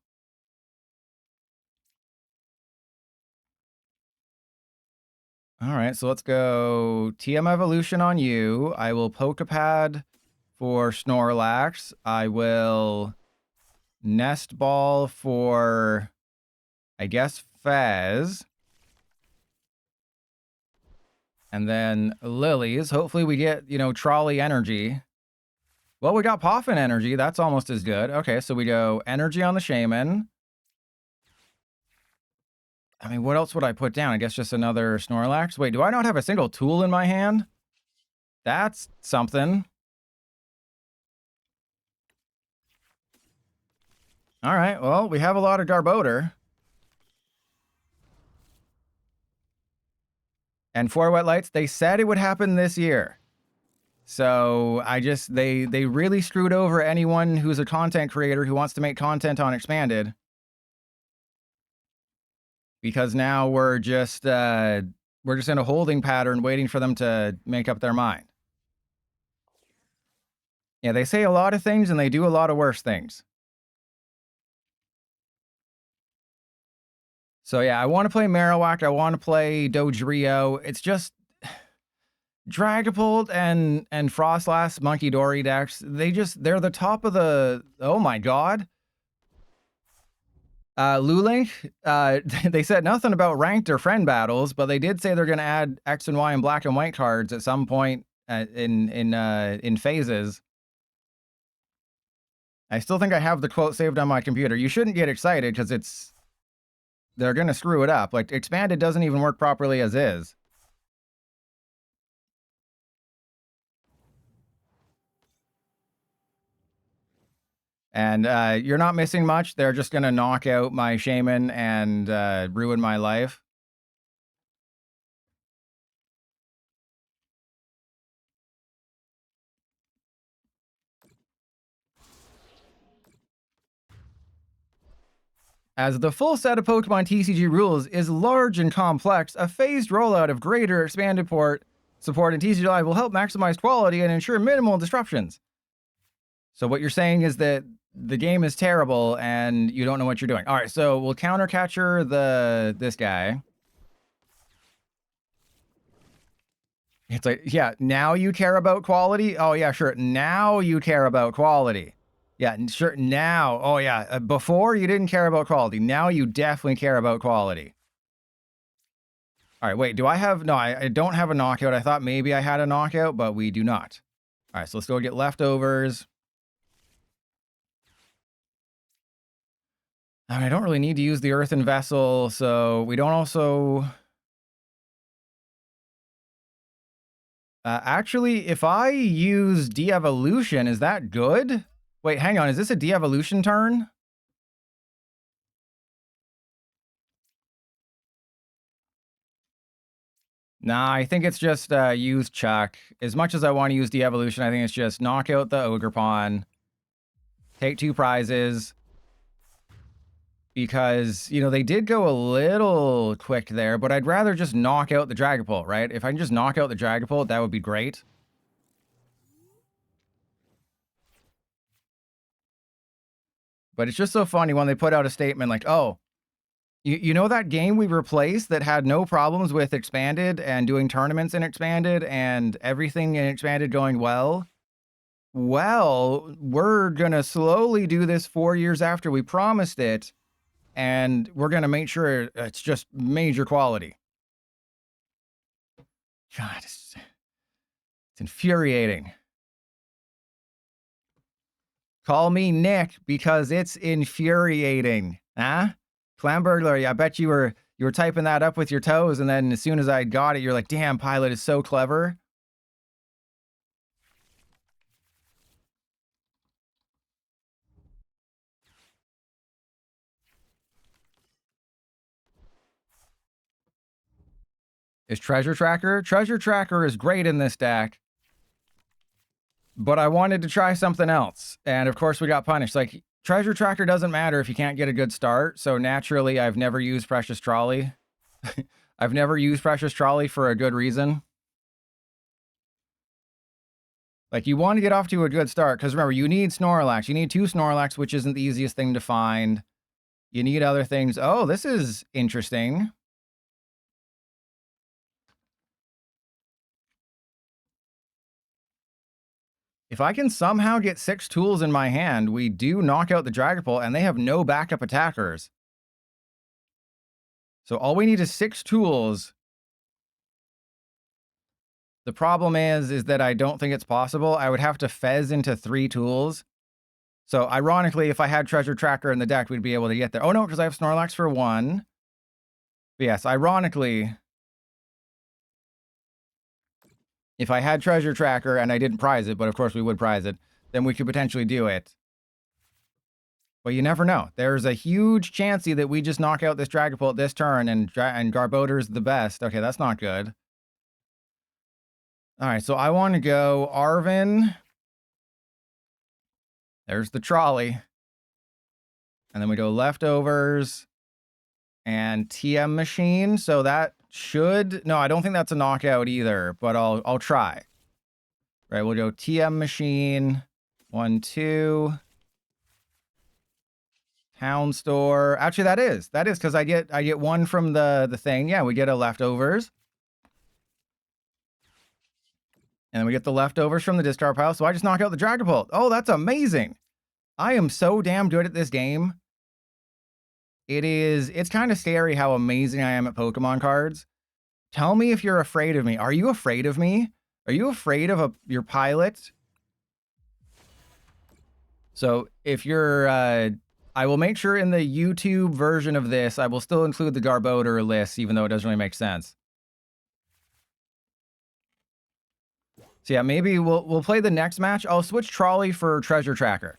All right, so let's go TM Evolution on you. I will Poké Pad for Snorlax. I will Nest Ball for, I guess, Fez. And then Lilies. Hopefully we get, you know, Trolley Energy. Well, we got Poffin Energy. That's almost as good. Okay, so we go Energy on the Shaymin. I mean, what else would I put down? I guess just another Snorlax. Wait, do I not have a single tool in my hand? That's something. All right, well, we have a lot of Garbodor. And 4 Wet Lights, they said it would happen this year. So they really screwed over anyone who's a content creator who wants to make content on Expanded. Because now we're just in a holding pattern waiting for them to make up their mind. Yeah, they say a lot of things and they do a lot of worse things. So yeah, I want to play Marowak, I want to play Dodrio. It's just Dragapult and Frostlass Monkey Dory decks, they're the top of the, oh my god. Lulink, they said nothing about ranked or friend battles, but they did say they're going to add X and Y and black and white cards at some point in phases. I still think I have the quote saved on my computer. You shouldn't get excited because they're going to screw it up. Like, Expanded doesn't even work properly as is. And you're not missing much. They're just going to knock out my Shaymin and ruin my life. As the full set of Pokemon TCG rules is large and complex, a phased rollout of greater expanded support in TCG Live will help maximize quality and ensure minimal disruptions. So what you're saying is that the game is terrible and you don't know what you're doing. All right, so we'll counter catcher this guy. It's like, yeah, now you care about quality? Oh, yeah, sure. Now you care about quality. Yeah, sure. Now, oh, yeah. Before, you didn't care about quality. Now you definitely care about quality. All right, wait. Do I have... No, I don't have a knockout. I thought maybe I had a knockout, but we do not. All right, so let's go get leftovers. I don't really need to use the Earthen Vessel, so we don't also... actually, if I use De-Evolution, is that good? Wait, hang on. Is this a De-Evolution turn? Nah, I think it's just use Chuck. As much as I want to use De-Evolution, I think it's just knock out the Ogre Pawn, take 2 prizes. Because, you know, they did go a little quick there, but I'd rather just knock out the Dragapult, right? If I can just knock out the Dragapult, that would be great. But it's just so funny when they put out a statement like, oh, you know that game we replaced that had no problems with Expanded and doing tournaments in Expanded and everything in Expanded going well? Well, we're going to slowly do this 4 years after we promised it. And we're going to make sure it's just major quality. God, it's infuriating. Call me Nick because it's infuriating. Huh? Clam Burglary, I bet you were typing that up with your toes, and then as soon as I got it, you're like, damn, Pilot is so clever. Is Treasure Tracker? Treasure Tracker is great in this deck. But I wanted to try something else. And of course we got punished. Like, Treasure Tracker doesn't matter if you can't get a good start. So naturally, I've never used Precious Trolley. I've never used Precious Trolley for a good reason. Like, you want to get off to a good start. Because remember, you need Snorlax. You need 2 Snorlax, which isn't the easiest thing to find. You need other things. Oh, this is interesting. If I can somehow get 6 tools in my hand, we do knock out the Dragapult, and they have no backup attackers. So all we need is 6 tools. The problem is that I don't think it's possible. I would have to fez into 3 tools. So ironically, if I had Treasure Tracker in the deck, we'd be able to get there. Oh no, because I have Snorlax for 1. But yes, ironically, if I had Treasure Tracker and I didn't prize it, but of course we would prize it, then we could potentially do it. But you never know. There's a huge chancey that we just knock out this Dragapult this turn and Garbodor's the best. Okay, that's not good. All right, so I want to go Arven. There's the trolley. And then we go Leftovers and TM Machine. So that should... No, I don't think that's a knockout either, but I'll try. Right, we'll go TM Machine. 1, 2. Town Store. Actually, that is because I get 1 from the thing. Yeah, we get a Leftovers. And then we get the Leftovers from the discard pile. So I just knock out the Dragapult. Oh, that's amazing. I am so damn good at this game. It's kind of scary how amazing I am at Pokemon cards. Tell me if you're afraid of me. Are you afraid of me? Are you afraid of your pilot? So if you're... I will make sure in the YouTube version of this, I will still include the Garbodor list, even though it doesn't really make sense. So yeah, maybe we'll play the next match. I'll switch Trolley for Treasure Tracker.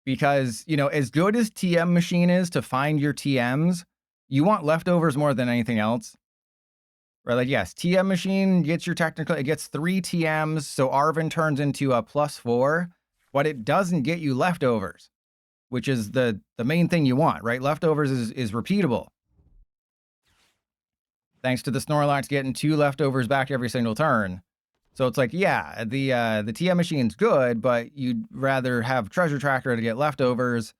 Because, you know, as good as TM Machine is to find your TMs, you want Leftovers more than anything else. Right, like, yes, TM Machine gets your technical... It gets 3 TMs, so Arven turns into a +4. But it doesn't get you Leftovers. which is the main thing you want, right? Leftovers is repeatable. Thanks to the Snorlax getting 2 leftovers back every single turn. So it's like, yeah, the TM machine's good, but you'd rather have Treasure Tracker to get leftovers.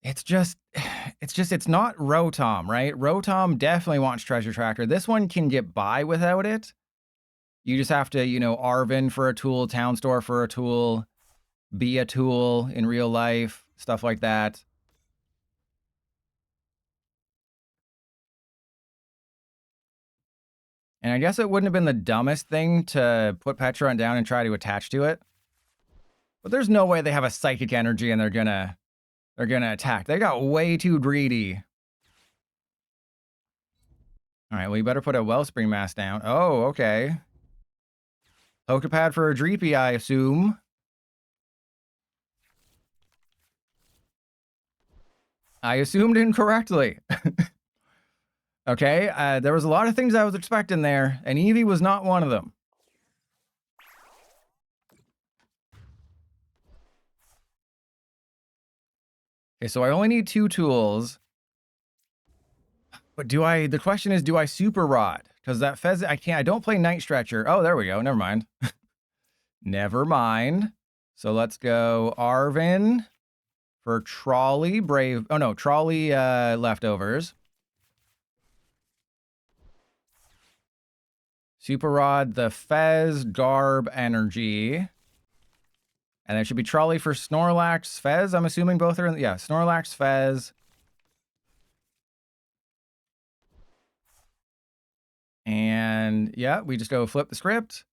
It's not Rotom, right? Rotom definitely wants Treasure Tracker. This one can get by without it. You just have to, you know, Arven for a tool, Town Store for a tool, be a tool in real life, stuff like that. And I guess it wouldn't have been the dumbest thing to put Pecharunt down and try to attach to it. But there's no way they have a Psychic Energy and they're gonna attack. They got way too greedy. All right, well, you better put a Wellspring Mass down. Oh, okay. Poké Pad for a Dreepy, I assume. I assumed incorrectly. Okay, there was a lot of things I was expecting there, and Eevee was not one of them. Okay, so I only need 2 tools. But the question is, do I Super Rod? Because that I don't play Night Stretcher. Oh, there we go, never mind. Never mind. So let's go Arven for Trolley, Trolley leftovers. Super Rod, the Fez, Garb, Energy. And there should be Trolley for Snorlax, Fez. I'm assuming both are in, yeah, Snorlax, Fez. And yeah, we just go flip the script.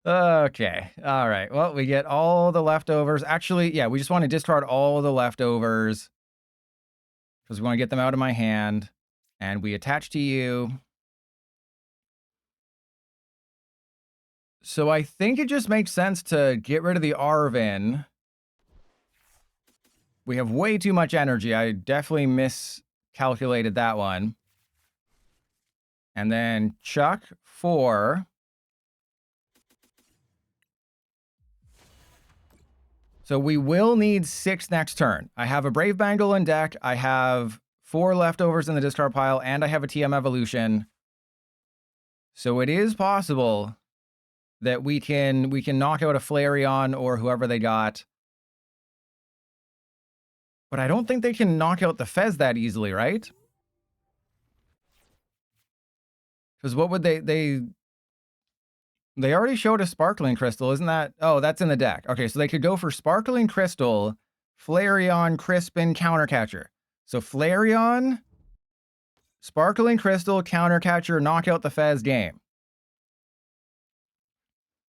Okay, all right. Well, we get all the leftovers. Actually, yeah, we just want to discard all the leftovers because we want to get them out of my hand. And we attach to you. So I think it just makes sense to get rid of the Arven. We have way too much energy. I definitely miscalculated that one. And then Chuck for... So we will need 6 next turn. I have a Brave Bangle in deck. I have 4 leftovers in the discard pile, and I have a TM Evolution. So it is possible that we can knock out a Flareon or whoever they got. But I don't think they can knock out the Fez that easily, right? Because what would they already showed a Sparkling Crystal, isn't that? Oh, that's in the deck. Okay, so they could go for Sparkling Crystal, Flareon, Crispin, Countercatcher. So Flareon, Sparkling Crystal, Countercatcher, knock out the Fez game.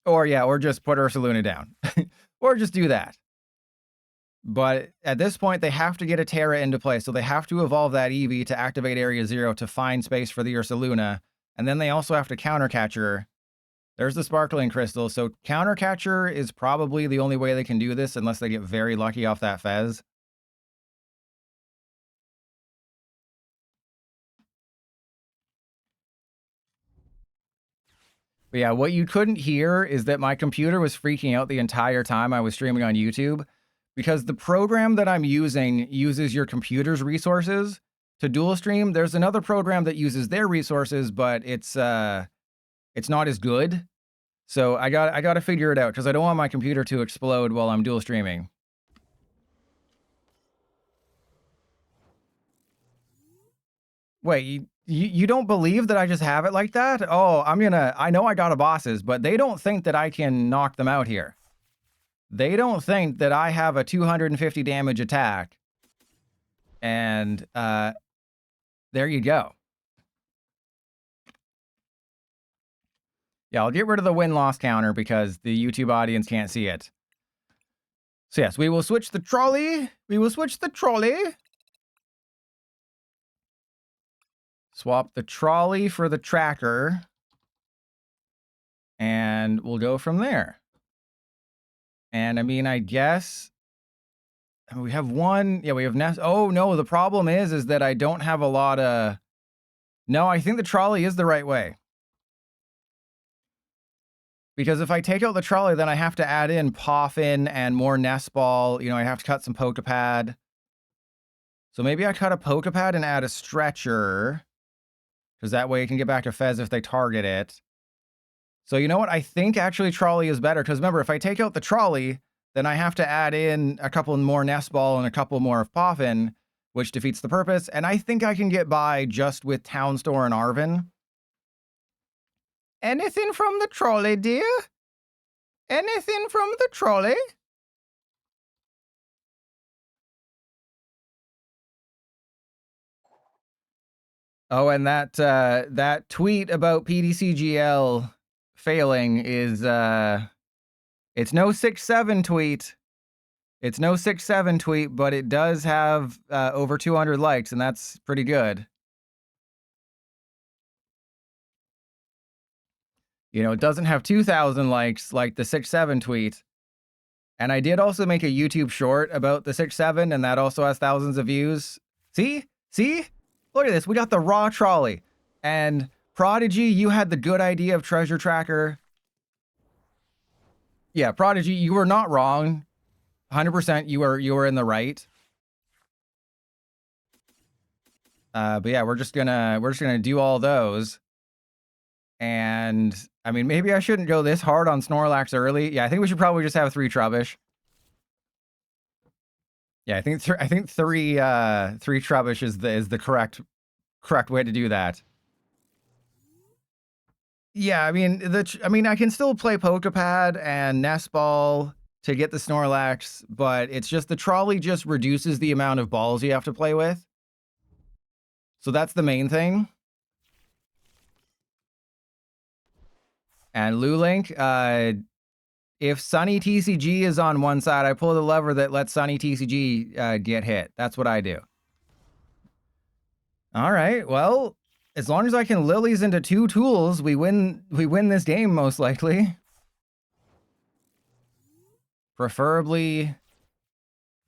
Or yeah, or just put Ursaluna down. Or just do that. But at this point, they have to get a Terra into play, so they have to evolve that Eevee to activate Area 0 to find space for the Ursaluna. And then they also have to Countercatcher. There's the Sparkling Crystal, so Countercatcher is probably the only way they can do this unless they get very lucky off that Fez. But yeah, what you couldn't hear is that my computer was freaking out the entire time I was streaming on YouTube, because the program that I'm using uses your computer's resources to dual stream. There's another program that uses their resources, but it's not as good. So I got to figure it out because I don't want my computer to explode while I'm dual streaming. Wait, you don't believe that I just have it like that? Oh, I know I got a bosses, but they don't think that I can knock them out here. They don't think that I have a 250 damage attack. And there you go. Yeah, I'll get rid of the win-loss counter because the YouTube audience can't see it. So yes, we will switch the trolley. We will switch the trolley. Swap the trolley for the tracker. And we'll go from there. And I mean, I guess we have one. Yeah, we have Nest. Oh, no, the problem is that I don't have a lot of... No, I think the trolley is the right way. Because if I take out the trolley, then I have to add in Poffin and more Nest Ball. You know, I have to cut some Poké Pad. So maybe I cut a Poké Pad and add a Stretcher. Because that way it can get back to Fez if they target it. So you know what? I think actually Trolley is better. Because remember, if I take out the Trolley, then I have to add in a couple more Nest Ball and a couple more of Poffin, which defeats the purpose. And I think I can get by just with Town Store and Arven. Anything from the trolley, dear? Anything from the trolley? Oh, and that tweet about PDCGL failing is it's no 6-7 tweet. It's no 6-7 tweet, but it does have over 200 likes, and that's pretty good. You know, it doesn't have 2,000 likes like the 6-7 tweet. And I did also make a YouTube short about the 6-7, and that also has thousands of views. See? See? Look at this. We got the raw trolley. And Prodigy, you had the good idea of treasure tracker. Yeah, Prodigy, you were not wrong. 100% you were in the right. But yeah, we're just gonna do all those. And I mean, maybe I shouldn't go this hard on Snorlax early. Yeah, I think we should probably just have 3 Trubbish. Yeah, I think three Trubbish is the correct way to do that. Yeah, I mean I can still play Poké Pad and Nest Ball to get the Snorlax, but it's just the trolley just reduces the amount of balls you have to play with. So that's the main thing. And Lulink, if Sunny TCG is on one side, I pull the lever that lets Sunny TCG get hit. That's what I do. All right, well, as long as I can Lilies into 2 tools, we win this game most likely. Preferably,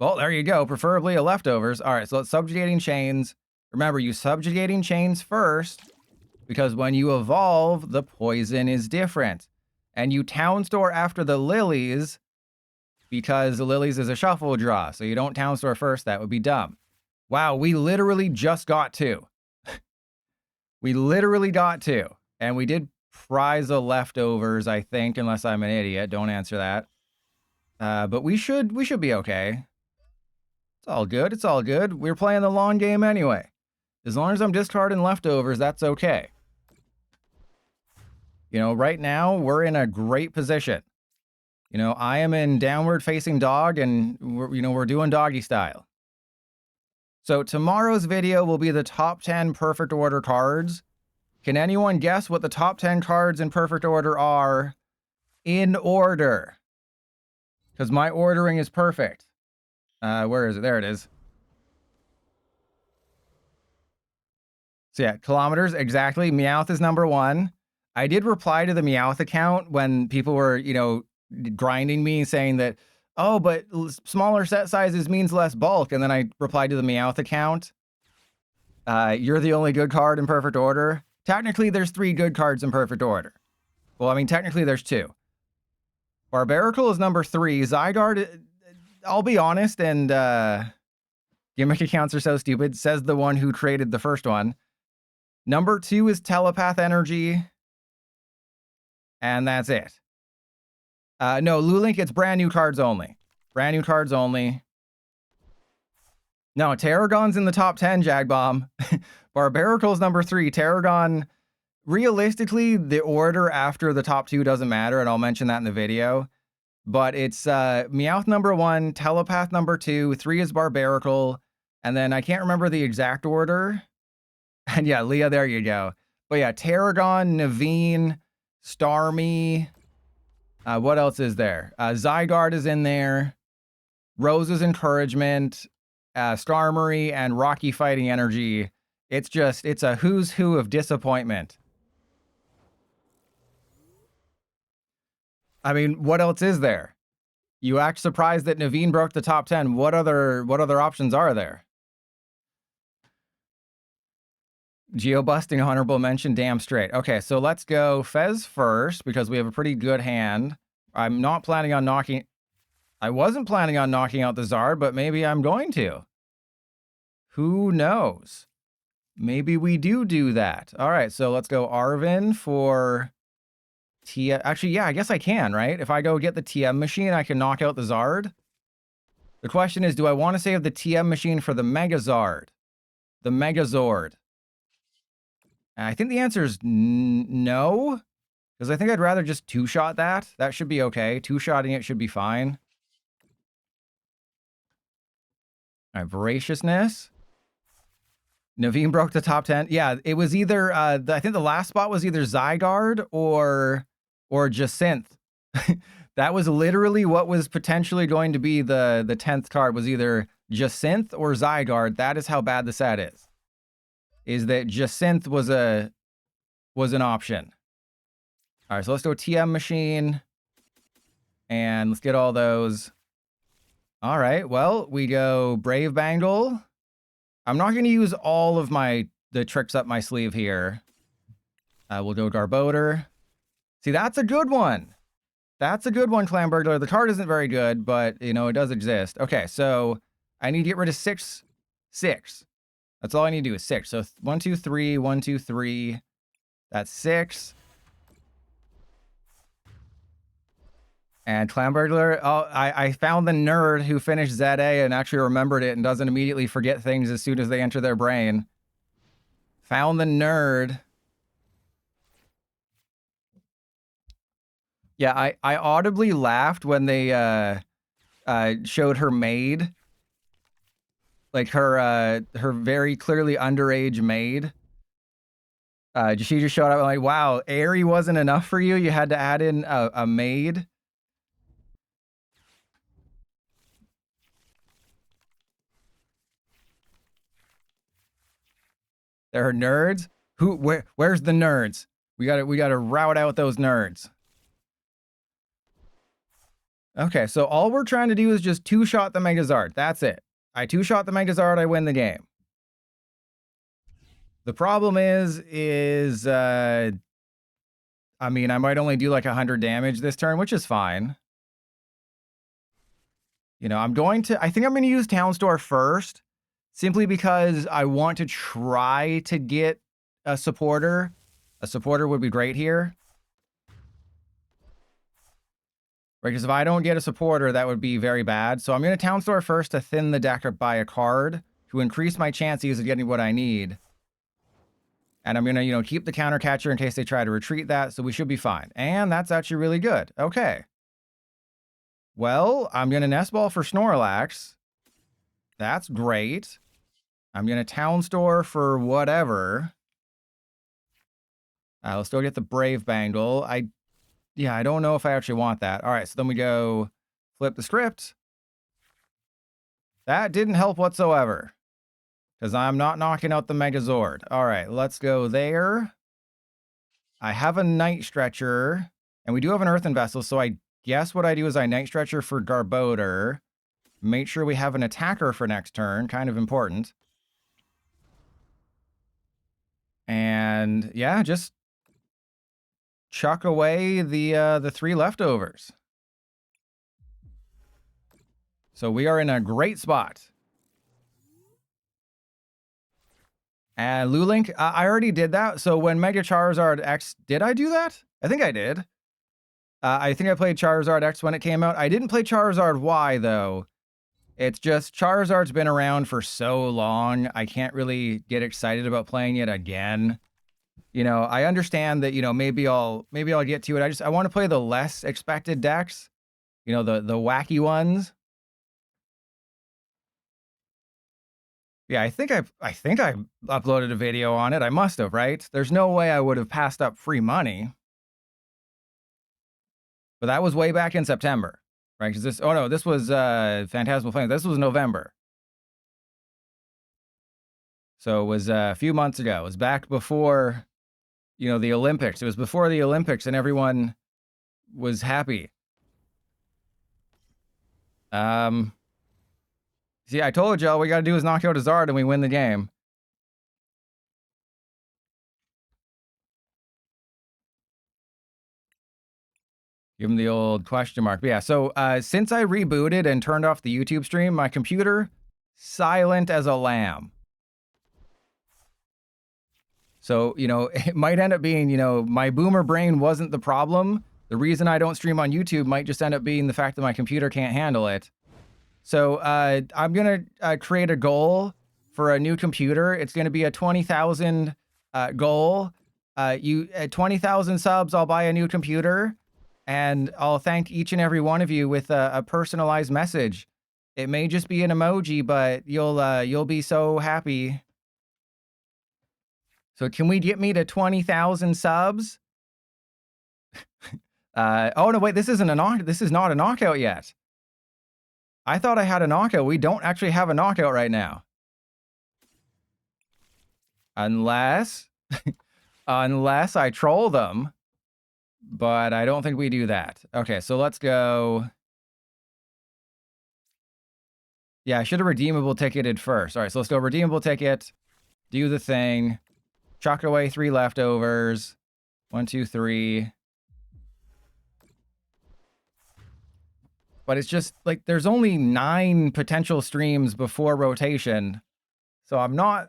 well, there you go. Preferably a Leftovers. All right, so it's Subjugating Chains. Remember, you Subjugating Chains first, because when you evolve, the poison is different. And you Town Store after the Lilies, because the Lilies is a shuffle draw. So you don't Town Store first. That would be dumb. Wow, we literally just got 2. We literally got 2. And we did prize a Leftovers, I think, unless I'm an idiot. Don't answer that. But we should be okay. It's all good. It's all good. We're playing the long game anyway. As long as I'm discarding Leftovers, that's okay. You know, right now, we're in a great position. You know, I am in downward facing dog, and we're doing doggy style. So tomorrow's video will be the top 10 perfect order cards. Can anyone guess what the top 10 cards in perfect order are in order? Because my ordering is perfect. Where is it? There it is. So yeah, kilometers, exactly. Meowth is number 1. I did reply to the Meowth account when people were, grinding me saying that, oh, but smaller set sizes means less bulk. And then I replied to the Meowth account. You're the only good card in perfect order. Technically, there's 3 good cards in perfect order. Well, I mean, technically there's 2. Barbaracle is number 3. Zygarde, I'll be honest, and gimmick accounts are so stupid, says the one who created the first one. Number 2 is Telepath Energy. And that's it. No, Lulink, it's brand new cards only. Brand new cards only. No, Tarragon's in the top 10, Jagbomb. Barbaracle's number 3. Tarragon, realistically, the order after the top 2 doesn't matter, and I'll mention that in the video. But it's Meowth number 1, Telepath number 2, 3 is Barbaracle, and then I can't remember the exact order. And yeah, Leah, there you go. But yeah, Tarragon, Naveen, Starmie. What else is there? Zygarde is in there. Rose's Encouragement, Starmie, and Rocky Fighting Energy. It's a who's who of disappointment. I mean, what else is there? You act surprised that Naveen broke the top 10. What other options are there? Geo-busting honorable mention, damn straight. Okay, so let's go Fez first, because we have a pretty good hand. I'm not planning on knocking... I wasn't planning on knocking out the Zard, but maybe I'm going to. Who knows? Maybe we do that. All right, so let's go Arven for... Actually, yeah, I guess I can, right? If I go get the TM machine, I can knock out the Zard. The question is, do I want to save the TM machine for the Megazard? The Megazord? And I think the answer is no. Because I think I'd rather just two-shot that. That should be okay. Two-shotting it should be fine. All right, Voraciousness. Naveen broke the top 10. Yeah, it was either, I think the last spot was either Zygarde or Jacynth. That was literally what was potentially going to be the 10th card, was either Jacynth or Zygarde. That is how bad the set is. Is that Jacynth was an option. All right, so let's go TM machine. And let's get all those. All right, well, we go Brave Bangle. I'm not going to use all of the tricks up my sleeve here. We'll go Garbodor. See, that's a good one. That's a good one, Clan Burglar. The card isn't very good, but, you know, it does exist. Okay, so I need to get rid of 6. That's all I need to do is 6. So 1, 2, 3, 1, 2, 3. That's 6. And Clan Burglar, oh, I found the nerd who finished ZA and actually remembered it and doesn't immediately forget things as soon as they enter their brain. Found the nerd. Yeah, I audibly laughed when they showed her maid. Like her very clearly underage maid. She just showed up like, wow, Airy wasn't enough for you? You had to add in a maid? There are nerds? Where's the nerds? We gotta route out those nerds. Okay, so all we're trying to do is just two-shot the Megazard. That's it. I two-shot the Megazard, I win the game. The problem is I mean, I might only do like 100 damage this turn, which is fine. You know, I think I'm going to use Town Store first, simply because I want to try to get a supporter. A supporter would be great here. Right, because if I don't get a supporter, that would be very bad. So I'm going to Town Store first to thin the deck or buy a card to increase my chances of getting what I need. And I'm going to, you know, keep the counter catcher in case they try to retreat that, so we should be fine. And that's actually really good. Okay. Well, I'm going to Nest Ball for Snorlax. That's great. I'm going to Town Store for whatever. Let's go get the Brave Bangle. Yeah, I don't know if I actually want that. All right, so then we go flip the script. That didn't help whatsoever, because I'm not knocking out the Megazord. All right, let's go there. I have a Night Stretcher, and we do have an Earthen Vessel, so I guess what I do is I Night Stretcher for Garbodor. Make sure we have an attacker for next turn, kind of important. And yeah, just chuck away the 3 leftovers. So we are in a great spot. And Lulink, I already did that. So when Mega Charizard X, did I do that? I think I did. I think I played Charizard X when it came out. I didn't play Charizard Y, though. It's just Charizard's been around for so long, I can't really get excited about playing it again. You know, I understand that, you know, maybe I'll get to it. I want to play the less expected decks. You know, the wacky ones. Yeah, I think I uploaded a video on it. I must have, right? There's no way I would have passed up free money. But that was way back in September, right? Because this was Phantasmal Flames. This was November. So it was a few months ago. It was back before, you know, the Olympics. It was before the Olympics and everyone was happy. See, I told you all we got to do is knock out a Zard and we win the game. Give him the old question mark. But yeah, so since I rebooted and turned off the YouTube stream, my computer, silent as a lamb. So, you know, it might end up being, you know, my boomer brain wasn't the problem. The reason I don't stream on YouTube might just end up being the fact that my computer can't handle it. So I'm going to create a goal for a new computer. It's going to be a 20,000 goal. At 20,000 subs, I'll buy a new computer. And I'll thank each and every one of you with a personalized message. It may just be an emoji, but you'll be so happy. So can we get me to 20,000 subs? Oh no, wait, this is not a knockout yet. I thought I had a knockout. We don't actually have a knockout right now. Unless unless I troll them. But I don't think we do that. Okay, so let's go. Yeah, I should have redeemable ticketed first. All right, so let's go redeemable ticket. Do the thing. Chuck away 3 leftovers. 1, 2, 3. But it's just like there's only 9 potential streams before rotation. So I'm not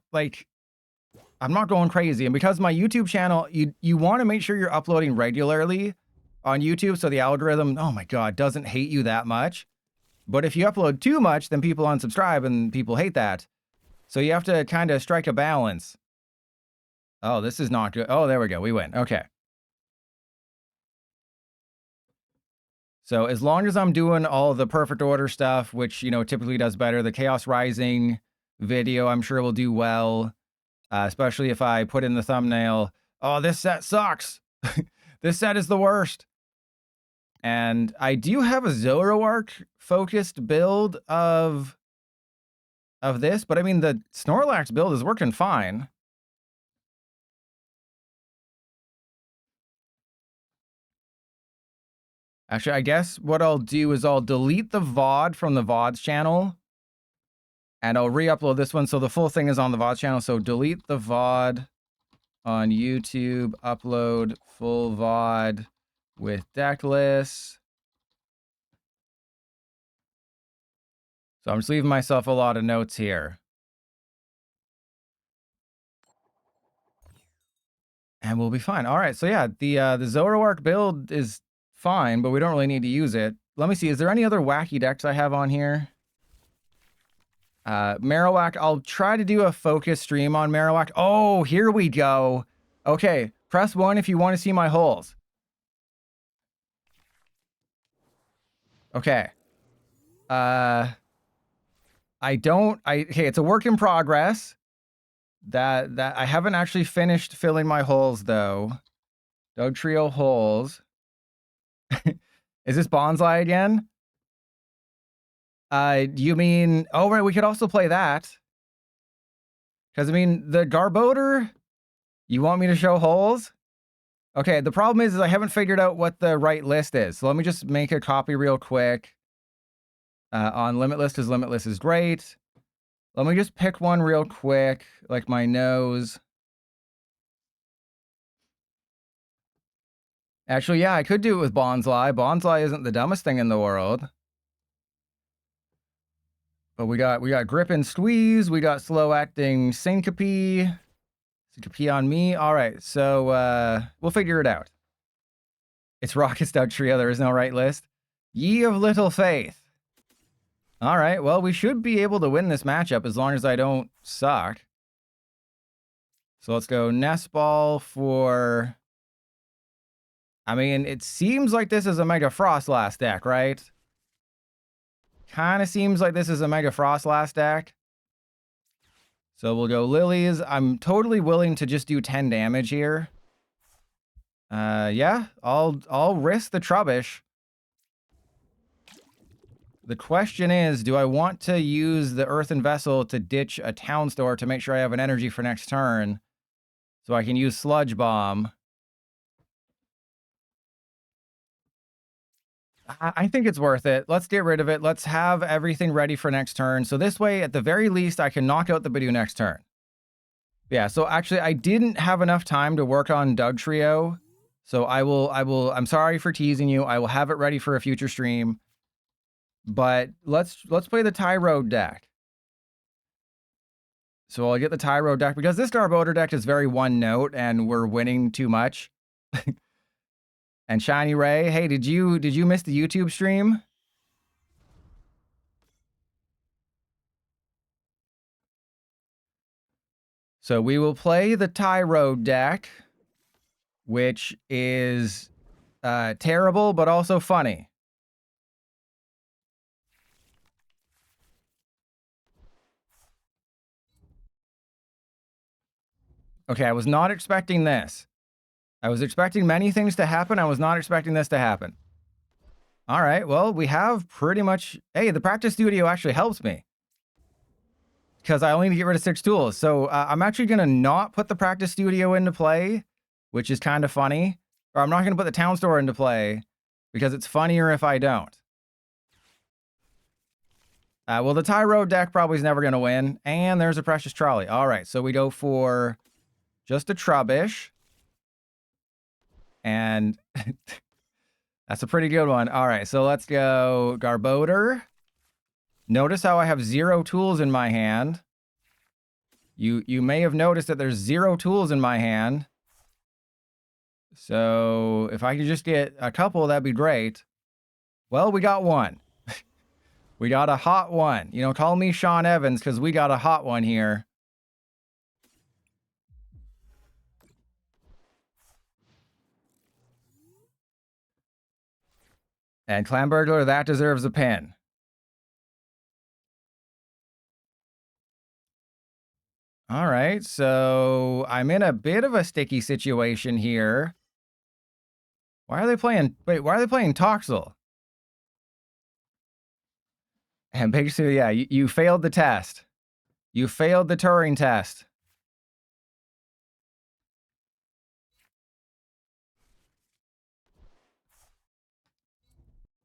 going crazy. And because my YouTube channel, you want to make sure you're uploading regularly on YouTube so the algorithm, oh my God, doesn't hate you that much. But if you upload too much, then people unsubscribe and people hate that. So you have to kind of strike a balance. Oh, this is not good. Oh, there we go. We win. Okay. So as long as I'm doing all the perfect order stuff, which, you know, typically does better, the Chaos Rising video, I'm sure will do well. Especially if I put in the thumbnail, oh, this set sucks. This set is the worst. And I do have a Zoroark focused build of this, but I mean, the Snorlax build is working fine. Actually, I guess what I'll do is I'll delete the VOD from the VODs channel. And I'll re-upload this one so the full thing is on the VOD channel. So delete the VOD on YouTube, upload full VOD with deck lists. So I'm just leaving myself a lot of notes here. And we'll be fine. All right, so yeah, the Zoroark build is fine, but we don't really need to use it. Let me see, is there any other wacky decks I have on here? Marowak, I'll try to do a focus stream on Marowak. Oh, here we go. Okay, press 1 if you want to see my holes. Okay. Okay, it's a work in progress. That I haven't actually finished filling my holes though. Dugtrio holes. Is this Bonsai again? You mean, oh right, we could also play that. Because I mean, the Garbodor, you want me to show holes? Okay, the problem is I haven't figured out what the right list is. So let me just make a copy real quick. On Limitless, because Limitless is great. Let me just pick one real quick, like my nose. Actually, yeah, I could do it with Bonsai. Bonsai isn't the dumbest thing in the world. But we got Grip and Squeeze. We got Slow Acting Syncope. Syncope on me. All right, so we'll figure it out. It's Rocket Stout Trio. There is no right list. Ye of Little Faith. All right, well, we should be able to win this matchup as long as I don't suck. So let's go Nest Ball for... I mean, it seems like this is a Mega Frostlass deck, right? Kind of seems like this is a Mega Frostlass deck. So we'll go Lilies. I'm totally willing to just do 10 damage here. Yeah, I'll risk the Trubbish. The question is, do I want to use the Earthen Vessel to ditch a Town Store to make sure I have an energy for next turn so I can use Sludge Bomb? I think it's worth it. Let's get rid of it. Let's have everything ready for next turn. So this way, at the very least, I can knock out the Bidoof next turn. Yeah, so actually, I didn't have enough time to work on Dugtrio. So I'm sorry for teasing you. I will have it ready for a future stream. But let's play the Tyrogue deck. So I'll get the Tyrogue deck because this Garbodor deck is very one note and we're winning too much. And Shiny Ray, hey, did you miss the YouTube stream? So we will play the Tyrogue deck, which is terrible but also funny. Okay, I was not expecting this. I was expecting many things to happen. I was not expecting this to happen. All right, well, we have pretty much... Hey, the practice studio actually helps me. Because I only need to get rid of 6 tools. So I'm actually going to not put the practice studio into play, which is kind of funny. Or I'm not going to put the town store into play, because it's funnier if I don't. Well, the Tyrogue deck probably is never going to win. And there's a Precious Trolley. All right, so we go for just a Trubbish. And that's a pretty good one. All right, so let's go Garbodor. Notice how I have 0 tools in my hand. You may have noticed that there's 0 tools in my hand. So if I could just get a couple, that'd be great. Well, we got one. We got a hot one. You know, call me Sean Evans because we got a hot one here. And Clam Burglar, that deserves a pin. All right, so I'm in a bit of a sticky situation here. Why are they playing... Wait, why are they playing Toxel? And basically, yeah, you failed the test. You failed the Turing test.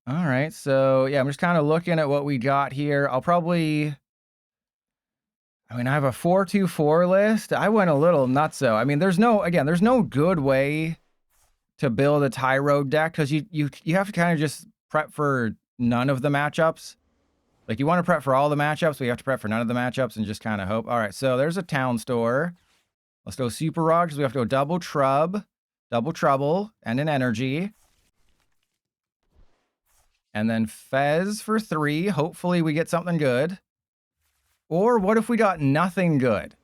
All right, so yeah, I'm just kind of looking at what we got here. I'll probably... I mean, I have a 4-2-4 list. I went a little nutso. I mean, there's no good way to build a Tyrogue deck because you have to kind of just prep for none of the matchups. Like, you want to prep for all the matchups, but you have to prep for none of the matchups and just kind of hope. All right, so there's a Town Store. Let's go Super Rock because we have to go double Trouble, and an Energy. And then Fez for 3. Hopefully we get something good. Or what if we got nothing good?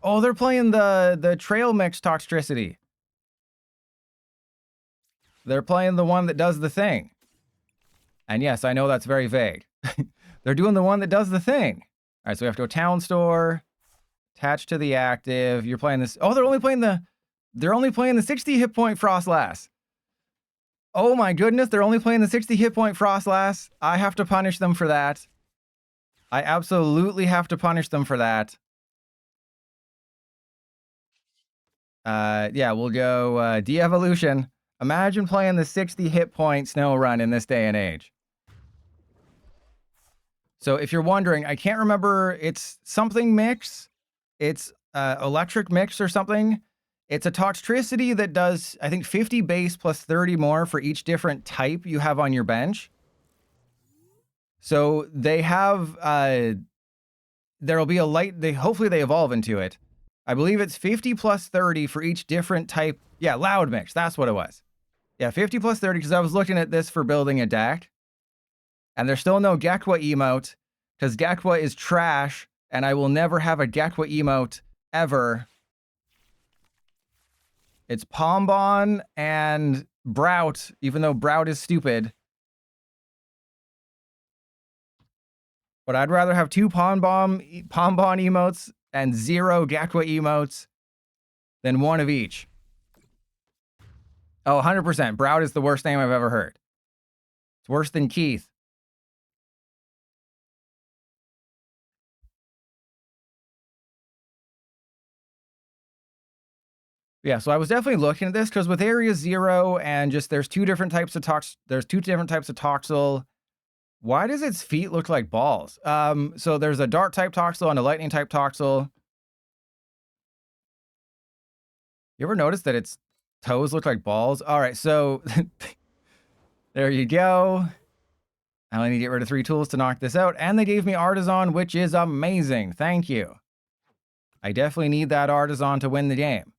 Oh, they're playing the Trail Mix Toxtricity. They're playing the one that does the thing. And yes, I know that's very vague. They're doing the one that does the thing. All right, so we have to go Town Store, attach to the active. You're playing this. Oh, they're only playing the 60 hit point Frostlass. Oh my goodness, they're only playing the 60 hit point Frostlass. I have to punish them for that. I absolutely have to punish them for that. Yeah, we'll go De-Evolution. Imagine playing the 60 hit point Snow Run in this day and age. So if you're wondering, I can't remember, it's something mix. It's electric mix or something. It's a Toxtricity that does, I think, 50 base plus 30 more for each different type you have on your bench. So they have, there'll be a light, hopefully they evolve into it. I believe it's 50 plus 30 for each different type. Yeah, Loud Mix, that's what it was. Yeah, 50 plus 30, because I was looking at this for building a deck. And there's still no Gekwa emote, because Gekwa is trash, and I will never have a Gekwa emote, ever. It's Pombon and Brout, even though Brout is stupid. But I'd rather have 2 Pombon emotes and 0 Gekwa emotes than 1 of each. Oh, 100%. Brout is the worst name I've ever heard. It's worse than Keith. Yeah, so I was definitely looking at this because with Area 0 and just there's two different types of Toxel. Why does its feet look like balls? So there's a Dark type Toxel and a Lightning type Toxel. You ever notice that its Toes look like balls. All right, so there you go. I only need to get rid of 3 tools to knock this out. And they gave me Artisan, which is amazing. Thank you. I definitely need that Artisan to win the game.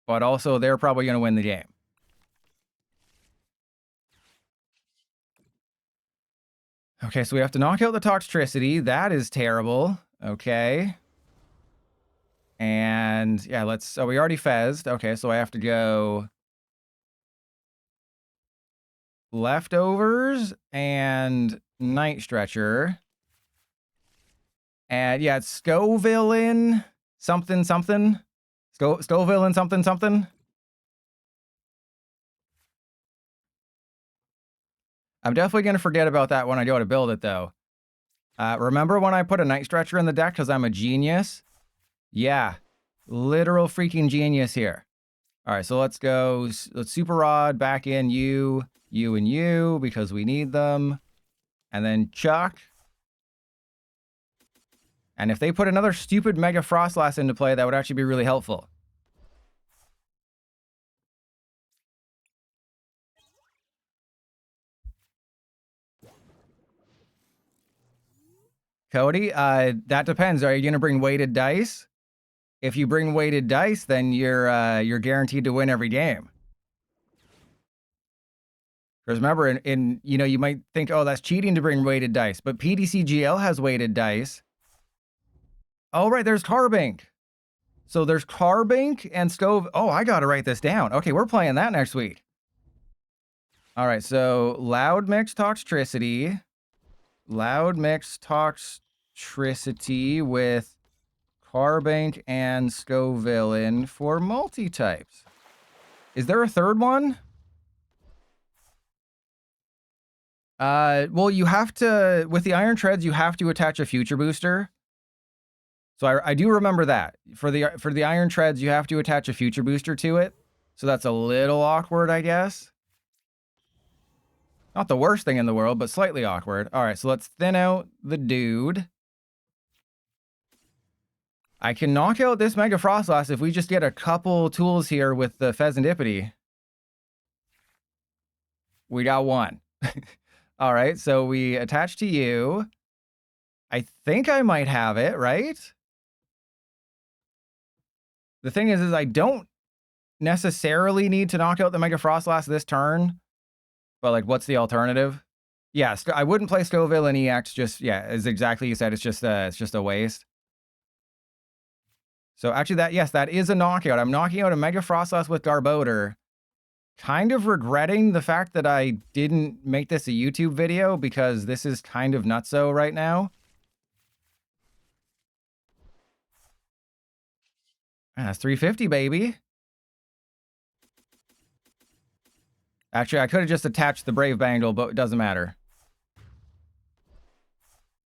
But also, they're probably going to win the game. Okay, so we have to knock out the Toxtricity. That is terrible. Okay. And yeah, let's... So we already fezzed. Okay, so I have to go... Leftovers and Night Stretcher. And yeah, it's Scoville something something. Scoville and something something. I'm definitely going to forget about that when I go to build it, though. Remember when I put a Night Stretcher in the deck because I'm a genius? Yeah. Literal freaking genius here. All right, so let's go. Let's Super Rod back in you, and you, because we need them. And then Chuck. And if they put another stupid Mega Frostlass into play, that would actually be really helpful. Cody, that depends. Are you going to bring weighted dice? If you bring weighted dice, then you're guaranteed to win every game. Because remember, in you know, you might think, oh, that's cheating to bring weighted dice, but PDCGL has weighted dice. Oh, right, there's Carbink. So there's Carbink and Stove. Oh, I got to write this down. Okay, we're playing that next week. All right, so Loud Mix Toxtricity. Loud Mix Toxtricity with Carbink and Scoville for multi-types. Is there a third one? Well, you have to, with the Iron Treads, you have to attach a future booster. So I do remember that. For the Iron Treads, you have to attach a future booster to it. So that's a little awkward, I guess. Not the worst thing in the world, but slightly awkward. All right, so let's thin out the dude. I can knock out this Mega Frostlass if we just get a couple tools here with the Fezandipiti. We got one. All right, so we attach to you. I think I might have it, right? The thing is I don't necessarily need to knock out the Mega Frostlass this turn. But, like, what's the alternative? Yeah, I wouldn't play Scoville and EX. Just, yeah, as exactly you said, it's just a waste. So, actually, yes, that is a knockout. I'm knocking out a Mega Frostlass with Garbodor. Kind of regretting the fact that I didn't make this a YouTube video because this is kind of nutso right now. That's 350, baby. Actually, I could have just attached the Brave Bangle, but it doesn't matter.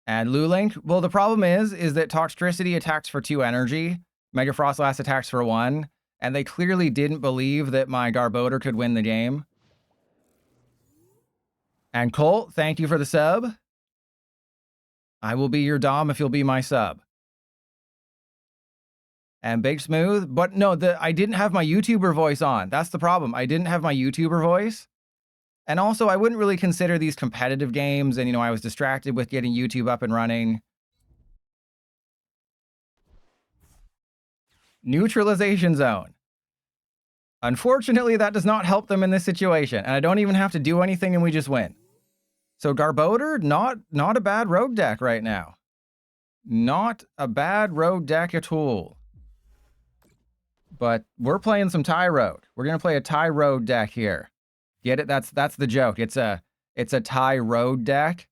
And Lulink. Well, the problem is that Toxtricity attacks for 2 energy. Mega Frostlass attacks for 1. And they clearly didn't believe that my Garbodor could win the game. And Colt, thank you for the sub. I will be your Dom if you'll be my sub. And Big Smooth. But no, I didn't have my YouTuber voice on. That's the problem. I didn't have my YouTuber voice. And also, I wouldn't really consider these competitive games. And, you know, I was distracted with getting YouTube up and running. Neutralization Zone. Unfortunately, that does not help them in this situation. And I don't even have to do anything and we just win. So Garbodor, not a bad road deck right now. Not a bad road deck at all. But we're playing some Tyrogue. We're going to play a Tyrogue deck here. Get it? That's the joke. It's a Tyrogue deck.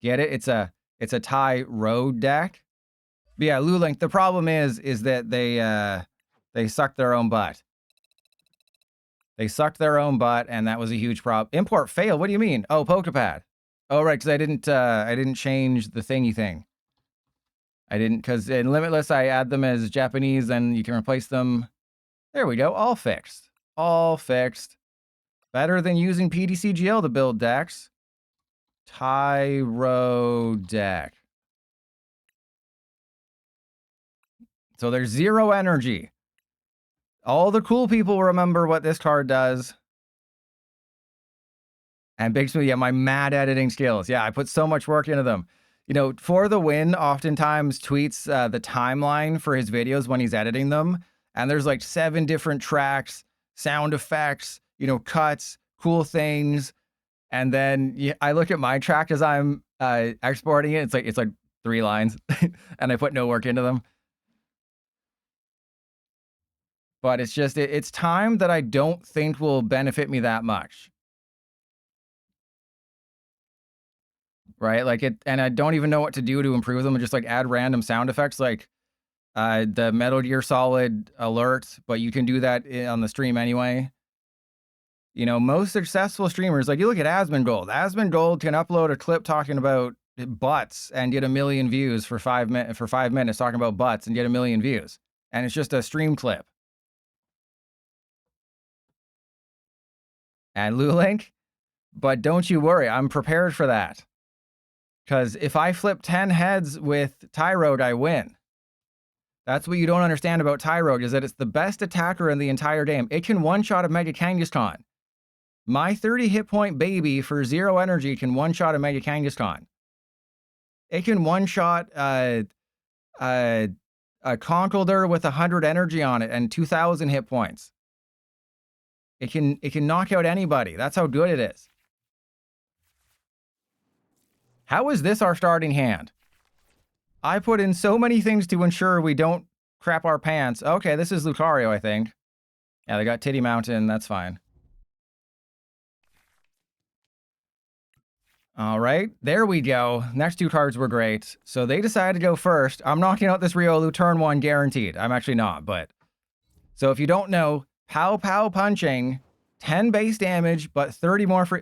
Get it? It's a Tyrogue deck. But yeah, Lulink, the problem is that they sucked their own butt. They sucked their own butt, and that was a huge problem. Import fail? What do you mean? Oh, Poké Pad. Oh, right, because I didn't change the thingy thing. I didn't, because in Limitless, I add them as Japanese, and you can replace them. There we go, all fixed. All fixed. Better than using PDCGL to build decks. Tyrogue deck. So there's 0 energy. All the cool people remember what this card does. And Big Smooth, yeah, my mad editing skills. Yeah, I put so much work into them. You know, For the Win oftentimes tweets the timeline for his videos when he's editing them. And there's like 7 different tracks, sound effects, you know, cuts, cool things. And then I look at my track as I'm exporting it. It's like 3 lines and I put no work into them. But it's just, it's time that I don't think will benefit me that much. Right? Like and I don't even know what to do to improve them. And just like add random sound effects like the Metal Gear Solid alert, but you can do that on the stream anyway. You know, most successful streamers, like you look at Asmongold. Asmongold can upload a clip talking about butts and get 1 million views for 5 minutes talking about butts and get 1 million views. And it's just a stream clip. And Lulink, but don't you worry, I'm prepared for that. Because if I flip 10 heads with Tyrogue, I win. That's what you don't understand about Tyrogue, is that it's the best attacker in the entire game. It can one-shot a Mega Kangaskhan. My 30 hit point baby for 0 energy can one-shot a Mega Kangaskhan. It can one-shot a Conkeldurr with 100 energy on it and 2,000 hit points. It can knock out anybody. That's how good it is. How is this our starting hand? I put in so many things to ensure we don't crap our pants. Okay, this is Lucario, I think. Yeah, they got Titty Mountain. That's fine. All right, there we go. Next 2 cards were great. So they decided to go first. I'm knocking out this Riolu turn 1 guaranteed. I'm actually not, but... So if you don't know, Pow Pow punching, 10 base damage, but 30 more free...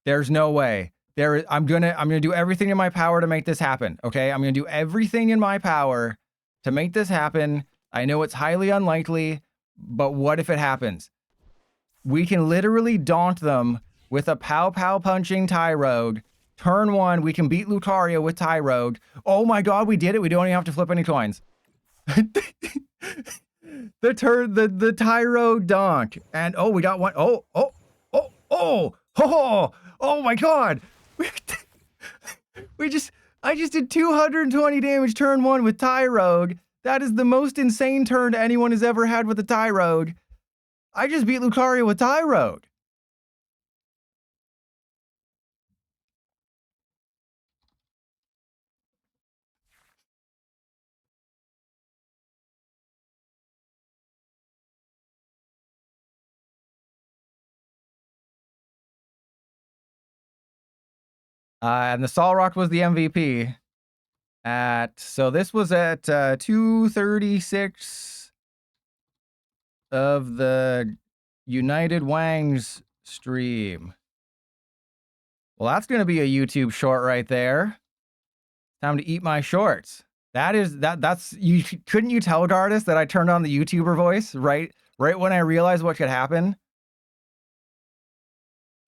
There's no way. I'm gonna do everything in my power to make this happen, okay? I'm gonna do everything in my power to make this happen. I know it's highly unlikely, but what if it happens? We can literally daunt them with a Pow Pow punching Tyrogue. Turn 1, we can beat Lucario with Tyrogue. Oh my god, we did it. We don't even have to flip any coins. the Tyrogue donk. And oh, we got one. Oh my god. I just did 220 damage turn 1 with Tyrogue. That is the most insane turn anyone has ever had with a Tyrogue. I just beat Lucario with Tyrogue. And the Solrock was the MVP. So this was at 236 of the United Wangs stream. Well, that's going to be a YouTube short right there. Time to eat my shorts. That's you. Couldn't you tell, Gardis, that I turned on the YouTuber voice right when I realized what could happen?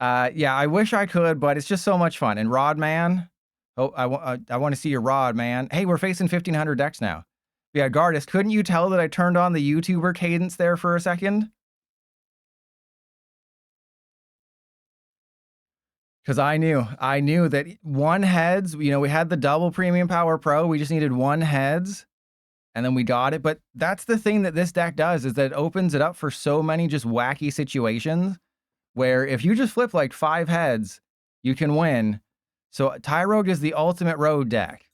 Yeah, I wish I could, but it's just so much fun. And Rodman, oh, I want to see your Rod, man. Hey, we're facing 1,500 decks now. Yeah, Gardis, couldn't you tell that I turned on the YouTuber cadence there for a second? Because I knew that 1 heads, you know, we had the double Premium Power Pro. We just needed 1 heads, and then we got it. But that's the thing that this deck does, is that it opens it up for so many just wacky situations where if you just flip like 5 heads, you can win. So Tyrogue is the ultimate road deck.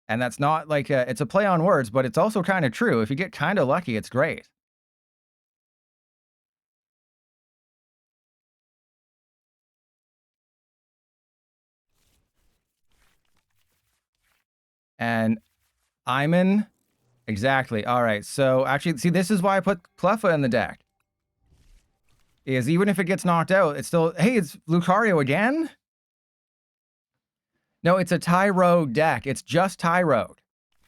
And that's not like it's a play on words, but it's also kind of true. If you get kind of lucky, it's great. And Iman, exactly. All right. So actually, see, this is why I put Cleffa in the deck. Is even if it gets knocked out, it's still, hey, it's Lucario again? No, it's a Tyrogue deck. It's just Tyrogue.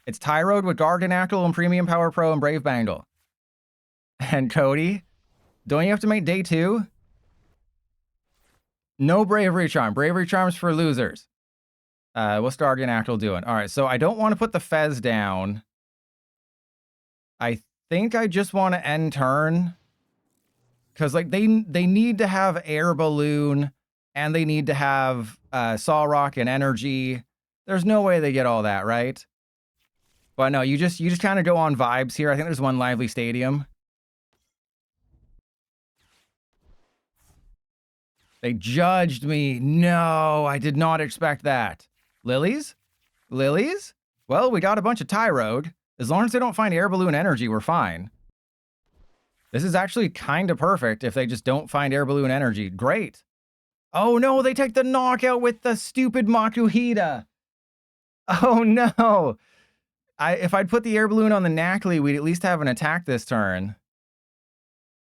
It's Tyrogue with Garganacl and Premium Power Pro and Brave Bangle. And Cody, don't you have to make day 2? No Bravery Charm. Bravery Charm's for losers. What's Garganacl doing? All right, so I don't want to put the Fez down. I think I just want to end turn. Because, like, they need to have Air Balloon, and they need to have Solrock and Energy. There's no way they get all that, right? But no, you just kind of go on vibes here. I think there's one Lively Stadium. They judged me. No, I did not expect that. Lilies? Lilies? Well, we got a bunch of Tyrogue. As long as they don't find Air Balloon Energy, we're fine. This is actually kind of perfect if they just don't find Air Balloon Energy. Great. Oh no, they take the knockout with the stupid Makuhita. Oh no. If I'd put the Air Balloon on the Nacli, we'd at least have an attack this turn.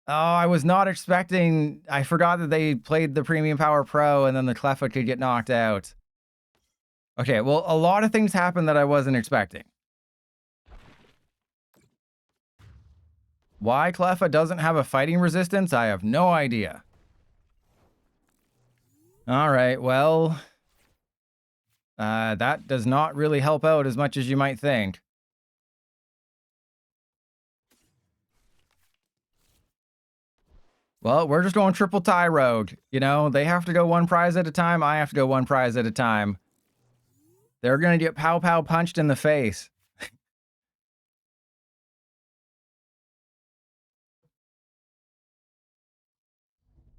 Oh, I was not expecting... I forgot that they played the Premium Power Pro and then the Cleffa could get knocked out. Okay, well, a lot of things happened that I wasn't expecting. Why Cleffa doesn't have a fighting resistance, I have no idea. All right, well... that does not really help out as much as you might think. Well, we're just going triple Tyrogue. You know, they have to go one prize at a time. I have to go one prize at a time. They're going to get pow-pow punched in the face.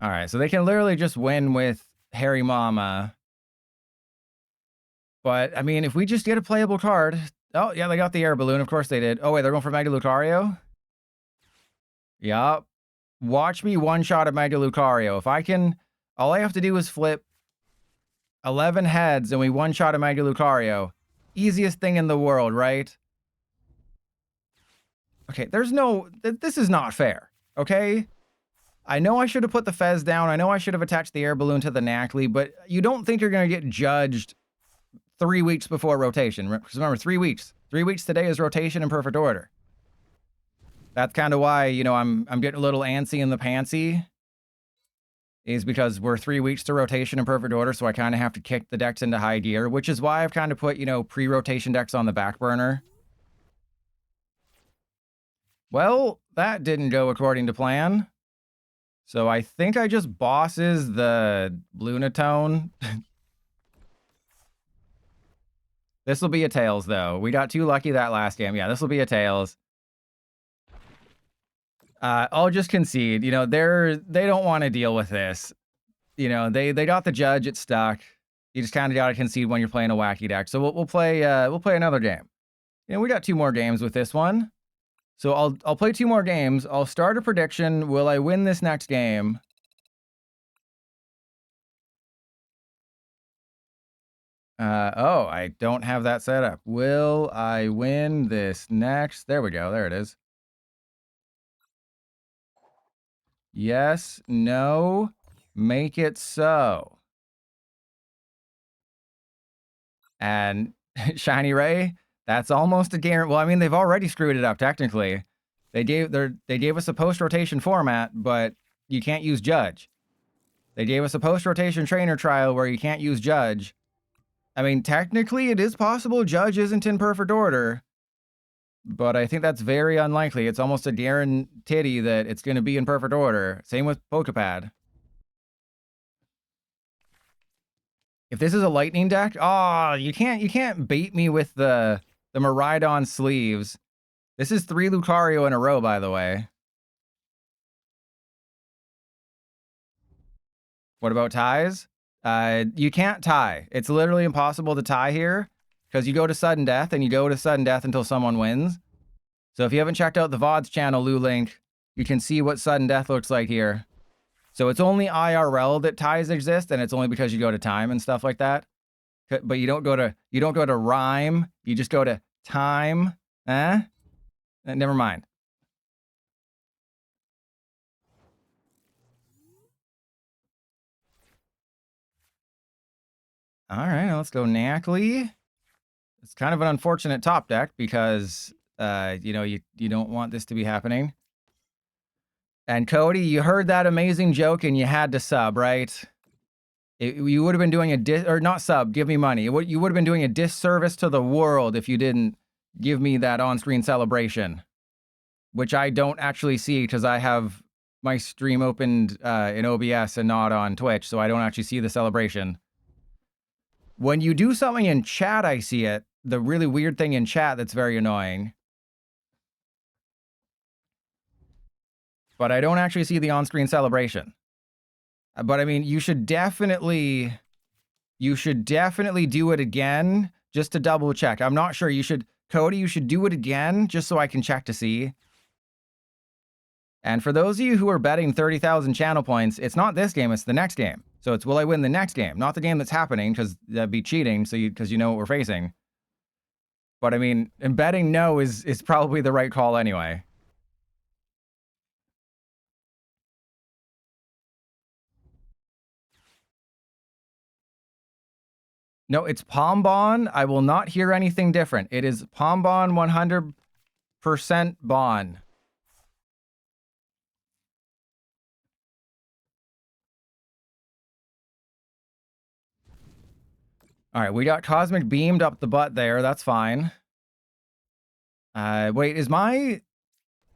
All right, so they can literally just win with Harry Mama. But, I mean, if we just get a playable card... Oh, yeah, they got the Air Balloon. Of course they did. Oh, wait, they're going for Mega Lucario? Yup. Watch me one-shot a Mega Lucario. If I can... All I have to do is flip 11 heads and we one-shot a Mega Lucario. Easiest thing in the world, right? Okay, there's no... This is not fair, okay? I know I should have put the Fez down. I know I should have attached the Air Balloon to the Nacli, but you don't think you're going to get judged 3 weeks before rotation. Because remember, 3 weeks. 3 weeks today is rotation in perfect order. That's kind of why, you know, I'm getting a little antsy in the pantsy. Is because we're 3 weeks to rotation in perfect order, so I kind of have to kick the decks into high gear, which is why I've kind of put, you know, pre-rotation decks on the back burner. Well, that didn't go according to plan. So I think I just bosses the Lunatone. This will be a Tails, though. We got too lucky that last game. Yeah, this will be a Tails. I'll just concede. You know, they don't want to deal with this. You know, they got the judge. It's stuck. You just kind of got to concede when you're playing a wacky deck. So we'll play another game. You know, we got 2 more games with this one. So I'll play 2 more games. I'll start a prediction. Will I win this next game? Oh, I don't have that set up. Will I win this next? There we go. There it is. Yes, no, make it so. And Shiny Ray, that's almost a guarantee. Well, I mean, they've already screwed it up technically. They gave us a post-rotation format, but you can't use Judge. They gave us a post-rotation trainer trial where you can't use Judge. I mean, technically it is possible Judge isn't in perfect order, but I think that's very unlikely. It's almost a guarantee that it's going to be in perfect order. Same with Poké Pad. If this is a lightning deck, oh, you can't bait me with the Miraidon sleeves. This is 3 Lucario in a row, by the way. What about ties? You can't tie. It's literally impossible to tie here because you go to sudden death and you go to sudden death until someone wins. So if you haven't checked out the VODs channel, Lulink, you can see what sudden death looks like here. So it's only IRL that ties exist, and it's only because you go to time and stuff like that. But you don't go to rhyme. You just go to time. Never mind. All right, now let's go Nacli. It's kind of an unfortunate top deck because, you know, you don't want this to be happening. And Cody, you heard that amazing joke and you had to sub, right? You would have been doing or not sub, give me money. You would have been doing a disservice to the world if you didn't give me that on-screen celebration. which I don't actually see because I have my stream opened in OBS and not on Twitch, so I don't actually see the celebration. When you do something in chat, I see it. The really weird thing in chat that's very annoying. But I don't actually see the on-screen celebration. But I mean, you should definitely do it again just to double check. I'm not sure. Cody, you should do it again just so I can check to see. And for those of you who are betting 30,000 channel points, it's not this game, it's the next game. So it's will I win the next game, not the game that's happening, because that'd be cheating, because you know what we're facing. But I mean, and betting no is probably the right call anyway. No, it's Pombon. I will not hear anything different. It is Pombon 100% Bon. All right, we got Cosmic Beamed up the butt there. That's fine. Wait,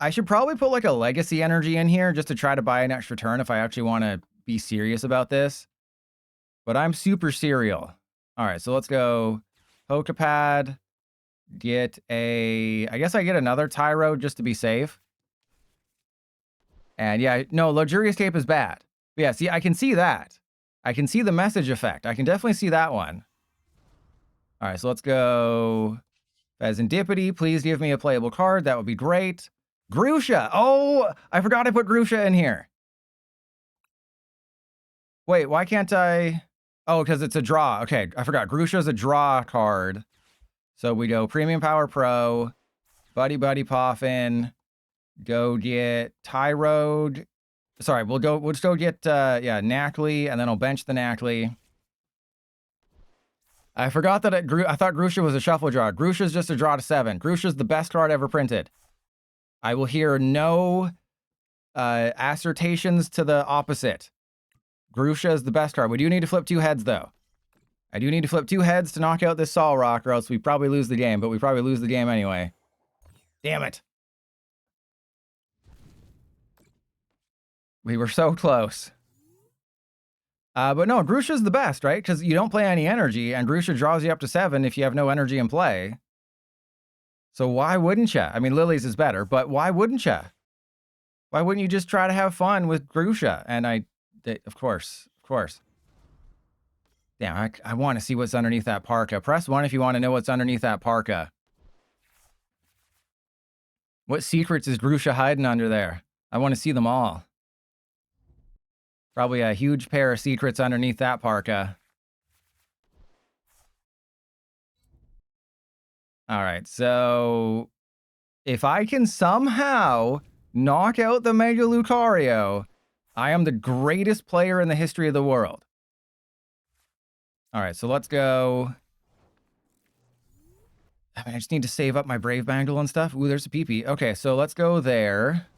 I should probably put like a Legacy Energy in here just to try to buy an extra turn if I actually want to be serious about this. But I'm super serial. All right, so let's go Poké Pad. I guess I get another Tyrogue just to be safe. And yeah, no, Luxurious Cape is bad. But yeah, see, I can see that. I can see the message effect. I can definitely see that one. All right, so let's go Fezandipiti. Please give me a playable card. That would be great. Grusha. Oh, I forgot I put Grusha in here. Wait, why can't I? Oh, because it's a draw. Okay, I forgot. Grusha's a draw card. So we go Premium Power Pro, Buddy-Buddy Poffin, go get Tyrogue. Sorry, we'll just go get Nacli, and then I'll bench the Nacli. I forgot that I thought Grusha was a shuffle draw. Grusha's just a draw to 7. Grusha's the best card ever printed. I will hear no assertions to the opposite. Grusha is the best card. We do need to flip 2 heads, though. I do need to flip 2 heads to knock out this Solrock, or else we probably lose the game, but we probably lose the game anyway. Damn it. We were so close. But no, Grusha's the best, right? Because you don't play any energy, and Grusha draws you up to 7 if you have no energy in play. So why wouldn't you? I mean, Lillie's is better, but why wouldn't you? Why wouldn't you just try to have fun with Grusha? And of course. Damn, I want to see what's underneath that parka. Press 1 if you want to know what's underneath that parka. What secrets is Grusha hiding under there? I want to see them all. Probably a huge pair of secrets underneath that parka. All right, so if I can somehow knock out the Mega Lucario, I am the greatest player in the history of the world. All right, so let's go. I mean, I just need to save up my Brave Bangle and stuff. Ooh, there's a PP. Okay, so let's go there.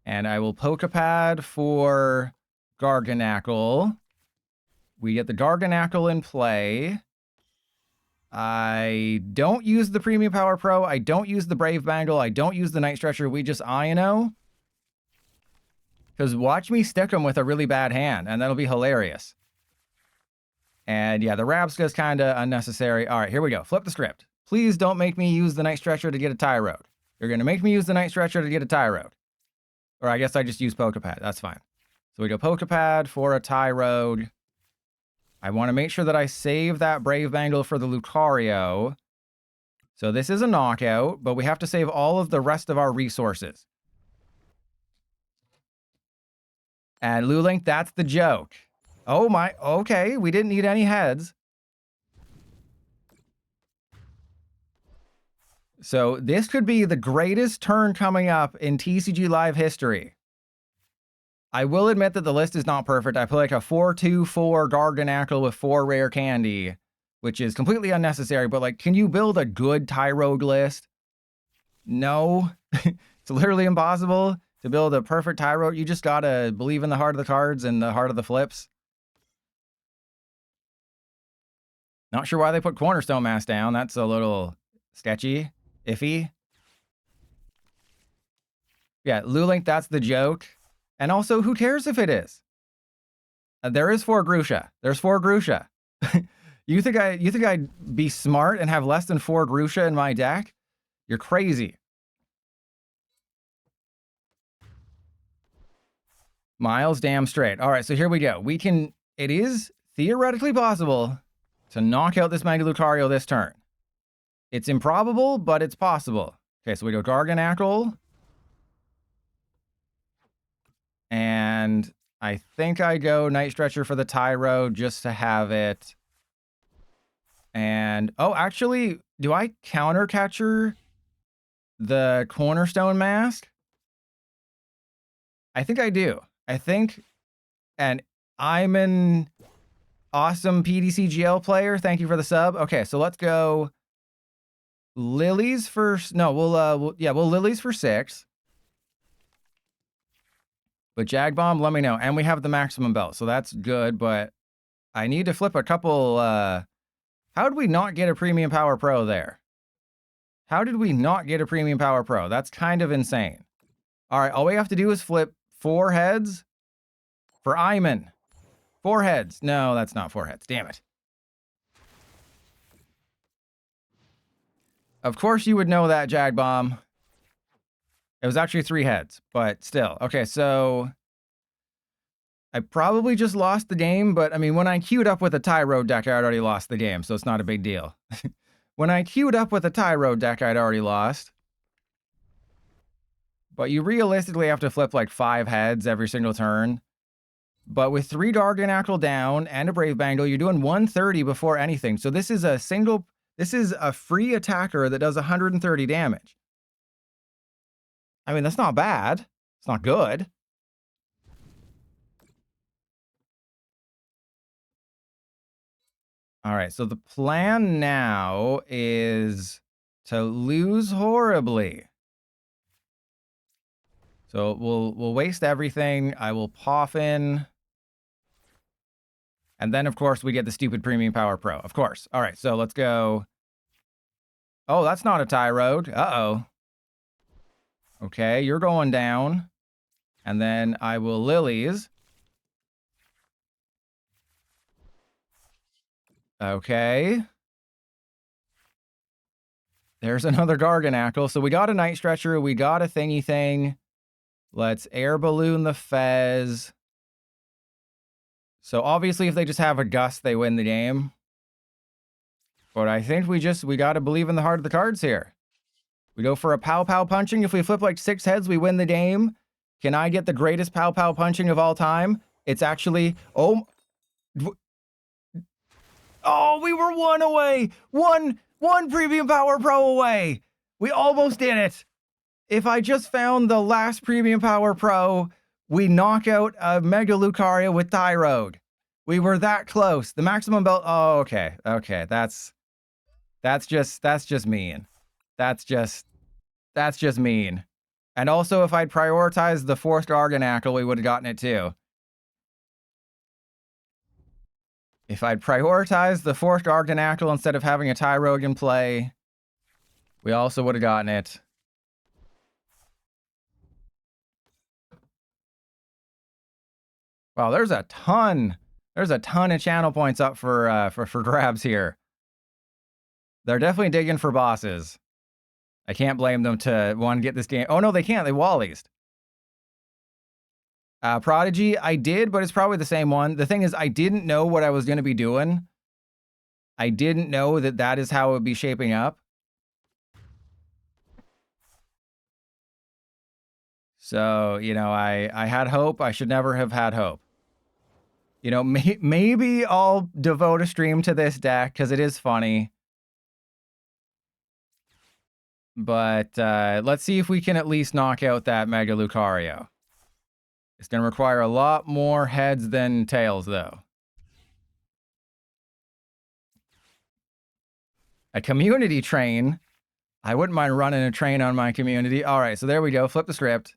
And I will Poké Pad for Garganacl. We get the Garganacl in play. I don't use the Premium Power Pro. I don't use the Brave Bangle. I don't use the Night Stretcher. We just Ino. Because watch me stick them with a really bad hand, and that'll be hilarious. And yeah, the Rabska's kind of unnecessary. All right, here we go. Flip the script. Please don't make me use the Night Stretcher to get a Tyrogue. You're going to make me use the Night Stretcher to get a Tyrogue. Or I guess I just use Poké Pad. That's fine. So we go Poké Pad for a Tyrogue. I want to make sure that I save that Brave Bangle for the Lucario. So this is a knockout, but we have to save all of the rest of our resources. And Lulink, that's the joke. Oh my, okay, we didn't need any heads. So this could be the greatest turn coming up in TCG Live history. I will admit that the list is not perfect. I put like a 4-2-4 Garganacl with 4 rare candy, which is completely unnecessary, but like, can you build a good Tyrogue list? No, it's literally impossible to build a perfect Tyrogue. You just gotta believe in the heart of the cards and the heart of the flips. Not sure why they put Cornerstone Mask down. That's a little sketchy, iffy. Yeah, Lulink, that's the joke. And also, who cares if it is? There is 4 Grusha. There's 4 Grusha. You think I'd be smart and have less than 4 Grusha in my deck? You're crazy. Miles, damn straight. All right, so here we go. It is theoretically possible to knock out this Mega Lucario this turn. It's improbable, but it's possible. Okay, so we go Garganacl. And I think I go Night Stretcher for the Tyrogue just to have it. And, oh, actually, do I counter catcher the Cornerstone Mask? I think I do. I think, and I'm an awesome PDCGL player. Thank you for the sub. Okay, so let's go Lilies for, no, we'll Lilies for 6. But Jag Bomb, let me know. And we have the maximum belt, so that's good, but I need to flip a couple, how did we not get a Premium Power Pro there? How did we not get a Premium Power Pro? That's kind of insane. All right, all we have to do is flip 4 heads for Iman. 4 heads. No, that's not 4 heads. Damn it. Of course you would know that, Jag Bomb. It was actually 3 heads, but still. Okay, so I probably just lost the game, but I mean, when I queued up with a Tyrogue deck, I already lost the game, so it's not a big deal. When I queued up with a Tyrogue deck, I'd already lost. But you realistically have to flip like 5 heads every single turn. But with 3 Garganacl down and a Brave Bangle, you're doing 130 before anything. So this is a free attacker that does 130 damage. I mean, that's not bad. It's not good. All right, so the plan now is to lose horribly. So we'll waste everything. I will Poffin. And then, of course, we get the stupid Premium Power Pro. Of course. All right, so let's go. Oh, that's not a Tyrogue. Uh-oh. Okay, you're going down. And then I will Lilies. Okay. There's another Garganacl. So we got a Night Stretcher. We got a thingy thing. Let's Air Balloon the Fez. So obviously if they just have a Gust, they win the game. But I think we got to believe in the heart of the cards here. We go for a Pow Pow Punching. If we flip like 6 heads, we win the game. Can I get the greatest Pow Pow Punching of all time? It's actually, oh, we were 1 away. One Premium Power Pro away. We almost did it. If I just found the last Premium Power Pro, we knock out a Mega Lucario with Tyrogue. We were that close. The maximum belt. Oh, okay. Okay. That's just mean. That's just mean. And also, if I'd prioritized the 4th Garganacl, we would have gotten it too. If I'd prioritized the 4th Garganacl instead of having a Tyrogue in play, we also would have gotten it. Wow, there's a ton of channel points up for grabs here. They're definitely digging for bosses. I can't blame them to want to get this game. Oh no, they can't. They Walliesed. Prodigy, I did, but it's probably the same one. The thing is, I didn't know what I was going to be doing. I didn't know that is how it would be shaping up. So, you know, I had hope. I should never have had hope. You know, maybe I'll devote a stream to this deck because it is funny. But let's see if we can at least knock out that Mega Lucario. It's going to require a lot more heads than tails, though. A community train. I wouldn't mind running a train on my community. All right, so there we go. Flip the script.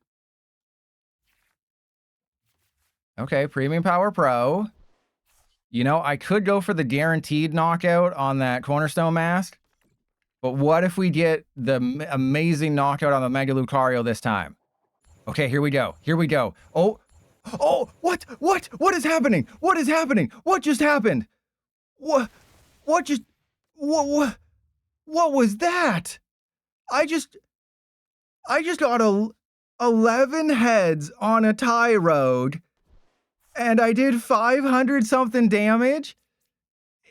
Okay, Premium Power Pro. You know, I could go for the guaranteed knockout on that Cornerstone Mask. But what if we get the amazing knockout on the Mega Lucario this time? Okay, here we go. Here we go. Oh, oh, what? What is happening? What is happening? What just happened? What was that? I just got 11 heads on a Tyrogue, and I did 500 something damage.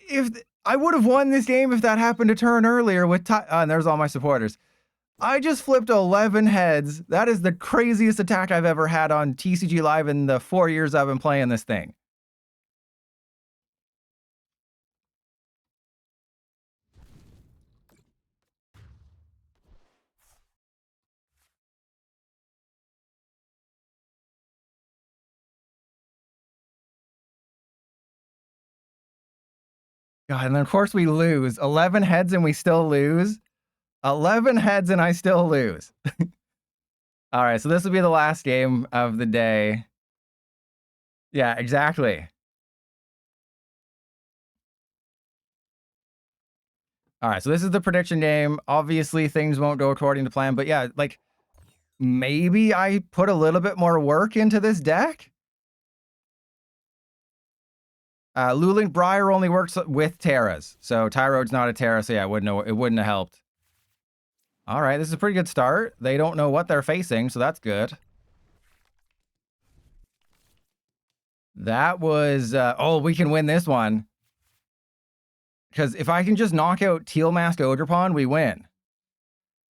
If I would have won this game if that happened a turn earlier with and there's all my supporters. I just flipped 11 heads. That is the craziest attack I've ever had on TCG Live in the 4 years I've been playing this thing. God, and then of course we lose. 11 heads and we still lose. 11 heads and I still lose. All right, so this will be the last game of the day. Yeah, exactly. All right, so this is the prediction game. Obviously, things won't go according to plan, but yeah, like, maybe I put a little bit more work into this deck? Lulink Briar only works with Terras, so Tyrogue's not a Terra, so yeah, it wouldn't have helped. All right, this is a pretty good start. They don't know what they're facing, so that's good. That was... oh, we can win this one. Because if I can just knock out Teal Mask Ogerpon, we win.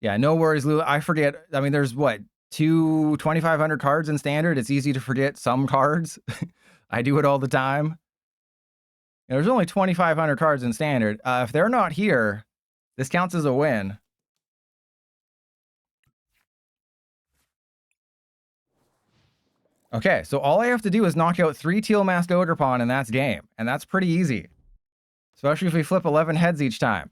Yeah, no worries, Lulu. I forget. I mean, there's, what, 2,500 cards in Standard? It's easy to forget some cards. I do it all the time. There's only 2,500 cards in Standard. If they're not here, this counts as a win. Okay, so all I have to do is knock out 3 Teal Mask Ogerpon, and that's game. And that's pretty easy. Especially if we flip 11 heads each time.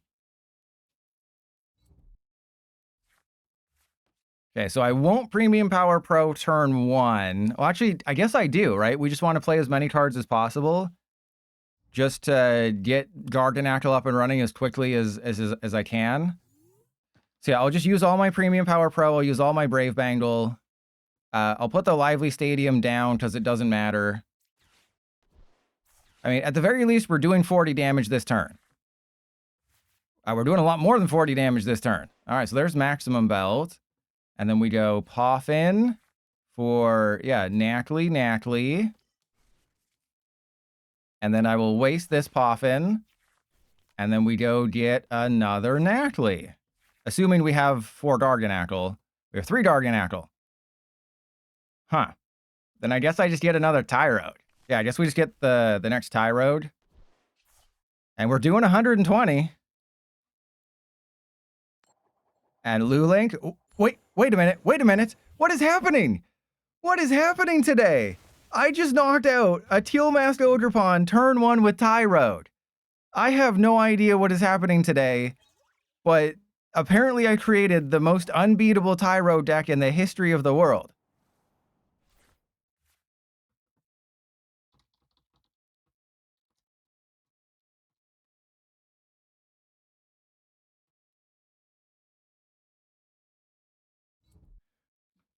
Okay, so I won't Premium Power Pro turn 1. Well, actually, I guess I do, right? We just want to play as many cards as possible. Just to get Garganacl up and running as quickly as I can. So yeah, I'll just use all my Premium Power Pro. I'll use all my Brave Bangle. I'll put the Lively Stadium down because it doesn't matter. I mean, at the very least, we're doing 40 damage this turn. We're doing a lot more than 40 damage this turn. All right, so there's Maximum Belt. And then we go Poffin for, yeah, Knackly. And then I will waste this Poffin. And then we go get another Knackly. Assuming we have 4 Garganacl. We have 3 Garganacl. Huh. Then I guess I just get another Tyrogue. Yeah, I guess we just get the next Tyrogue. And we're doing 120. And Lulink. Oh, wait a minute. What is happening? What is happening today? I just knocked out a Teal Mask Ogerpon turn 1 with Tyrogue. I have no idea what is happening today, but apparently I created the most unbeatable Tyrogue deck in the history of the world.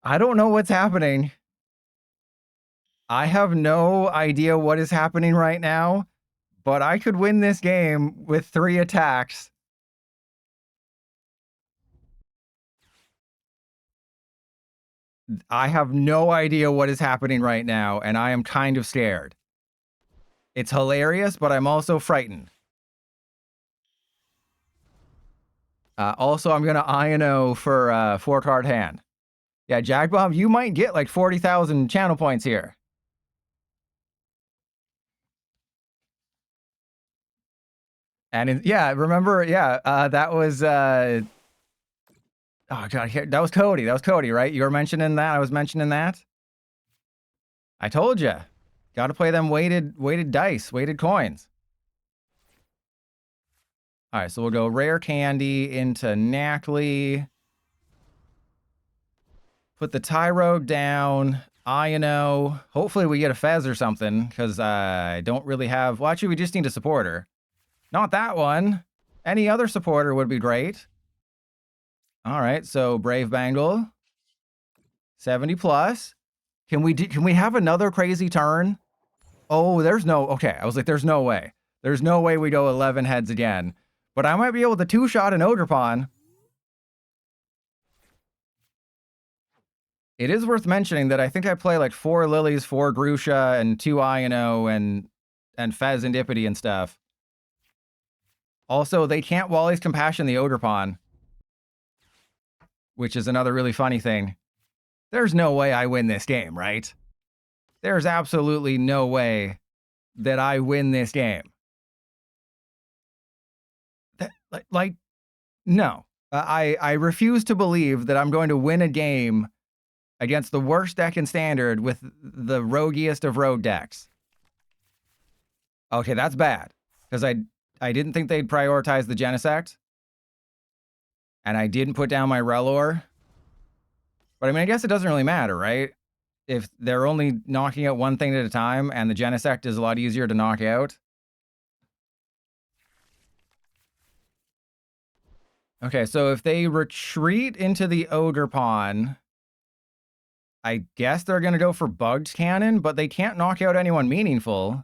I don't know what's happening. I have no idea what is happening right now, but I could win this game with 3 attacks. I have no idea what is happening right now, and I am kind of scared. It's hilarious, but I'm also frightened. Also, I'm going to INO for 4-card hand. Yeah, Jagbomb, you might get like 40,000 channel points here. And yeah, remember, yeah, that was... oh, God, that was Cody. That was Cody, right? You were mentioning that? I was mentioning that? I told you. Got to play them weighted dice, weighted coins. All right, so we'll go Rare Candy into Knackly. Put the Tyrogue down. INO. Hopefully we get a Fez or something, because I don't really have... Well, actually, we just need a supporter. Not that one. Any other supporter would be great. All right, so Brave Bangle. 70 plus. Can we have another crazy turn? Oh, there's no, okay. I was like, there's no way. There's no way we go 11 heads again. But I might be able to two-shot an Ogerpon. It is worth mentioning that I think I play like 4 Lilies, 4 Grusha, and 2 Ino, and Fezandipiti and stuff. Also, they can't Wally's Compassion the Ogerpon, which is another really funny thing. There's no way I win this game, right? There's absolutely no way that I win this game. Like, no. I refuse to believe that I'm going to win a game against the worst deck in Standard with the roguiest of rogue decks. Okay, that's bad. Because I didn't think they'd prioritize the Genesect. And I didn't put down my Relor. But I mean, I guess it doesn't really matter, right? If they're only knocking out one thing at a time, and the Genesect is a lot easier to knock out. Okay, so if they retreat into the Ogerpon, I guess they're going to go for Bugged Cannon, but they can't knock out anyone meaningful.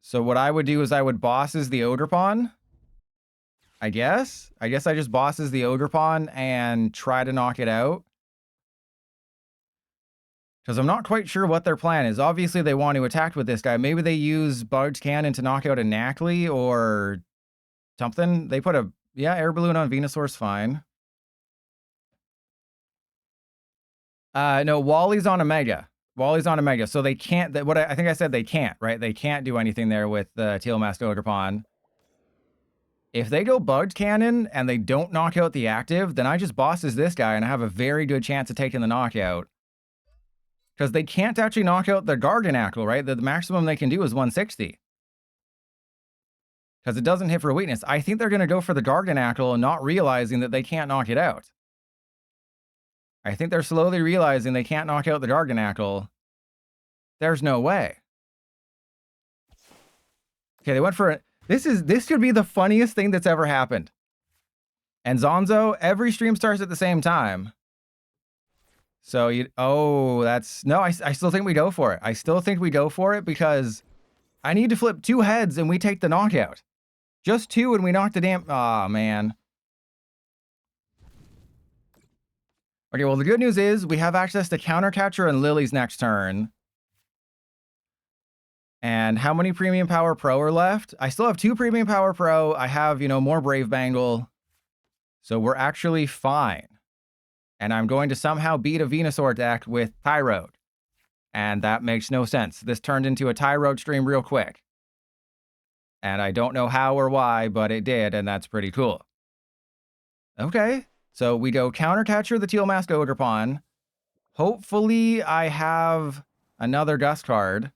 So what I would do is I would bosses the Ogerpon. I guess I just bosses the Ogerpon and try to knock it out. Because I'm not quite sure what their plan is. Obviously, they want to attack with this guy. Maybe they use Bugged Cannon to knock out a Knackley or something. They put a, yeah, Air Balloon on Venusaur's fine. No, Wally's on a Mega. Wally's on a Mega. So they can't, I think I said they can't, right? They can't do anything there with the Teal Mask Ogerpon. If they go Bugged Cannon and they don't knock out the active, then I just bosses this guy and I have a very good chance of taking the knockout. Because they can't actually knock out the Garganacl, right? The maximum they can do is 160. Because it doesn't hit for weakness. I think they're going to go for the Garganacl and not realizing that they can't knock it out. I think they're slowly realizing they can't knock out the Garganacl. There's no way. Okay, they went for it. This could be the funniest thing that's ever happened. And Zonzo, every stream starts at the same time. So I still think we go for it. I still think we go for it because I need to flip 2 heads and we take the knockout. Just 2 and we knock the damn, aw, man. Okay, well, the good news is we have access to Countercatcher and Lillie's next turn. And how many Premium Power Pro are left? I still have 2 Premium Power Pro. I have, more Brave Bangle. So we're actually fine. And I'm going to somehow beat a Venusaur deck with Tyrogue. And that makes no sense. This turned into a Tyrogue stream real quick. And I don't know how or why, but it did, and that's pretty cool. Okay, so we go Countercatcher the Teal Mask Ogerpon. Hopefully I have another Gust card.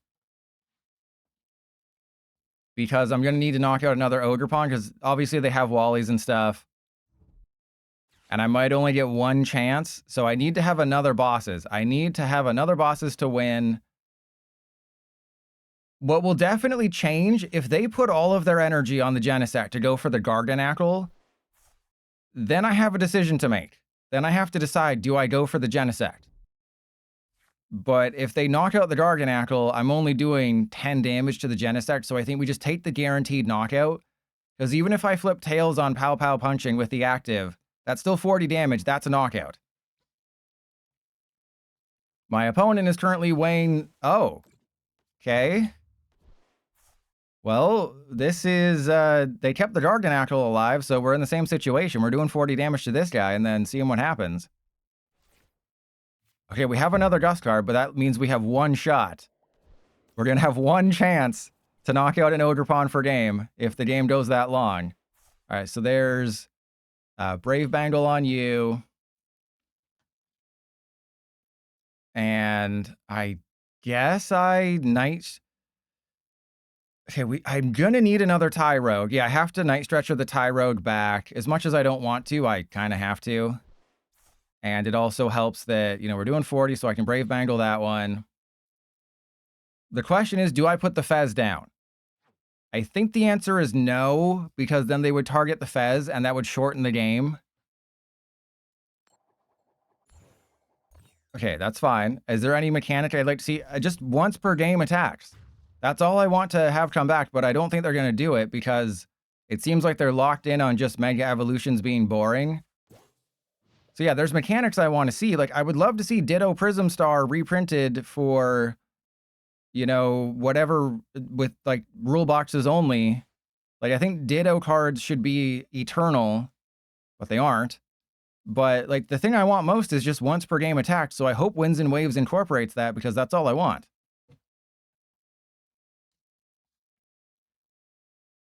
Because I'm going to need to knock out another Ogerpon, because obviously they have Wallies and stuff. And I might only get 1 chance, so I need to have another bosses. I need to have another bosses to win. What will definitely change, if they put all of their energy on the Genesect to go for the Garganacl, then I have a decision to make. Then I have to decide, do I go for the Genesect? But if they knock out the Garganacl, I'm only doing 10 damage to the Genesect, so I think we just take the guaranteed knockout. Because even if I flip Tails on Pow Pow Punching with the active, that's still 40 damage. That's a knockout. My opponent is currently weighing... Oh. Okay. Well, this is... they kept the Garganacl alive, so we're in the same situation. We're doing 40 damage to this guy and then seeing what happens. Okay, we have another Gust card, but that means we have 1 shot. We're going to have 1 chance to knock out an Ogerpon for game if the game goes that long. All right, so there's... Brave Bangle on you. And I guess I'm gonna need another Tyrogue. Yeah, I have to Night Stretcher the Tyrogue back. As much as I don't want to, I kind of have to. And it also helps that, we're doing 40, so I can Brave Bangle that one. The question is, do I put the Fez down? I think the answer is no, because then they would target the Fez, and that would shorten the game. Okay, that's fine. Is there any mechanic I'd like to see? Just once per game attacks. That's all I want to have come back, but I don't think they're going to do it because it seems like they're locked in on just Mega Evolutions being boring. So yeah, there's mechanics I want to see. Like, I would love to see Ditto Prism Star reprinted for, you know, whatever with, like, rule boxes only. Like, I think Ditto cards should be eternal, but they aren't. But, like, the thing I want most is just once per game attack, so I hope Winds and Waves incorporates that because that's all I want.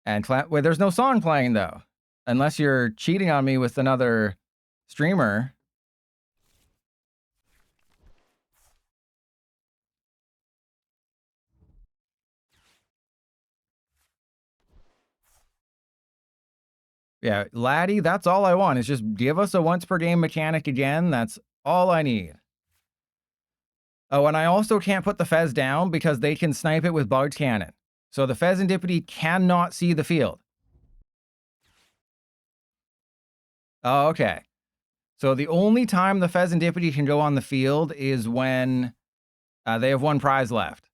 And wait, there's no song playing, though. Unless you're cheating on me with another streamer. Yeah, Laddie, that's all I want is just give us a once per game mechanic again. That's all I need. Oh, and I also can't put the Fez down because they can snipe it with Bug Cannon. So the Fezandipiti cannot see the field. Oh, okay. So the only time the Fezandipiti can go on the field is when they have one prize left.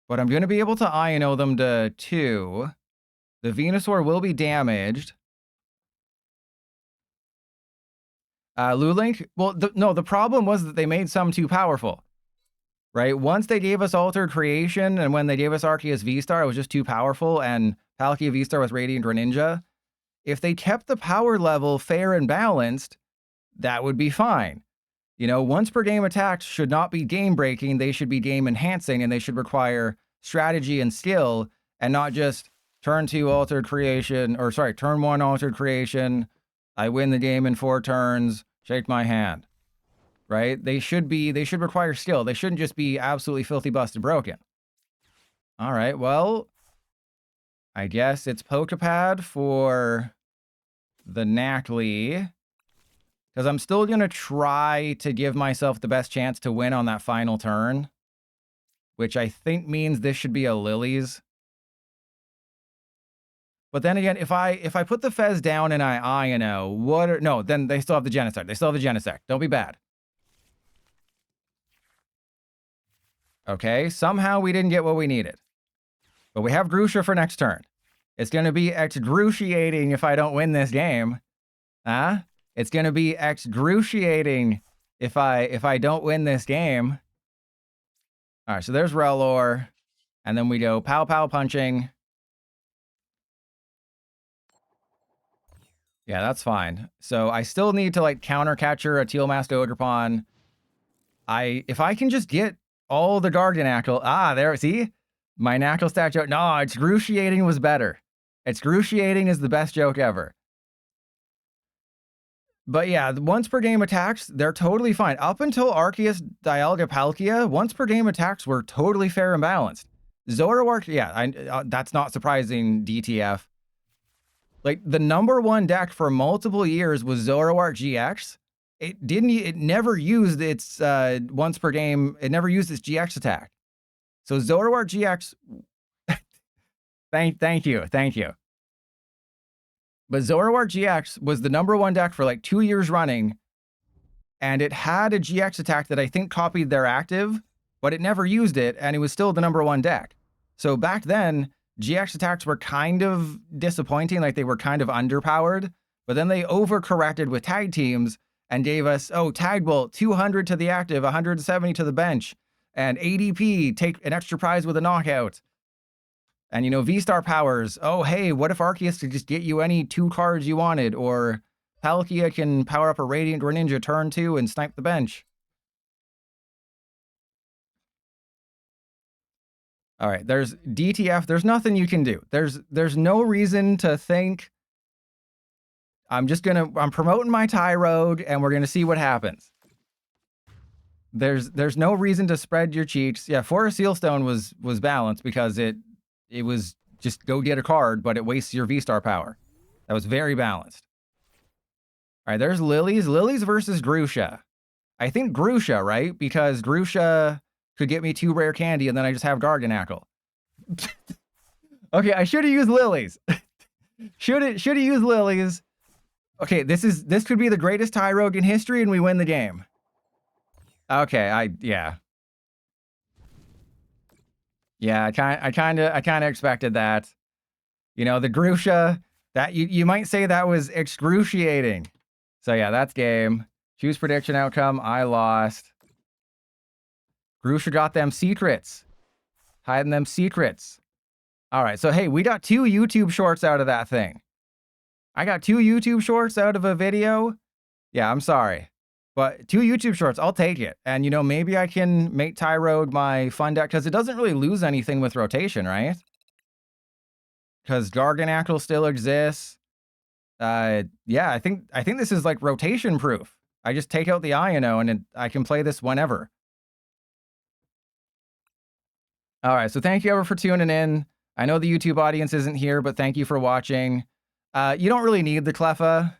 But I'm going to be able to INO them to 2. The Venusaur will be damaged. Lulink, well, no, the problem was that they made some too powerful. Right? Once they gave us Altered Creation, and when they gave us Arceus V-Star, it was just too powerful, and Palkia V-Star with Radiant Greninja. If they kept the power level fair and balanced, that would be fine. You know, once per game attacks should not be game breaking, they should be game enhancing, and they should require strategy and skill, and not just turn 2 Altered Creation, or sorry, turn 1 Altered Creation, I win the game in 4 turns, shake my hand. Right? They should require skill. They shouldn't just be absolutely filthy busted broken. All right, well, I guess it's Poké Pad for the Nacli. Because I'm still going to try to give myself the best chance to win on that final turn. Which I think means this should be a Lillie's. But then again, if I put the Fez down and I INO, no, then they still have the Genesect. They still have the Genesect. Don't be bad. Okay, somehow we didn't get what we needed. But we have Grusha for next turn. It's going to be excruciating if I don't win this game. Huh? It's going to be excruciating if I don't win this game. All right, so there's Rellor. And then we go Pow Pow Punching. Yeah, that's fine. So I still need to, like, counter catcher a Teal Masked Ogerpon. If I can just get all the Garganacl. There, see? My Knackle stat joke. No, excruciating was better. Excruciating is the best joke ever. But yeah, the once per game attacks, they're totally fine. Up until Arceus Dialga Palkia, once per game attacks were totally fair and balanced. Zoroark, yeah, that's not surprising, DTF. Like, the #1 deck for multiple years was Zoroark GX. It never used its once per game. It never used its GX attack. So Zoroark GX. thank you. But Zoroark GX was the #1 deck for like 2 years running, and it had a GX attack that I think copied their active, but it never used it, and it was still the #1 deck. So back then, GX attacks were kind of disappointing, like they were kind of underpowered, but then they overcorrected with tag teams and gave us, Tag Bolt, 200 to the active, 170 to the bench, and ADP, take an extra prize with a knockout. And, you know, V-Star powers, hey, what if Arceus could just get you any 2 cards you wanted, or Palkia can power up a Radiant Greninja turn 2 and snipe the bench. All right, there's DTF, there's nothing you can do. There's no reason to think I'm promoting my Tyrogue, and we're gonna see what happens. There's no reason to spread your cheeks. Yeah, Forest Sealstone was balanced because it was just go get a card, but it wastes your V-Star power. That was very balanced. All right, there's Lillies. Lillies versus Grusha. I think Grusha, right? Because Grusha could get me 2 rare candy, and then I just have Garganacl. Okay, I should have used Lillies. Should have used Lillies. Okay, this could be the greatest Tyrogue in history, and we win the game. Okay, yeah. Yeah, I kind of expected that. You know, the Grusha, that you might say that was excruciating. So yeah, that's game. Choose prediction outcome. I lost. Grusha got them secrets. Hiding them secrets. All right, so hey, we got 2 YouTube shorts out of that thing. I got 2 YouTube shorts out of a video. Yeah, I'm sorry. But 2 YouTube shorts, I'll take it. And, you know, maybe I can make Tyrogue my fun deck, because it doesn't really lose anything with rotation, right? Because Garganacl still exists. Yeah, I think this is like rotation proof. I just take out the Iono and I can play this whenever. All right, so thank you ever for tuning in. I know the YouTube audience isn't here, but thank you for watching. You don't really need the Cleffa,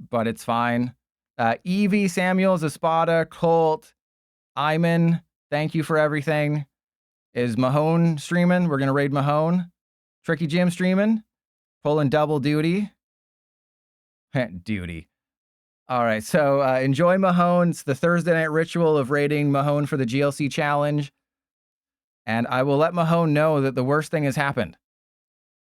but it's fine. Evie, Samuels, Espada, Colt, Iman, thank you for everything. Is Mahone streaming? We're going to raid Mahone. Tricky Jim streaming. Pulling double duty. Duty. All right, so enjoy Mahone. It's the Thursday night ritual of raiding Mahone for the GLC challenge. And I will let Mahone know that the worst thing has happened.